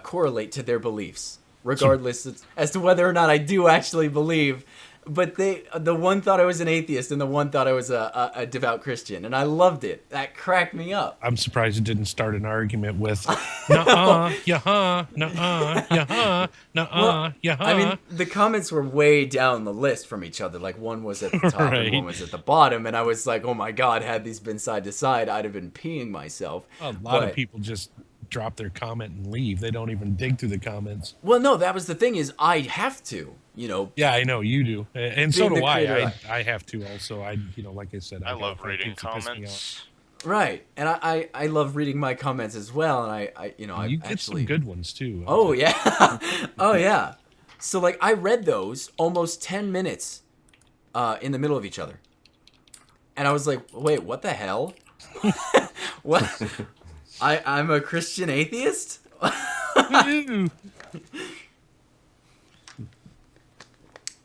correlate to their beliefs, regardless as to whether or not I do actually believe. But the one thought I was an atheist, and the one thought I was a devout Christian, and I loved it. That cracked me up. I'm surprised it didn't start an argument with nuh-uh, yeah, nuh-uh, yeah, nuh-uh, yeah. I mean, the comments were way down the list from each other. Like, one was at the top Right. and one was at the bottom, and I was like, oh my god, had these been side to side, I'd have been peeing myself. A lot of people just drop their comment and leave. They don't even dig through the comments. Well, no, that was the thing, is I have to, you know. Yeah, I know you do, and so Being do the I. creator, I have to also. Like I said, I got love a few reading kids that piss me off. comments. Right, and I love reading my comments as well, and I You get actually some good ones too. Oh yeah, oh yeah. So like I read those almost 10 minutes in the middle of each other, and I was like, wait, what the hell? What? I'm a Christian atheist? Ew.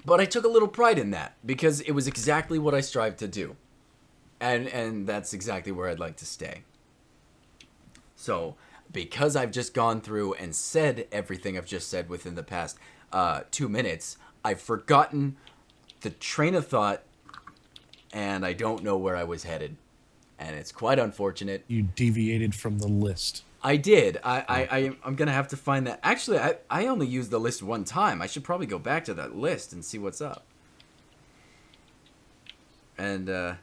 But I took a little pride in that because it was exactly what I strived to do. And that's exactly where I'd like to stay. So, because I've just gone through and said everything I've just said within the past 2 minutes, I've forgotten the train of thought, and I don't know where I was headed. And it's quite unfortunate. You deviated from the list. I did. I'm going to have to find that. Actually, I only used the list one time. I should probably go back to that list and see what's up. And, I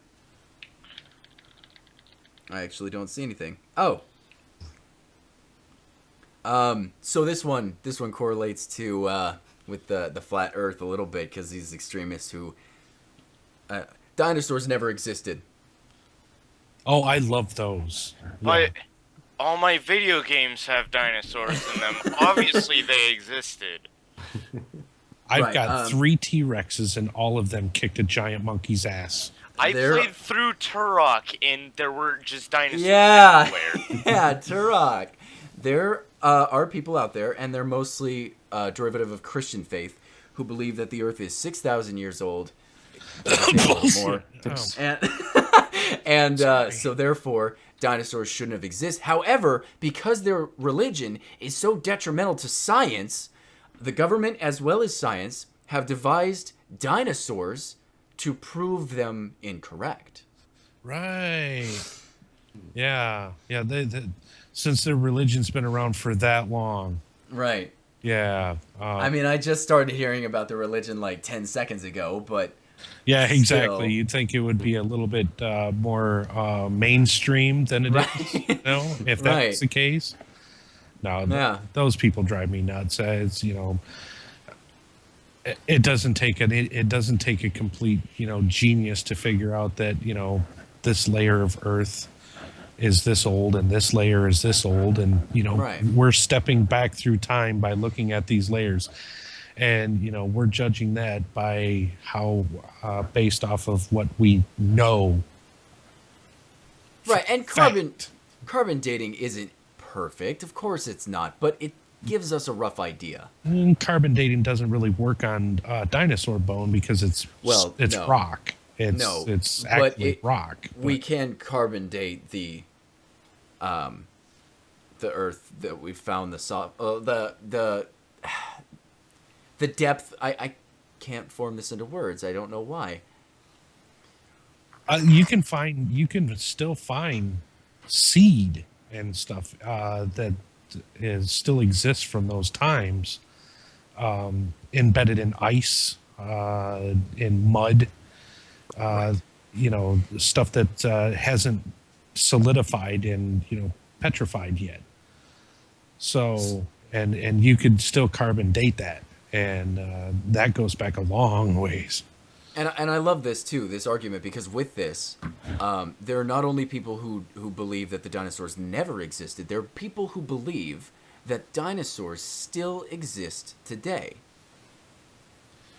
actually don't see anything. Oh. So this one correlates to, with the flat earth a little bit, because these extremists who, dinosaurs never existed. Oh, I love those. But all my video games have dinosaurs in them. Obviously, they existed. I've Right, got 3 T-Rexes, and all of them kicked a giant monkey's ass. I They're- played through Turok, and there were just dinosaurs Yeah, everywhere. yeah, Turok. There are people out there, and they're mostly derivative of Christian faith, who believe that the Earth is 6,000 years old, more, and so therefore dinosaurs shouldn't have existed. However, because their religion is so detrimental to science, the government as well as science have devised dinosaurs to prove them incorrect. Right. Yeah. Yeah. Since their religion's been around for that long. Right. Yeah. I mean, I just started hearing about the religion like 10 seconds ago, but yeah, exactly. still. You'd think it would be a little bit more mainstream than it is. You know, if that's Right. the case. No, Yeah. those people drive me nuts. It's it doesn't take it doesn't take a complete genius to figure out that this layer of Earth is this old and this layer is this old, and Right. we're stepping back through time by looking at these layers, and we're judging that by how based off of what we know. Right, and carbon Fact. dating isn't perfect. Of course it's not, but it gives us a rough idea. Carbon dating doesn't really work on dinosaur bone because it's No. rock. No, It's but actually rock. We can carbon date the Earth that we found the depth. I can't form this into words. I don't know why. You can still find seed and stuff that still exists from those times, embedded in ice, in mud, stuff that hasn't solidified and petrified yet. So and you could still carbon date that, and that goes back a long ways. And I love this too, this argument, because with this, there are not only people who believe that the dinosaurs never existed. There are people who believe that dinosaurs still exist today.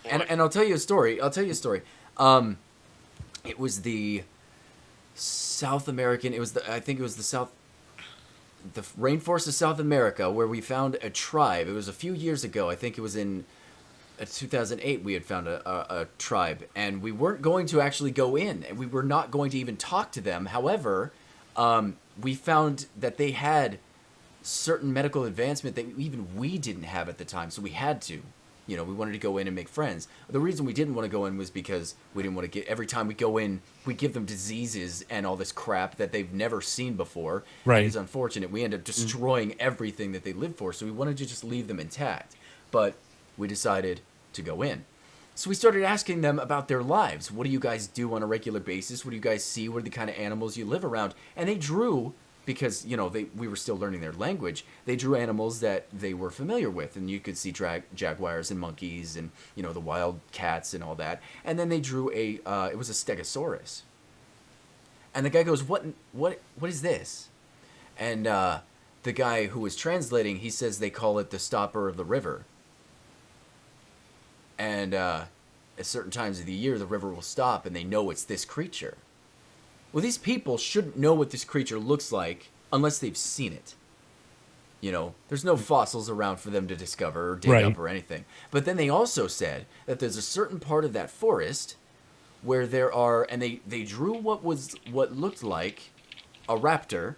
And I'll tell you a story. It was the South American. I think it was the rainforest of South America, where we found a tribe. It was a few years ago. I think it was in 2008 we had found a tribe, and we weren't going to actually go in, and we were not going to even talk to them. However, we found that they had certain medical advancement that even we didn't have at the time, so we had to. You know, we wanted to go in and make friends. The reason we didn't want to go in was because we didn't want to get... Every time we go in, we give them diseases and all this crap that they've never seen before. Right. And it's unfortunate. We end up destroying everything that they live for, so we wanted to just leave them intact. But we decided to go in. So we started asking them about their lives. What do you guys do on a regular basis? What do you guys see? What are the kind of animals you live around? And they drew... Because, you know, we were still learning their language, they drew animals that they were familiar with. And you could see jaguars and monkeys and, you know, the wild cats and all that. And then they drew it was a stegosaurus. And the guy goes, what is this? And the guy who was translating, he says they call it the stopper of the river. And at certain times of the year, the river will stop and they know it's this creature. Well, these people shouldn't know what this creature looks like unless they've seen it. You know, there's no fossils around for them to discover or dig up or anything. But then they also said that there's a certain part of that forest where there are, and they drew what looked like a raptor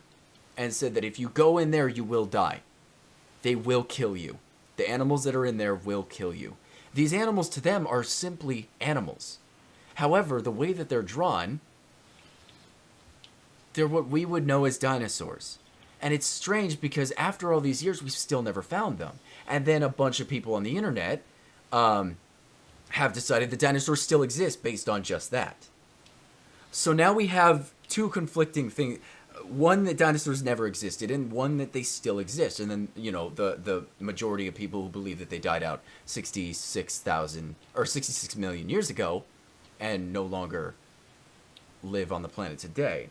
and said that if you go in there, you will die. They will kill you. The animals that are in there will kill you. These animals to them are simply animals. However, the way that they're drawn... they're what we would know as dinosaurs. And it's strange because after all these years, we've still never found them. And then a bunch of people on the internet have decided that dinosaurs still exist based on just that. So now we have two conflicting things. One, that dinosaurs never existed, and one, that they still exist. And then, you know, the majority of people who believe that they died out 66,000 or 66 million years ago and no longer live on the planet today.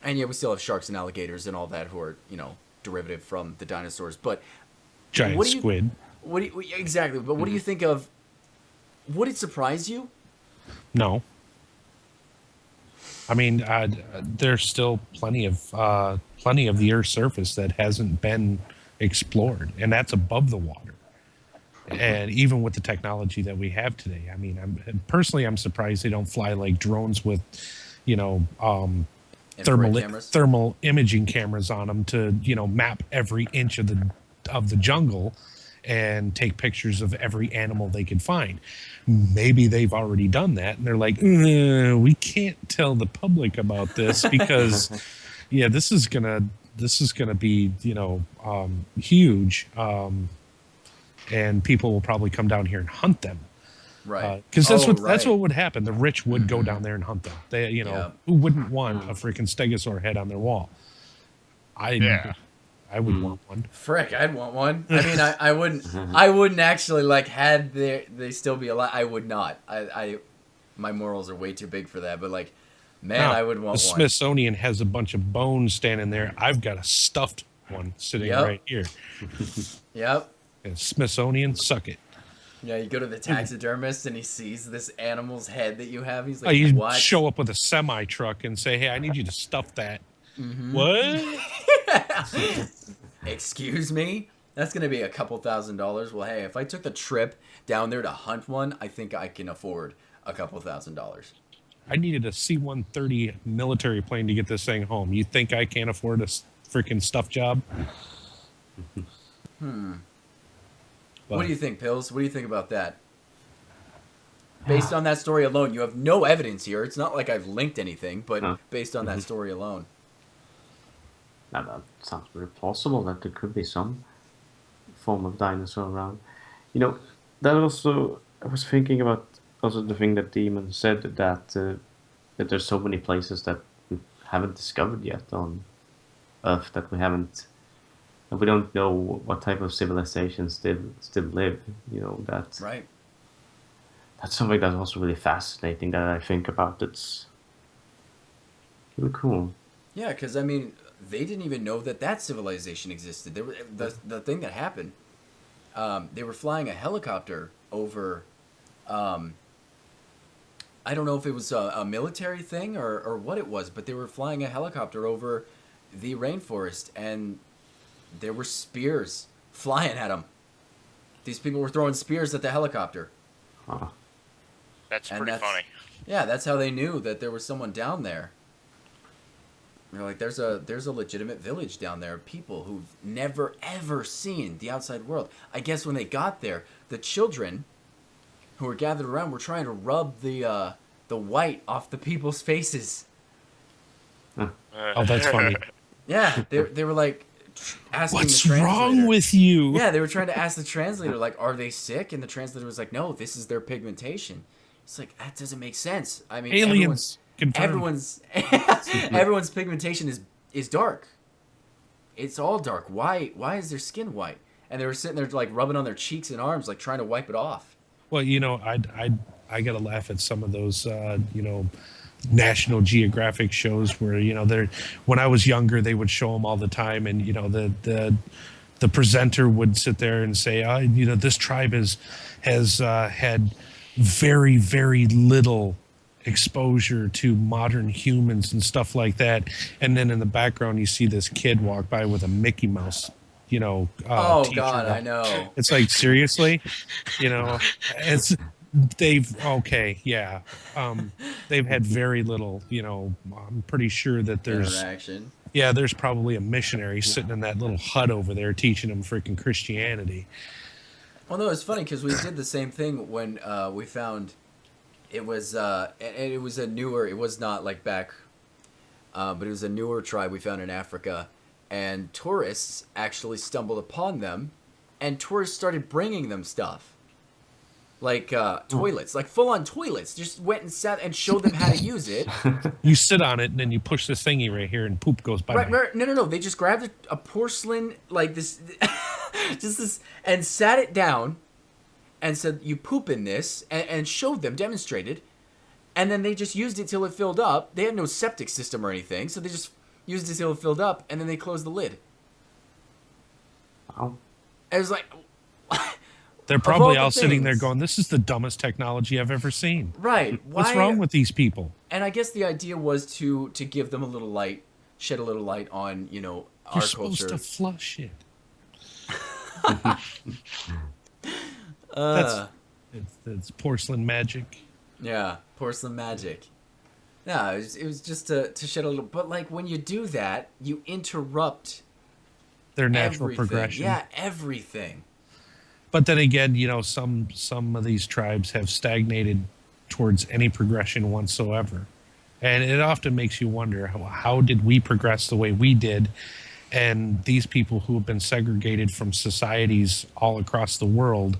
And yet we still have sharks and alligators and all that who are, you know, derivative from the dinosaurs. But Giant squid. Exactly. But what do you think of... Would it surprise you? No. I mean, there's still plenty of the Earth's surface that hasn't been explored, and that's above the water. And even with the technology that we have today, I mean, I'm surprised they don't fly like drones with, you know, thermal imaging cameras on them to, you know, map every inch of the jungle and take pictures of every animal they could find. Maybe they've already done that, and they're like, we can't tell the public about this because, yeah, this is gonna be, you know, huge, and people will probably come down here and hunt them. Right. Because that's what would happen. The rich would go down there and hunt them. They, you know, who wouldn't want a freaking stegosaur head on their wall? I would want one. Frick, I'd want one. I mean, I wouldn't actually, like, had they still be alive. I would not. My morals are way too big for that. But, like, man, I would want one. The Smithsonian has a bunch of bones standing there. I've got a stuffed one sitting right here. Yep. And Smithsonian, suck it. Yeah, you go to the taxidermist and he sees this animal's head that you have. He's like, you what? Show up with a semi truck and say, hey, I need you to stuff that. Mm-hmm. What? Excuse me? That's going to be a couple $1,000s. Well, hey, if I took the trip down there to hunt one, I think I can afford a couple $1,000s. I needed a C-130 military plane to get this thing home. You think I can't afford a freaking stuff job? What do you think, Pills? What do you think about that? Based on that story alone, you have no evidence here. It's not like I've linked anything, but based on that story alone. Now that sounds very plausible that there could be some form of dinosaur around. You know, that also, I was thinking about also the thing that Demon said, that there's so many places that we haven't discovered yet on Earth that we don't know what type of civilizations still live. You know, that's something that's also really fascinating that I think about. It's really cool. Yeah, because I mean, they didn't even know that civilization existed. They were the thing that happened. They were flying a helicopter over. I don't know if it was a military thing or what it was, but they were flying a helicopter over the rainforest, and there were spears flying at them. These people were throwing spears at the helicopter. Huh. That's pretty funny. Yeah, that's how they knew that there was someone down there. They're like, there's a legitimate village down there of people who've never ever seen the outside world. I guess when they got there, the children who were gathered around were trying to rub the white off the people's faces. Oh, that's funny. Yeah, they were like asking What's the translator. wrong with you? Yeah, they were trying to ask the translator, like, are they sick? And the translator was like, no, this is their pigmentation. It's like, that doesn't make sense. I mean, Aliens. Confirmed. everyone's pigmentation is dark. It's all dark. Why is their skin white? And they were sitting there like rubbing on their cheeks and arms, like trying to wipe it off. Well, I gotta laugh at some of those, National Geographic shows where they're. When I was younger, they would show them all the time, and the presenter would sit there and say, this tribe has had very, very little exposure to modern humans and stuff like that, and then in the background you see this kid walk by with a Mickey Mouse Oh t-shirt God, on. I know. It's like, seriously, it's they've they've had very little, I'm pretty sure that there's Interaction. there's probably a missionary sitting in that little hut over there teaching them freaking Christianity. Well, no, it's funny because we did the same thing when we found it was and it was a newer. It was not like back, but it was a newer tribe we found in Africa, and tourists actually stumbled upon them, and tourists started bringing them stuff. Like toilets, like full-on toilets. Just went and sat and showed them how to use it. You sit on it and then you push this thingy right here and poop goes by. Right, no. They just grabbed a porcelain like this, just this, and sat it down, and said, "You poop in this," and showed them, demonstrated, and then they just used it till it filled up. They had no septic system or anything, so they just used it till it filled up, and then they closed the lid. Wow. It was like. They're probably all sitting there going, "This is the dumbest technology I've ever seen." Right. What's wrong with these people? And I guess the idea was to give them a little light, shed a little light on, You're our supposed culture. to flush it. It's porcelain magic. Yeah, porcelain magic. No, it was just to shed a little. But like when you do that, you interrupt Their natural everything. progression. Yeah, everything. But then again, some of these tribes have stagnated towards any progression whatsoever. And it often makes you wonder, how did we progress the way we did? And these people who have been segregated from societies all across the world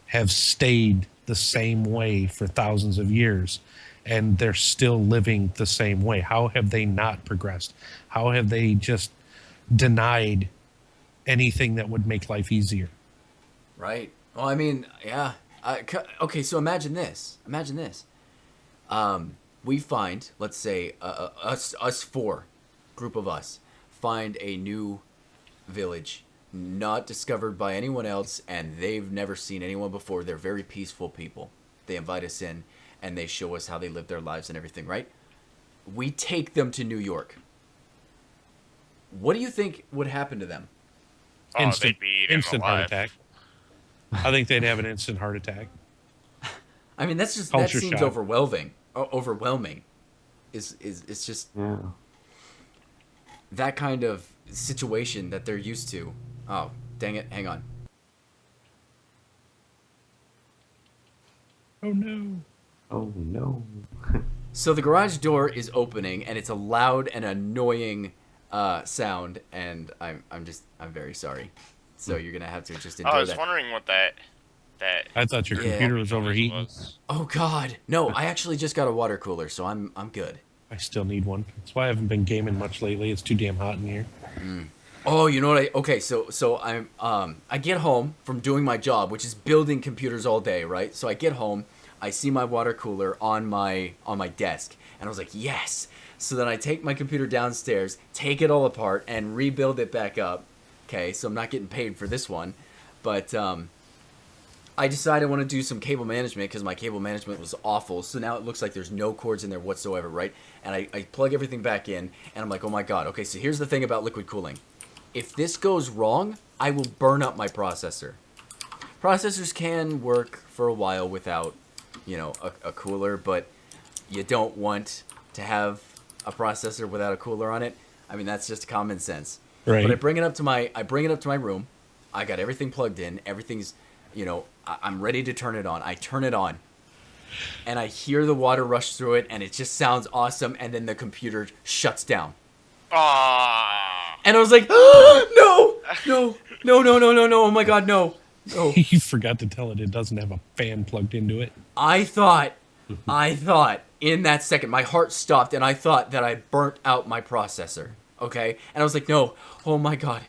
have stayed the same way for thousands of years. And they're still living the same way. How have they not progressed? How have they just denied anything that would make life easier? Right. Well, I mean, yeah. Okay, so imagine this. Imagine this. We find, let's say, us four, group of us, find a new village, not discovered by anyone else, and they've never seen anyone before. They're very peaceful people. They invite us in, and they show us how they live their lives and everything, right? We take them to New York. What do you think would happen to them? Oh, they'd be eaten instant alive. heart attack. I think they'd have an instant heart attack. I mean, that seems shock. overwhelming. Overwhelming. It's just Yeah. that kind of situation that they're used to. Oh, dang it! Hang on. Oh no. Oh no. So the garage door is opening, and it's a loud and annoying sound, and I'm very sorry. So you're gonna have to just endure I was that. wondering what that I thought your Yeah. computer was overheating. was. Oh God, no! I actually just got a water cooler, so I'm good. I still need one. That's why I haven't been gaming much lately. It's too damn hot in here. Oh, you know what? Okay, so I'm I get home from doing my job, which is building computers all day, right? So I get home, I see my water cooler on my desk, and I was like, yes. So then I take my computer downstairs, take it all apart, and rebuild it back up. Okay, so I'm not getting paid for this one, but I decided I want to do some cable management because my cable management was awful. So now it looks like there's no cords in there whatsoever, right? And I plug everything back in, and I'm like, oh my God. Okay, so here's the thing about liquid cooling. If this goes wrong, I will burn up my processor. Processors can work for a while without, a cooler, but you don't want to have a processor without a cooler on it. I mean, that's just common sense. Right. But I bring it up to my room. I got everything plugged in. Everything's, I'm ready to turn it on. I turn it on. And I hear the water rush through it, and it just sounds awesome, and then the computer shuts down. Ah. And I was like, oh, no, oh my God, no. You forgot to tell it doesn't have a fan plugged into it. I thought in that second, my heart stopped, and I thought that I burnt out my processor, okay? And I was like, no, oh my God.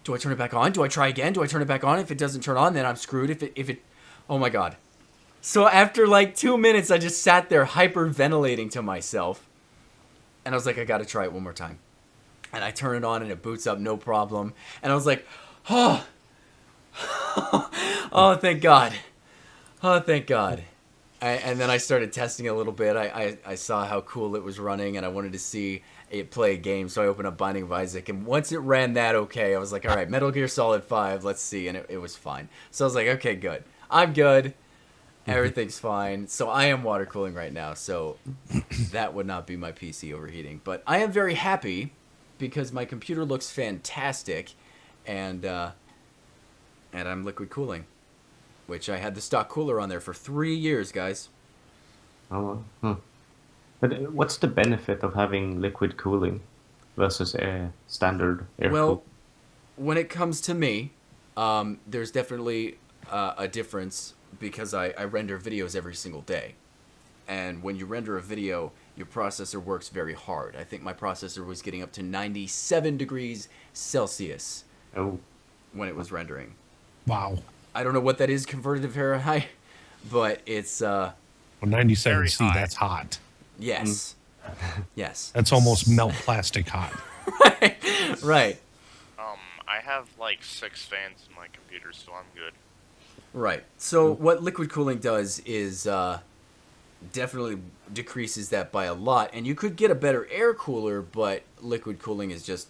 Do I turn it back on? Do I try again? Do I turn it back on? If it doesn't turn on, then I'm screwed. If it, oh my God. So after like 2 minutes, I just sat there hyperventilating to myself. And I was like, I gotta try it one more time. And I turn it on and it boots up, no problem. And I was like, oh, oh, thank God. Oh, thank God. And then I started testing a little bit. I saw how cool it was running, and I wanted to see it play a game. So I opened up Binding of Isaac, and once it ran that okay, I was like, all right, Metal Gear Solid 5, let's see. And it was fine. So I was like, okay, good. I'm good. Everything's fine. So I am water cooling right now, so that would not be my PC overheating. But I am very happy because my computer looks fantastic, and I'm liquid cooling, which I had the stock cooler on there for 3 years, guys. Oh, But what's the benefit of having liquid cooling versus standard air Well, cool? when it comes to me, there's definitely a difference because I render videos every single day. And when you render a video, your processor works very hard. I think my processor was getting up to 97 degrees Celsius Oh, when it was rendering. Wow. I don't know what that is converted to Fahrenheit, but it's, Well, 97 Very C, high. that's hot. yes. Yes. That's almost melt plastic hot. Right. I have like 6 fans in my computer, so I'm good. Right. So what liquid cooling does is definitely decreases that by a lot, and you could get a better air cooler, but liquid cooling is just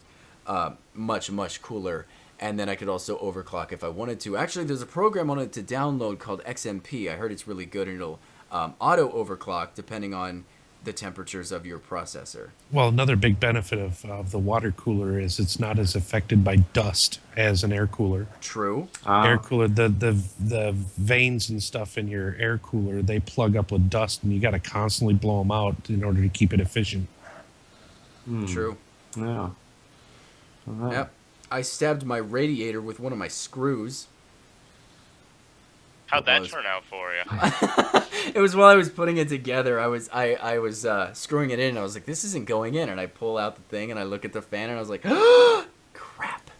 much cooler. And then I could also overclock if I wanted to. Actually, there's a program on it to download called XMP. I heard it's really good, and it'll auto overclock depending on the temperatures of your processor. Well, another big benefit of the water cooler is it's not as affected by dust as an air cooler. True. Air cooler, the veins and stuff in your air cooler, they plug up with dust, and you got to constantly blow them out in order to keep it efficient. True. yeah. Alright. Yep. I stabbed my radiator with one of my screws. How'd that was- turn out for you? It was while I was putting it together. I was screwing it in. And I was like, this isn't going in. And I pull out the thing and I look at the fan and I was like, crap.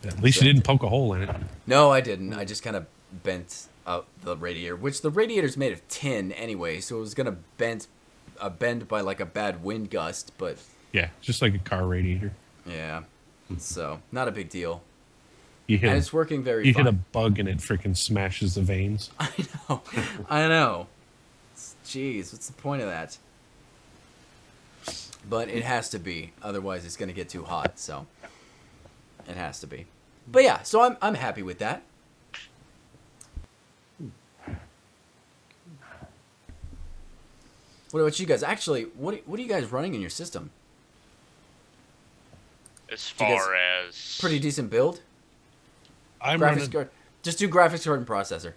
At least you didn't poke a hole in it. No, I didn't. I just kind of bent out the radiator, which the radiator's made of tin anyway, so it was gonna bend by like a bad wind gust. But Yeah, just like a car radiator. yeah, so not a big deal. You And hit, it's working very you fine. hit a bug and it freaking smashes the veins. I know. Jeez, what's the point of that? But it has to be, otherwise it's gonna get too hot. So it has to be. But yeah, so I'm happy with that. What about you guys? Actually, what are you guys running in your system? As you guys- far as Pretty decent build. I'm Graphics running, card. Just do graphics card and processor.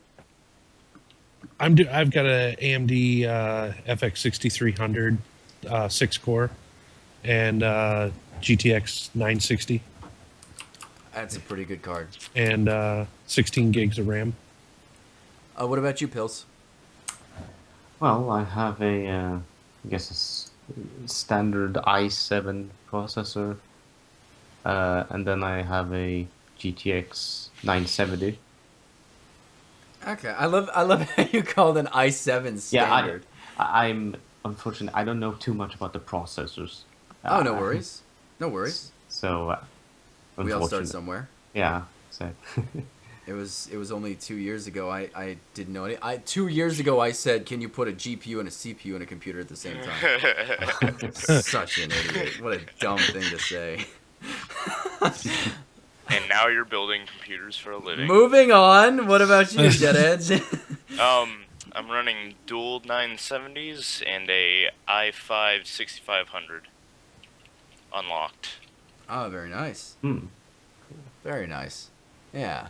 I've got a AMD FX 6300 6 core and GTX 960 That's a pretty good card. and 16 gigs of RAM. What about you, Pills? Well, I have I guess standard i7 processor, and then I have a GTX 970. Okay, I love how you called an i7 standard. Yeah, I'm unfortunately I don't know too much about the processors. Oh, no worries. No worries. So, We all start unfortunate- somewhere. Yeah. So, It was only 2 years ago. I didn't know any. 2 years ago I said, "Can you put a GPU and a CPU in a computer at the same time?" Such an idiot. What a dumb thing to say. and now you're building computers for a living. Moving on. What about you, Jet Edge? I'm running dual 970s and a i5 6500. unlocked. Oh, very nice. Hmm. Very nice. Yeah.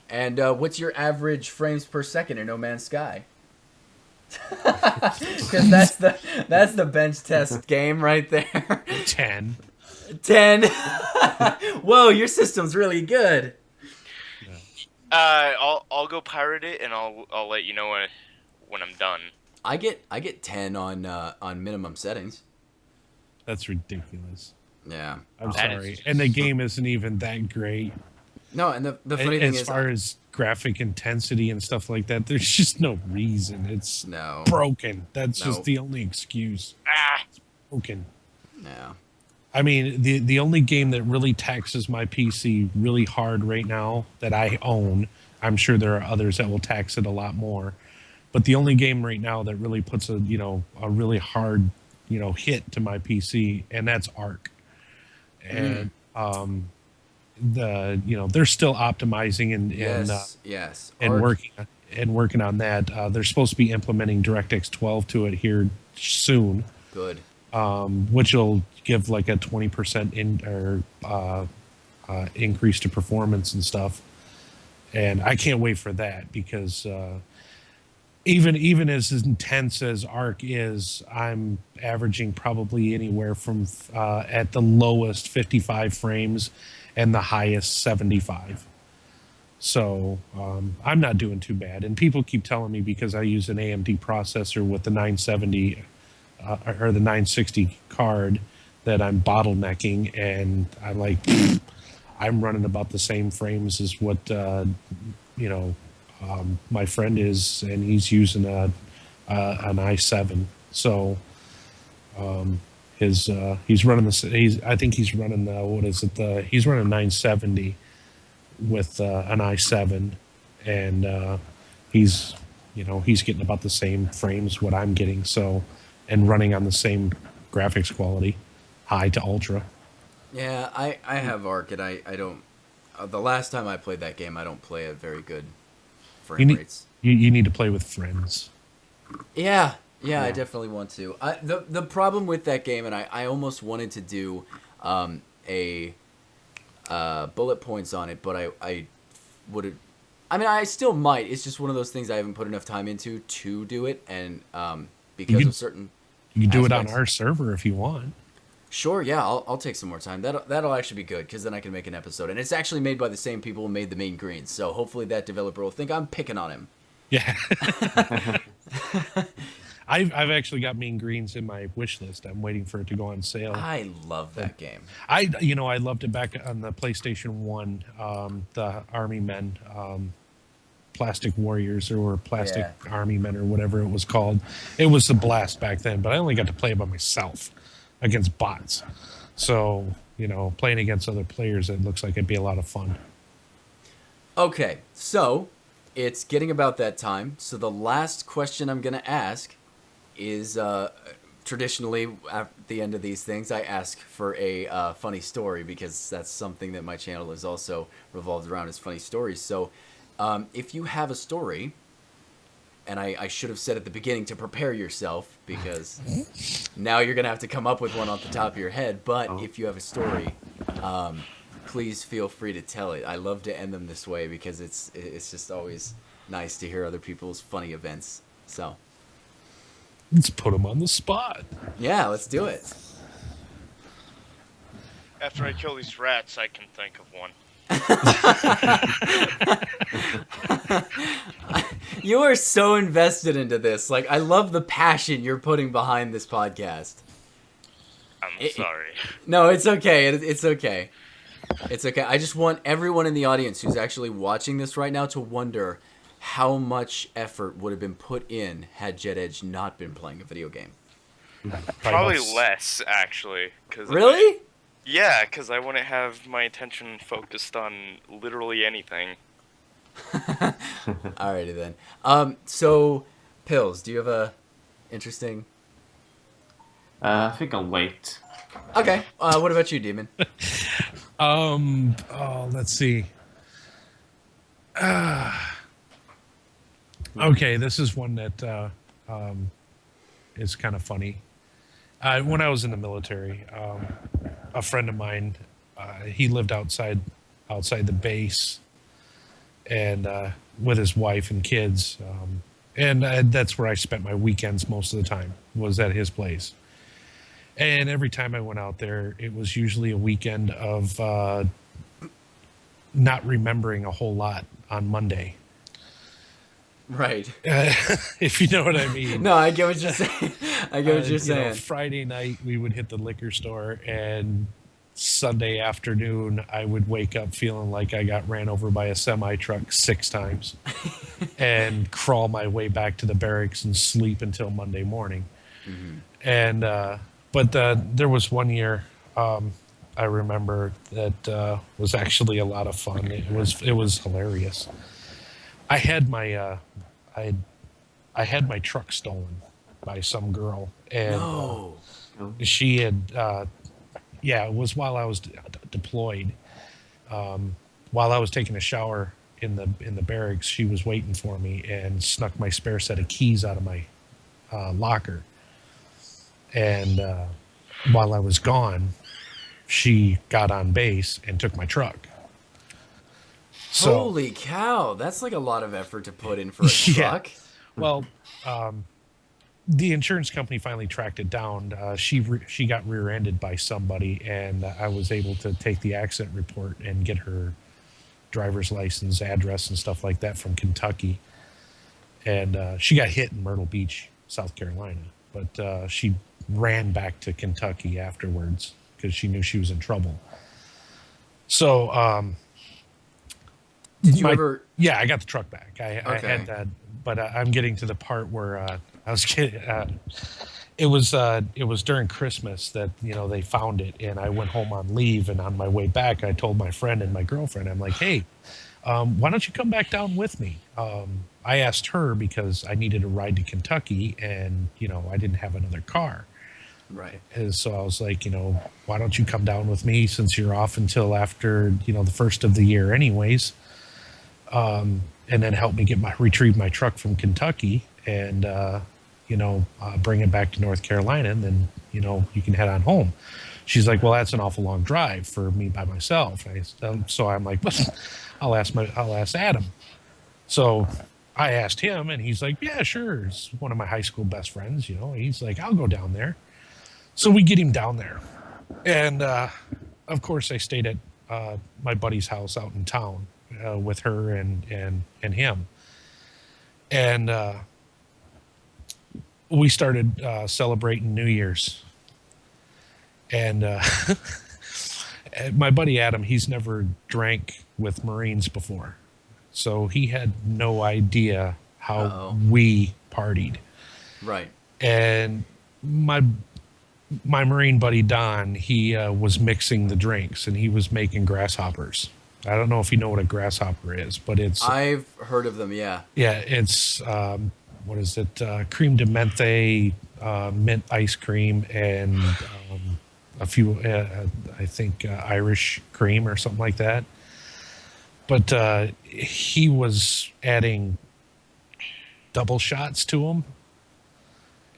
And what's your average frames per second in No Man's Sky? Because that's the bench test game right there. 10. 10. Whoa, your system's really good. I'll go pirate it, and I'll let you know when I'm done. I get 10 on minimum settings. That's ridiculous. Yeah. I'm That sorry. is- And the game isn't even that great. No, and the funny thing As is, far as graphic intensity and stuff like that, there's just no reason. It's no, broken. That's No. just the only excuse. Ah, Broken. no. I mean, the only game that really taxes my PC really hard right now that I own, I'm sure there are others that will tax it a lot more, but the only game right now that really puts a really hard hit to my PC, and that's Ark. And they're still optimizing and Yes. and Arc- working on that. They're supposed to be implementing DirectX 12 to it here soon, Good. which will give like a 20% increase to performance and stuff. And I can't wait for that because even as intense as Arc is, I'm averaging probably anywhere from at the lowest 55 frames and the highest 75. So I'm not doing too bad. And people keep telling me because I use an AMD processor with the 970 or the 960 card that I'm bottlenecking, and I'm like, I'm running about the same frames as what my friend is, and he's using an i7. So he's running I think he's running he's running 970 with an i7, and he's getting about the same frames what I'm getting, so, and running on the same graphics quality, high to ultra. Yeah, I have Arc, and I don't. The last time I played that game, I don't play at very good frame rates. You need to play with friends. Yeah, I definitely want to. The problem with that game, and I almost wanted to do a bullet points on it, but I would have. I mean, I still might. It's just one of those things I haven't put enough time into to do it, and because of certain. You can do it on aspects. our server if you want. Sure, yeah, I'll take some more time. That'll actually be good, because then I can make an episode. And it's actually made by the same people who made the Mean Greens, so hopefully that developer will think I'm picking on him. Yeah. I've actually got Mean Greens in my wish list. I'm waiting for it to go on sale. I love that game. I loved it back on the PlayStation 1, the Army Men, Plastic Warriors, or Plastic Army Men, or whatever it was called. It was a blast back then, but I only got to play it by myself against bots. So, playing against other players, it looks like it'd be a lot of fun. Okay, so it's getting about that time. So the last question I'm going to ask is traditionally at the end of these things, I ask for a funny story, because that's something that my channel is also revolved around, is funny stories. So if you have a story, and I should have said at the beginning to prepare yourself, because now you're going to have to come up with one off the top of your head. But if you have a story, please feel free to tell it. I love to end them this way, because it's just always nice to hear other people's funny events. So Let's put them on the spot. yeah, let's do it. after I kill these rats, I can think of one. You are so invested into this. Like, I love the passion you're putting behind this podcast. I'm sorry. No, it's okay. It's okay. It's okay. I just want everyone in the audience who's actually watching this right now to wonder how much effort would have been put in had Jet Edge not been playing a video game. Probably less, actually. Really? Yeah, because I wouldn't have my attention focused on literally anything. Alrighty then. So, Pills, do you have a interesting... I think I'll wait. Okay. What about you, Demon? Let's see. Okay, this is one that is kind of funny. When I was in the military, a friend of mine, he lived outside the base, and with his wife and kids, and that's where I spent my weekends most of the time. Was at his place, and every time I went out there, it was usually a weekend of not remembering a whole lot on Monday. Right. If you know what I mean. No, I get what you're saying. I get what you're saying. Friday night we would hit the liquor store, and Sunday afternoon I would wake up feeling like I got ran over by a semi truck 6 times, and crawl my way back to the barracks and sleep until Monday morning. And but there was one year I remember that was actually a lot of fun. It was hilarious. I had my I had my truck stolen by some girl, and No. she had it was while I was deployed. While I was taking a shower in the barracks, she was waiting for me and snuck my spare set of keys out of my locker. And while I was gone, she got on base and took my truck. So, Holy cow! That's like a lot of effort to put in for a Yeah. truck. well, the insurance company finally tracked it down. She got rear-ended by somebody, and I was able to take the accident report and get her driver's license, address, and stuff like that from Kentucky. And she got hit in Myrtle Beach, South Carolina, but she ran back to Kentucky afterwards because she knew she was in trouble. So, Did you ever? yeah, I got the truck back. I Okay. had that, but I'm getting to the part where I was getting. It was during Christmas that they found it, and I went home on leave. And on my way back, I told my friend and my girlfriend, I'm like, "Hey, why don't you come back down with me?" I asked her because I needed a ride to Kentucky, and I didn't have another car. Right. And so I was like, why don't you come down with me since you're off until after the first of the year, anyways. And then help me retrieve my truck from Kentucky and, bring it back to North Carolina. And then, you can head on home. She's like, well, that's an awful long drive for me by myself. So I'm like, I'll ask Adam. So I asked him, and he's like, yeah, sure. It's one of my high school best friends. He's like, I'll go down there. So we get him down there. And, of course I stayed at, my buddy's house out in town. With her and him, and we started celebrating New Year's. And my buddy Adam, he's never drank with Marines before, so he had no idea how Uh-oh. we partied. Right. And my Marine buddy Don, he was mixing the drinks, and he was making grasshoppers. I don't know if you know what a grasshopper is, but it's I've heard of them. Yeah. it's what is it? Cream de menthe, mint ice cream, and a few, I think, Irish cream or something like that. But he was adding double shots to them,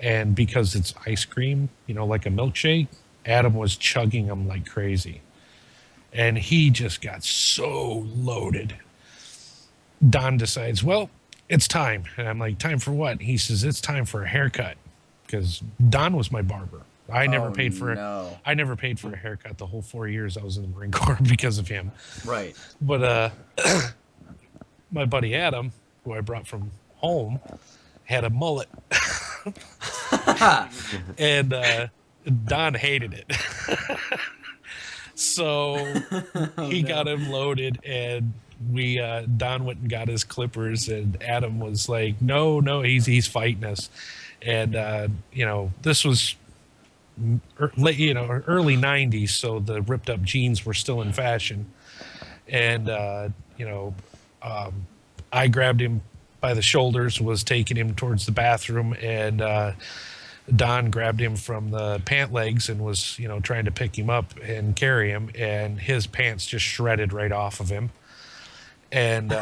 and because it's ice cream, like a milkshake, Adam was chugging them like crazy. And he just got so loaded. Don decides, well, it's time. And I'm like, time for what? He says, it's time for a haircut. Because Don was my barber. I never paid for a haircut the whole 4 years I was in the Marine Corps because of him. Right. But my buddy Adam, who I brought from home, had a mullet. And Don hated it. So he got him loaded, and we Don went and got his clippers, and Adam was like, no, he's fighting us. And this was early 90s, so the ripped up jeans were still in fashion. And I grabbed him by the shoulders, was taking him towards the bathroom, and Don grabbed him from the pant legs and was, trying to pick him up and carry him, and his pants just shredded right off of him. And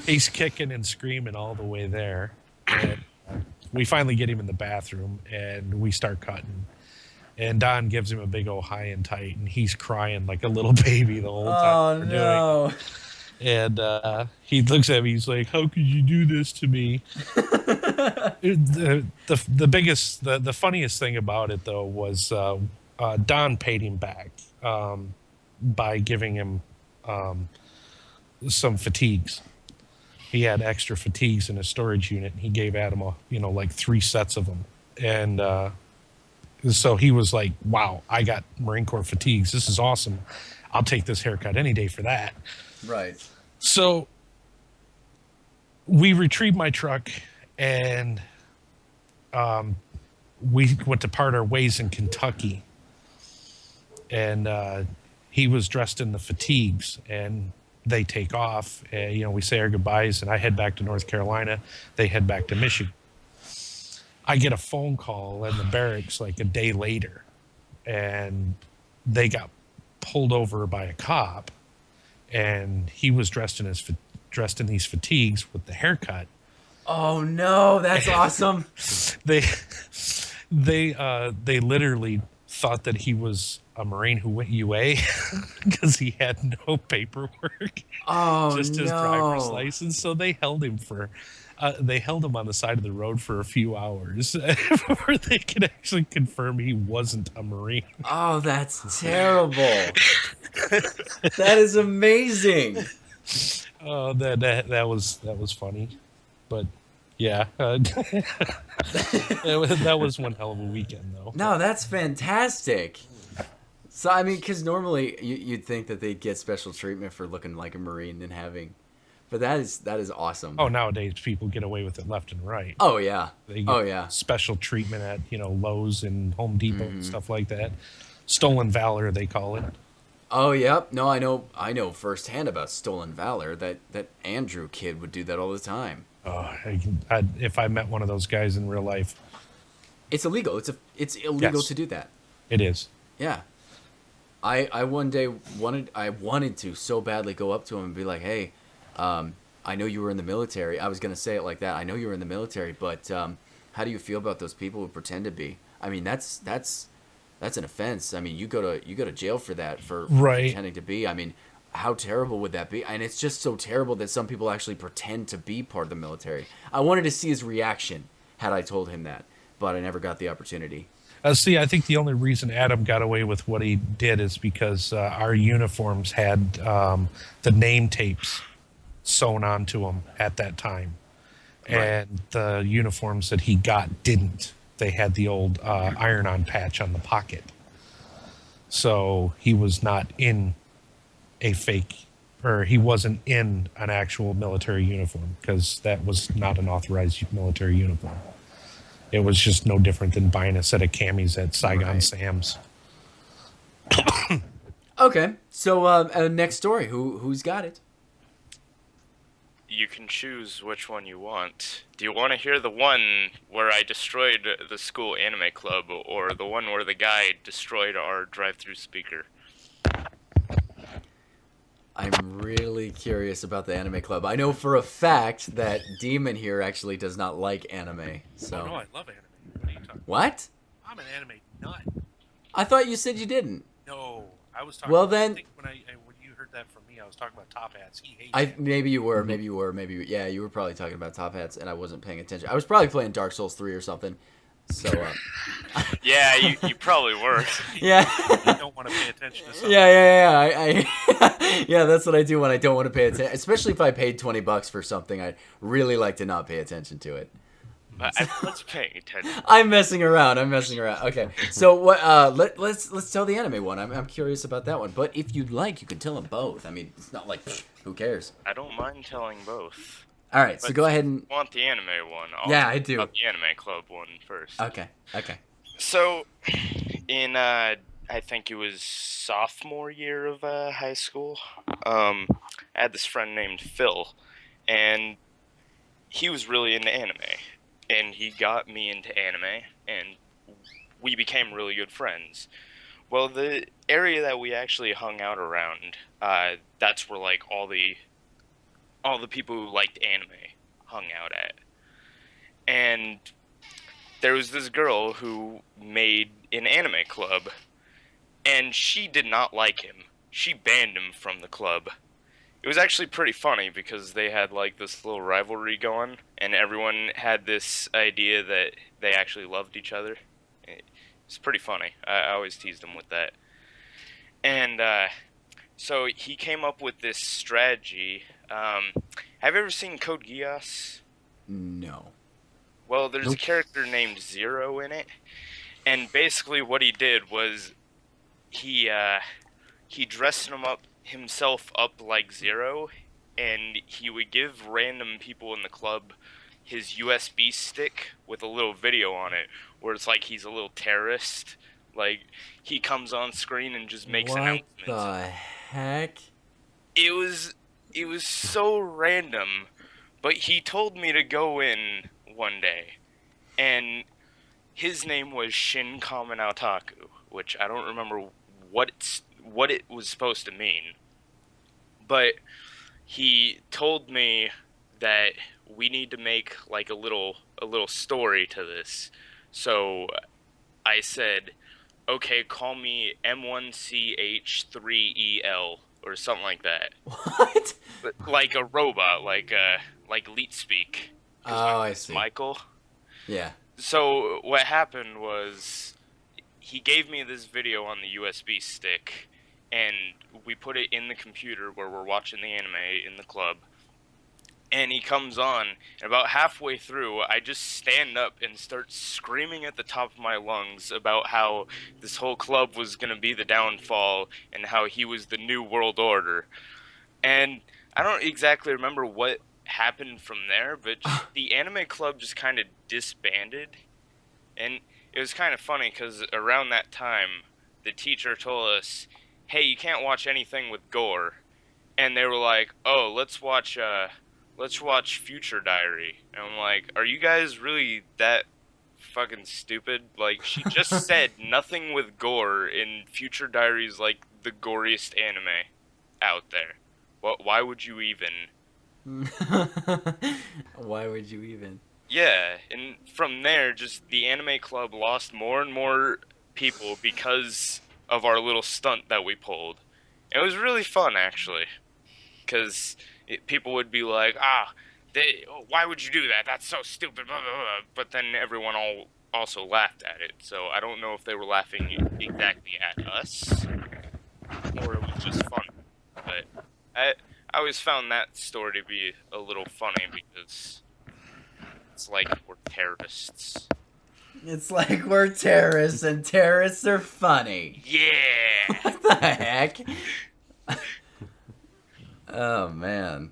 he's kicking and screaming all the way there. And we finally get him in the bathroom, and we start cutting. And Don gives him a big old high and tight, and he's crying like a little baby the whole time Oh we're doing it. no. And he looks at me. He's like, "How could you do this to me?" The biggest, the funniest thing about it though was Don paid him back by giving him some fatigues. He had extra fatigues in his storage unit. And he gave Adam like 3 sets of them, and so he was like, "Wow, I got Marine Corps fatigues. This is awesome. I'll take this haircut any day for that." Right. So we retrieved my truck, and we went to part our ways in Kentucky. And he was dressed in the fatigues, and they take off. We say our goodbyes, and I head back to North Carolina. They head back to Michigan. I get a phone call in the barracks like a day later, and they got pulled over by a cop, and he was dressed in these fatigues with the haircut. Oh no, that's awesome. They they literally thought that he was a Marine who went UA because he had no paperwork, Oh just his no. driver's license. So they held him on the side of the road for a few hours before they could actually confirm he wasn't a Marine. Oh, that's terrible. That is amazing. Oh, that was funny, but yeah, that was one hell of a weekend though. No, that's fantastic. So I mean, because normally you'd think that they'd get special treatment for looking like a Marine and having, but that is awesome. Oh, nowadays people get away with it left and right. Oh yeah. They get Oh yeah. special treatment at Lowe's and Home Depot and stuff like that. Stolen valor, they call it. Oh yep. No, I know firsthand about stolen valor. That Andrew kid would do that all the time. Oh, if I met one of those guys in real life, It's illegal. It's illegal Yes. to do that. it is. Yeah. I one day wanted to so badly go up to him and be like, hey, I know you were in the military. I was gonna say it like that. I know you were in the military, but how do you feel about those people who pretend to be? I mean, that's an offense. I mean, you go to jail for that for Right. pretending to be. I mean, how terrible would that be? And it's just so terrible that some people actually pretend to be part of the military. I wanted to see his reaction had I told him that, but I never got the opportunity. See, I think the only reason Adam got away with what he did is because our uniforms had the name tapes sewn onto them at that time. Right. And the uniforms that he got didn't. They had the old iron-on patch on the pocket. So he was not in a fake, or he wasn't in an actual military uniform, because that was not an authorized military uniform. It was just no different than buying a set of camis at Saigon Right. Sam's. Okay, so next story. Who's got it? You can choose which one you want. Do you want to hear the one where I destroyed the school anime club, or the one where the guy destroyed our drive-through speaker? I'm really curious about the anime club. I know for a fact that Demon here actually does not like anime. So Oh, no, I love anime. What are you talking about? what? I'm an anime nut. I thought you said you didn't. No, I was talking Well, about, then- I think when you heard that from me, I was talking about Top Hats. He hates I it. maybe you were, yeah, you were probably talking about Top Hats, and I wasn't paying attention. I was probably playing Dark Souls 3 or something. So Yeah, you probably were. yeah, You don't want to pay attention to something. I yeah, that's what I do when I don't want to pay attention. Especially if I paid $20 for something, I really like to not pay attention to it. But I was paying attention. I'm messing around. Okay. So what? Let's tell the anime one. I'm curious about that one. But if you'd like, you can tell them both. I mean, it's not like who cares. I don't mind telling both. All right. So But go ahead and. I want the anime one. I'll Yeah, talk I do. about the anime club one first. Okay. So, in I think it was sophomore year of high school, I had this friend named Phil, and he was really into anime, and he got me into anime, and we became really good friends. Well, the area that we actually hung out around, that's where like all the people who liked anime hung out at, and there was this girl who made an anime club, and she did not like him. She banned him from the club. It was actually pretty funny because they had like this little rivalry going, and everyone had this idea that they actually loved each other. It's pretty funny. I always teased him with that. And so he came up with this strategy. Have you ever seen Code Geass? No. Well, there's a Nope. character named Zero in it, and basically what he did was he dressed himself up like Zero, and he would give random people in the club his USB stick with a little video on it, where it's like he's a little terrorist. Like, he comes on screen and just makes What announcements. the heck? It was so random, but he told me to go in one day, and his name was Shin Kamen Otaku, which I don't remember what it was supposed to mean. But he told me that we need to make like a little story to this. So I said, okay, call me M1CH3EL or something like that. What? But like a robot, like Leet Speak. Oh, I see. Michael. Yeah. So what happened was he gave me this video on the USB stick, and we put it in the computer where we're watching the anime in the club. And he comes on, and about halfway through, I just stand up and start screaming at the top of my lungs about how this whole club was going to be the downfall and how he was the new world order. And I don't exactly remember what happened from there, but just the anime club just kind of disbanded. And it was kind of funny because around that time, the teacher told us, hey, you can't watch anything with gore. And they were like, oh, let's watch Future Diary. And I'm like, are you guys really that fucking stupid? Like, she just said nothing with gore, in Future Diary is like the goriest anime out there. Why would you even? Why would you even? Yeah, and from there, just the anime club lost more and more people because of our little stunt that we pulled. It was really fun, actually, because people would be like, why would you do that? That's so stupid, blah, blah, blah. But then everyone also laughed at it, so I don't know if they were laughing exactly at us, or it was just fun. But I always found that story to be a little funny because it's like we're terrorists. It's like we're terrorists, and terrorists are funny. Yeah! What the heck? Oh man.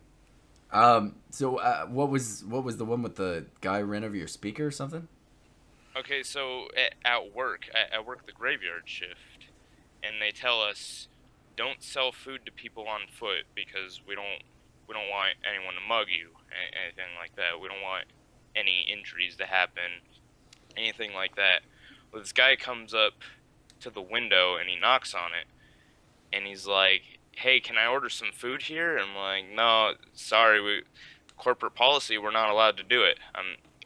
So what was the one with the guy ran over your speaker or something? Okay, so at work, I work the graveyard shift, and they tell us don't sell food to people on foot because we don't want anyone to mug you, anything like that. We don't want any injuries to happen, anything like that. Well, this guy comes up to the window and he knocks on it, and he's like, hey, can I order some food here? And I'm like, no, sorry, corporate policy, we're not allowed to do it.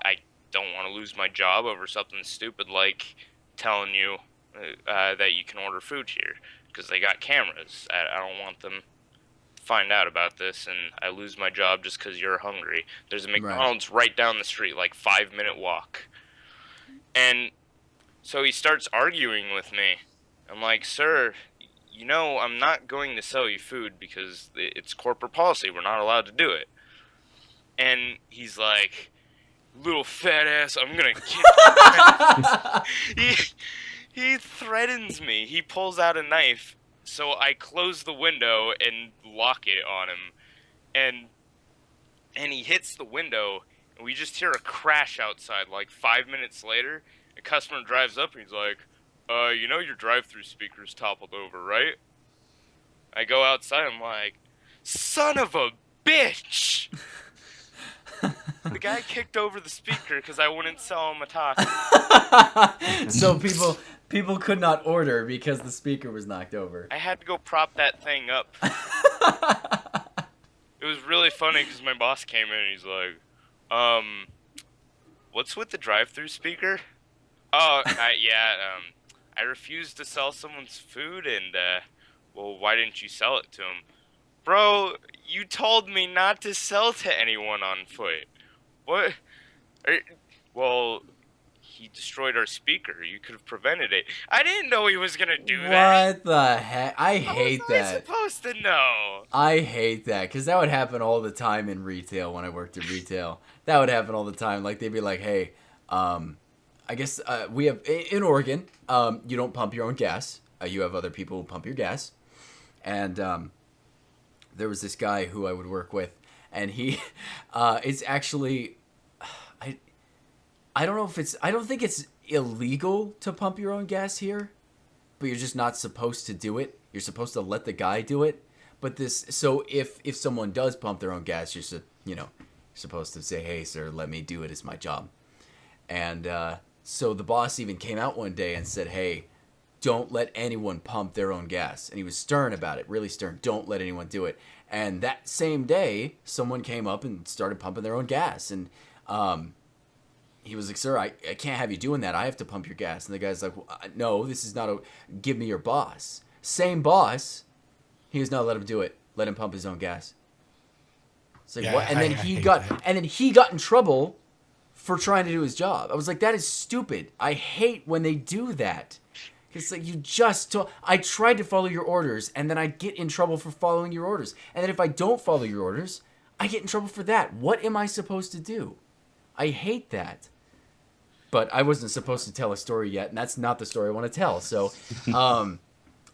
I don't want to lose my job over something stupid like telling you that you can order food here, because they got cameras. I don't want them to find out about this and I lose my job just because you're hungry. There's a McDonald's right down the street, like 5-minute walk. And so he starts arguing with me. I'm like, sir, you know, I'm not going to sell you food because it's corporate policy. We're not allowed to do it. And he's like, little fat ass, I'm gonna kill you. He threatens me. He pulls out a knife. So I close the window and lock it on him. And he hits the window, and we just hear a crash outside. Like 5 minutes later, a customer drives up and he's like, you know your drive-through speaker's toppled over, right? I go outside, I'm like, son of a bitch! The guy kicked over the speaker because I wouldn't sell him a taco. So people could not order because the speaker was knocked over. I had to go prop that thing up. It was really funny because my boss came in and he's like, what's with the drive-through speaker? Yeah. I refused to sell someone's food, and well, why didn't you sell it to him, bro? You told me not to sell to anyone on foot. What? Er, Well, he destroyed our speaker. You could have prevented it. I didn't know he was gonna do that. What the heck? I How was hate I that. supposed to know? I hate that because that would happen all the time in retail when I worked in retail. That would happen all the time. Like they'd be like, "Hey, I guess we have in Oregon, you don't pump your own gas. You have other people who pump your gas." And there was this guy who I would work with, and he, it's actually, I, I don't know if it's, I don't think it's illegal to pump your own gas here, but you're just not supposed to do it. You're supposed to let the guy do it. But this, so if someone does pump their own gas, you're supposed to say, "Hey, sir, let me do it. It's my job." And so the boss even came out one day and said, "Hey, don't let anyone pump their own gas." And he was stern about it, really stern. Don't let anyone do it. And that same day, someone came up and started pumping their own gas. And he was like, "Sir, I can't have you doing that. I have to pump your gas." And the guy's like, "Well, no, this is not a, give me your boss." Same boss. He was not let him do it. Let him pump his own gas. It's like, Yeah, what? And then I he hate got, that. and then he got in trouble for trying to do his job. I was like, that is stupid. I hate when they do that. It's like, you just told, I tried to follow your orders, and then I get in trouble for following your orders. And then if I don't follow your orders, I get in trouble for that. What am I supposed to do? I hate that. But I wasn't supposed to tell a story yet, and that's not the story I want to tell. So,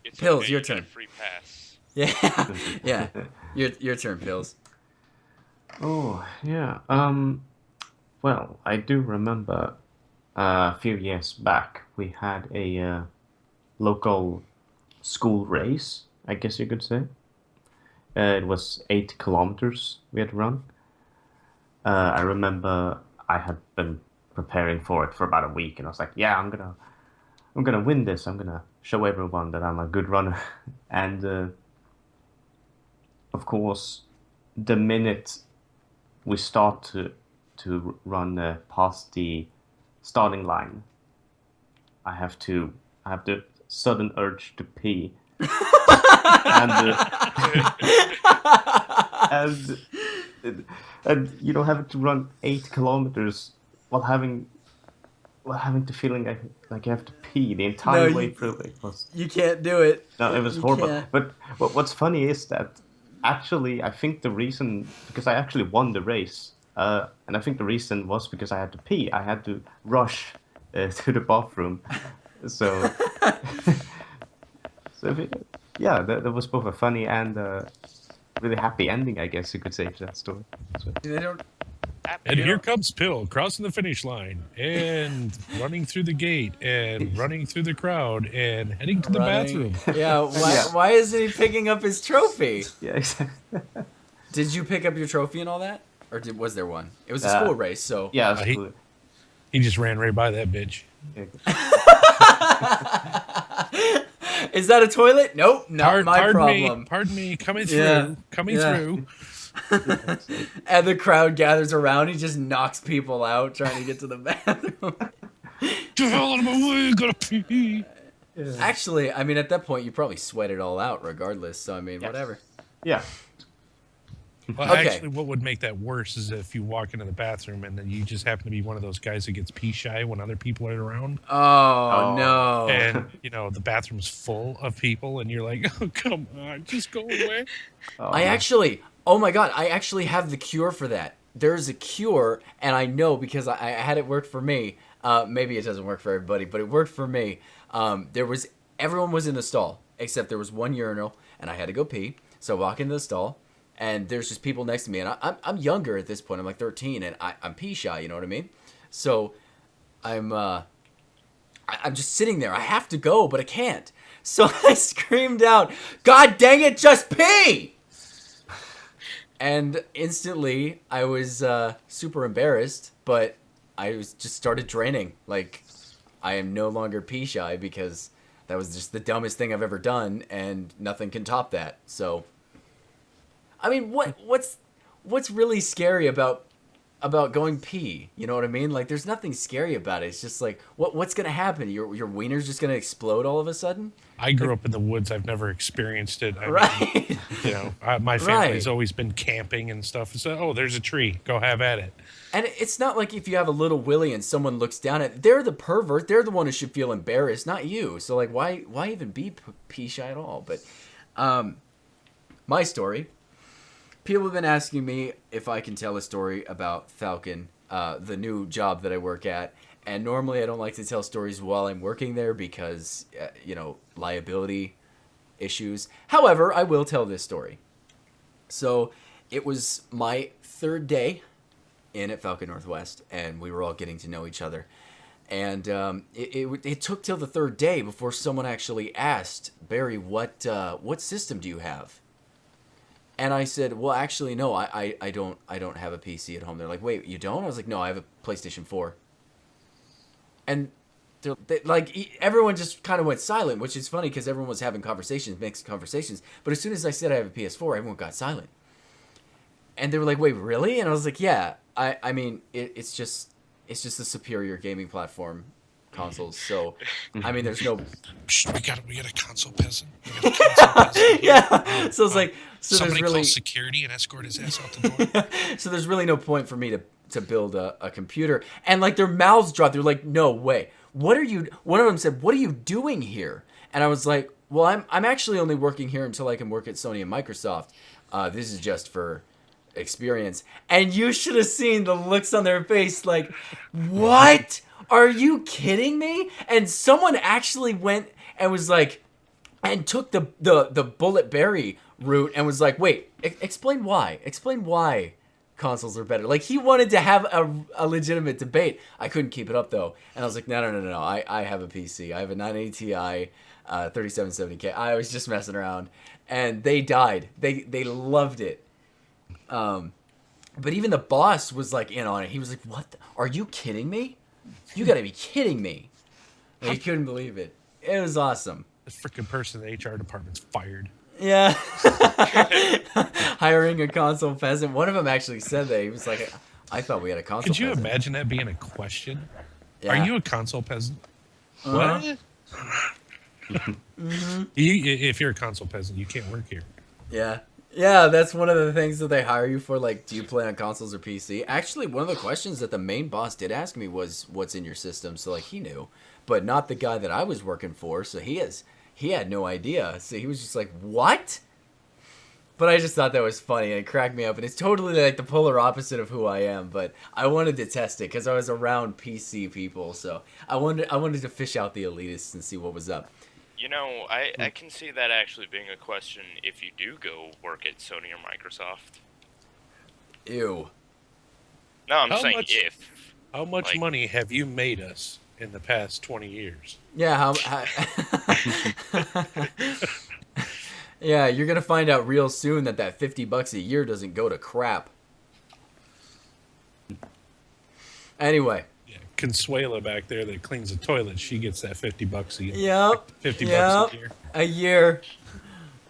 It's Pills, okay, your you get a turn. free pass. yeah, yeah, your turn, Pills. Oh, yeah. Well, I do remember a few years back we had a local school race, I guess you could say. It was 8 kilometers we had to run. I remember I had been preparing for it for about a week, and I was like, "Yeah, I'm gonna win this. I'm gonna show everyone that I'm a good runner." And of course, the minute we start to run past the starting line, I have the sudden urge to pee, and and having to run 8 kilometers while having the feeling like you have to pee the No, entire way through it was you can't do it. no, it was You horrible. can't. But what's funny is that actually I think the reason because I actually won the race, and I think the reason was because I had to pee. I had to rush to the bathroom, so so yeah, that was both a funny and really happy ending, I guess you could say, to that story. So, They don't. And You here know, comes Pill crossing the finish line and running through the gate and running through the crowd and heading to the running. bathroom. Yeah. Why? Yeah. Why isn't he picking up his trophy? yeah, exactly. Did you pick up your trophy and all that, or was there one? It was a Uh, school race, so. Yeah, He just ran right by that bitch. Is that a toilet? Nope, not my problem. Pardon me, coming through, Yeah, coming yeah. through. And the crowd gathers around. He just knocks people out trying to get to the bathroom. Get the hell out of my way, gotta pee. Actually, I mean, at that point, you probably sweat it all out, regardless. So I mean, Yes. whatever. Yeah. Well, Okay. actually, what would make that worse is if you walk into the bathroom and then you just happen to be one of those guys that gets pee shy when other people are around, Oh, Oh. no. and the bathroom's full of people, and you're like, "Oh, come on, just go away." Oh, I man. actually, oh my god, I actually have the cure for that. There's a cure, and I know because I had it work for me. Maybe it doesn't work for everybody, but it worked for me. Everyone was in the stall except there was one urinal, and I had to go pee. So I walk into the stall, and there's just people next to me, and I'm younger at this point. I'm like 13, and I'm pee shy. You know what I mean? So I'm just sitting there. I have to go, but I can't. So I screamed out, "God dang it, just pee!" And instantly, I was super embarrassed, but I just started draining. Like, I am no longer pee shy because that was just the dumbest thing I've ever done, and nothing can top that. So, I mean, what's really scary about about going pee. You know what I mean? Like, there's nothing scary about it. It's just like, what's gonna happen? Your wiener's just gonna explode all of a sudden? I grew up in the woods. I've never experienced it. I mean, Right. my family's Right. always been camping and stuff. So, oh, there's a tree. Go have at it. And it's not like if you have a little willy and someone looks down at, they're the pervert. They're the one who should feel embarrassed, not you. So like, why even be pee shy at all? But my story. People have been asking me if I can tell a story about Falcon, the new job that I work at. And normally I don't like to tell stories while I'm working there because, liability issues. However, I will tell this story. So it was my third day in at Falcon Northwest, and we were all getting to know each other. And it took till the third day before someone actually asked, Barry, what system do you have? And I said, well, actually, no, I don't have a PC at home. They're like, wait, you don't? I was like, no, I have a PlayStation 4. And everyone just kind of went silent, which is funny because everyone was having conversations, mixed conversations. But as soon as I said I have a PS4, everyone got silent. And they were like, wait, really? And I was like, yeah, I mean, it's just a superior gaming platform, consoles. So, I mean, there's no... Shh, we got a console peasant. We got a console peasant here. Yeah. So it's like... So somebody there's really... call security and escort his ass out the door. So there's really no point for me to build a computer. And like their mouths dropped. They're like, no way. What are you... One of them said, what are you doing here? And I was like, well, I'm actually only working here until I can work at Sony and Microsoft. This is just for experience. And you should have seen the looks on their face like, what? Are you kidding me? And someone actually went and was like, and took the Bulletbarry route and was like, wait, explain why consoles are better. Like, he wanted to have a legitimate debate. I couldn't keep it up though, and I was like, no, I have a PC. I have a 980 Ti 3770K. I was just messing around, and they died. They loved it. But even the boss was like in on it. He was like, what are you kidding me? You gotta be kidding me. Like, he couldn't believe it. It was awesome. The freaking person in the HR department's fired. Yeah. Hiring a console peasant. One of them actually said that. He was like, I thought we had a console Could you peasant. imagine that being a question? Yeah. Are you a console peasant? Uh-huh. What? If you're a console peasant, you can't work here. Yeah. Yeah, that's one of the things that they hire you for. Like, do you play on consoles or PC? Actually, one of the questions that the main boss did ask me was, what's in your system? So, like, he knew. But not the guy that I was working for, so he had no idea. So he was just like, what? But I just thought that was funny, and it cracked me up. And it's totally like the polar opposite of who I am. But I wanted to test it because I was around PC people. So I wanted to fish out the elitists and see what was up. You know, I can see that actually being a question if you do go work at Sony or Microsoft. Ew. No, I'm How saying much- if. How much Like- money have you made us in the past 20 years? Yeah, yeah, you're gonna find out real soon that $50 a year doesn't go to crap. Anyway. Yeah, Consuela back there that cleans the toilet, she gets that $50 a year. Yep. $50 yep, a year. a year.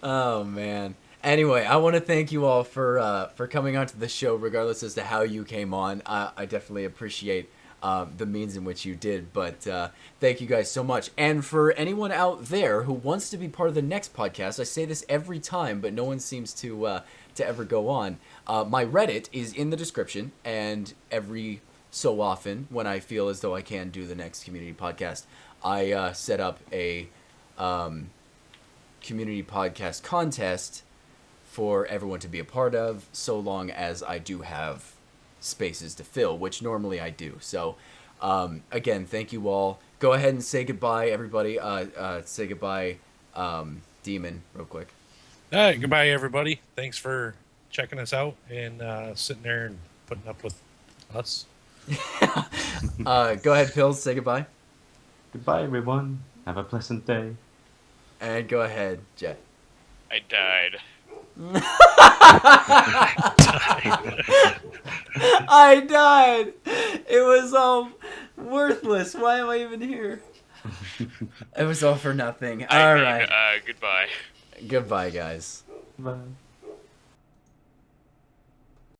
Oh man. Anyway, I want to thank you all for coming onto the show, regardless as to how you came on. I definitely appreciate the means in which you did, but thank you guys so much. And for anyone out there who wants to be part of the next podcast, I say this every time, but no one seems to ever go on. My Reddit is in the description, and every so often, when I feel as though I can do the next community podcast, I set up a community podcast contest for everyone to be a part of, so long as I do have spaces to fill, which normally I do. So, again, thank you all. Go ahead and say goodbye, everybody. Say goodbye, Demon, real quick. All right, goodbye, everybody. Thanks for checking us out and sitting there and putting up with us. Go ahead, Pills, say goodbye. Goodbye, everyone. Have a pleasant day. And go ahead, Jet. I died. I died. It was all worthless. Why am I even here? It was all for nothing. All right. Goodbye. Goodbye, guys. Bye.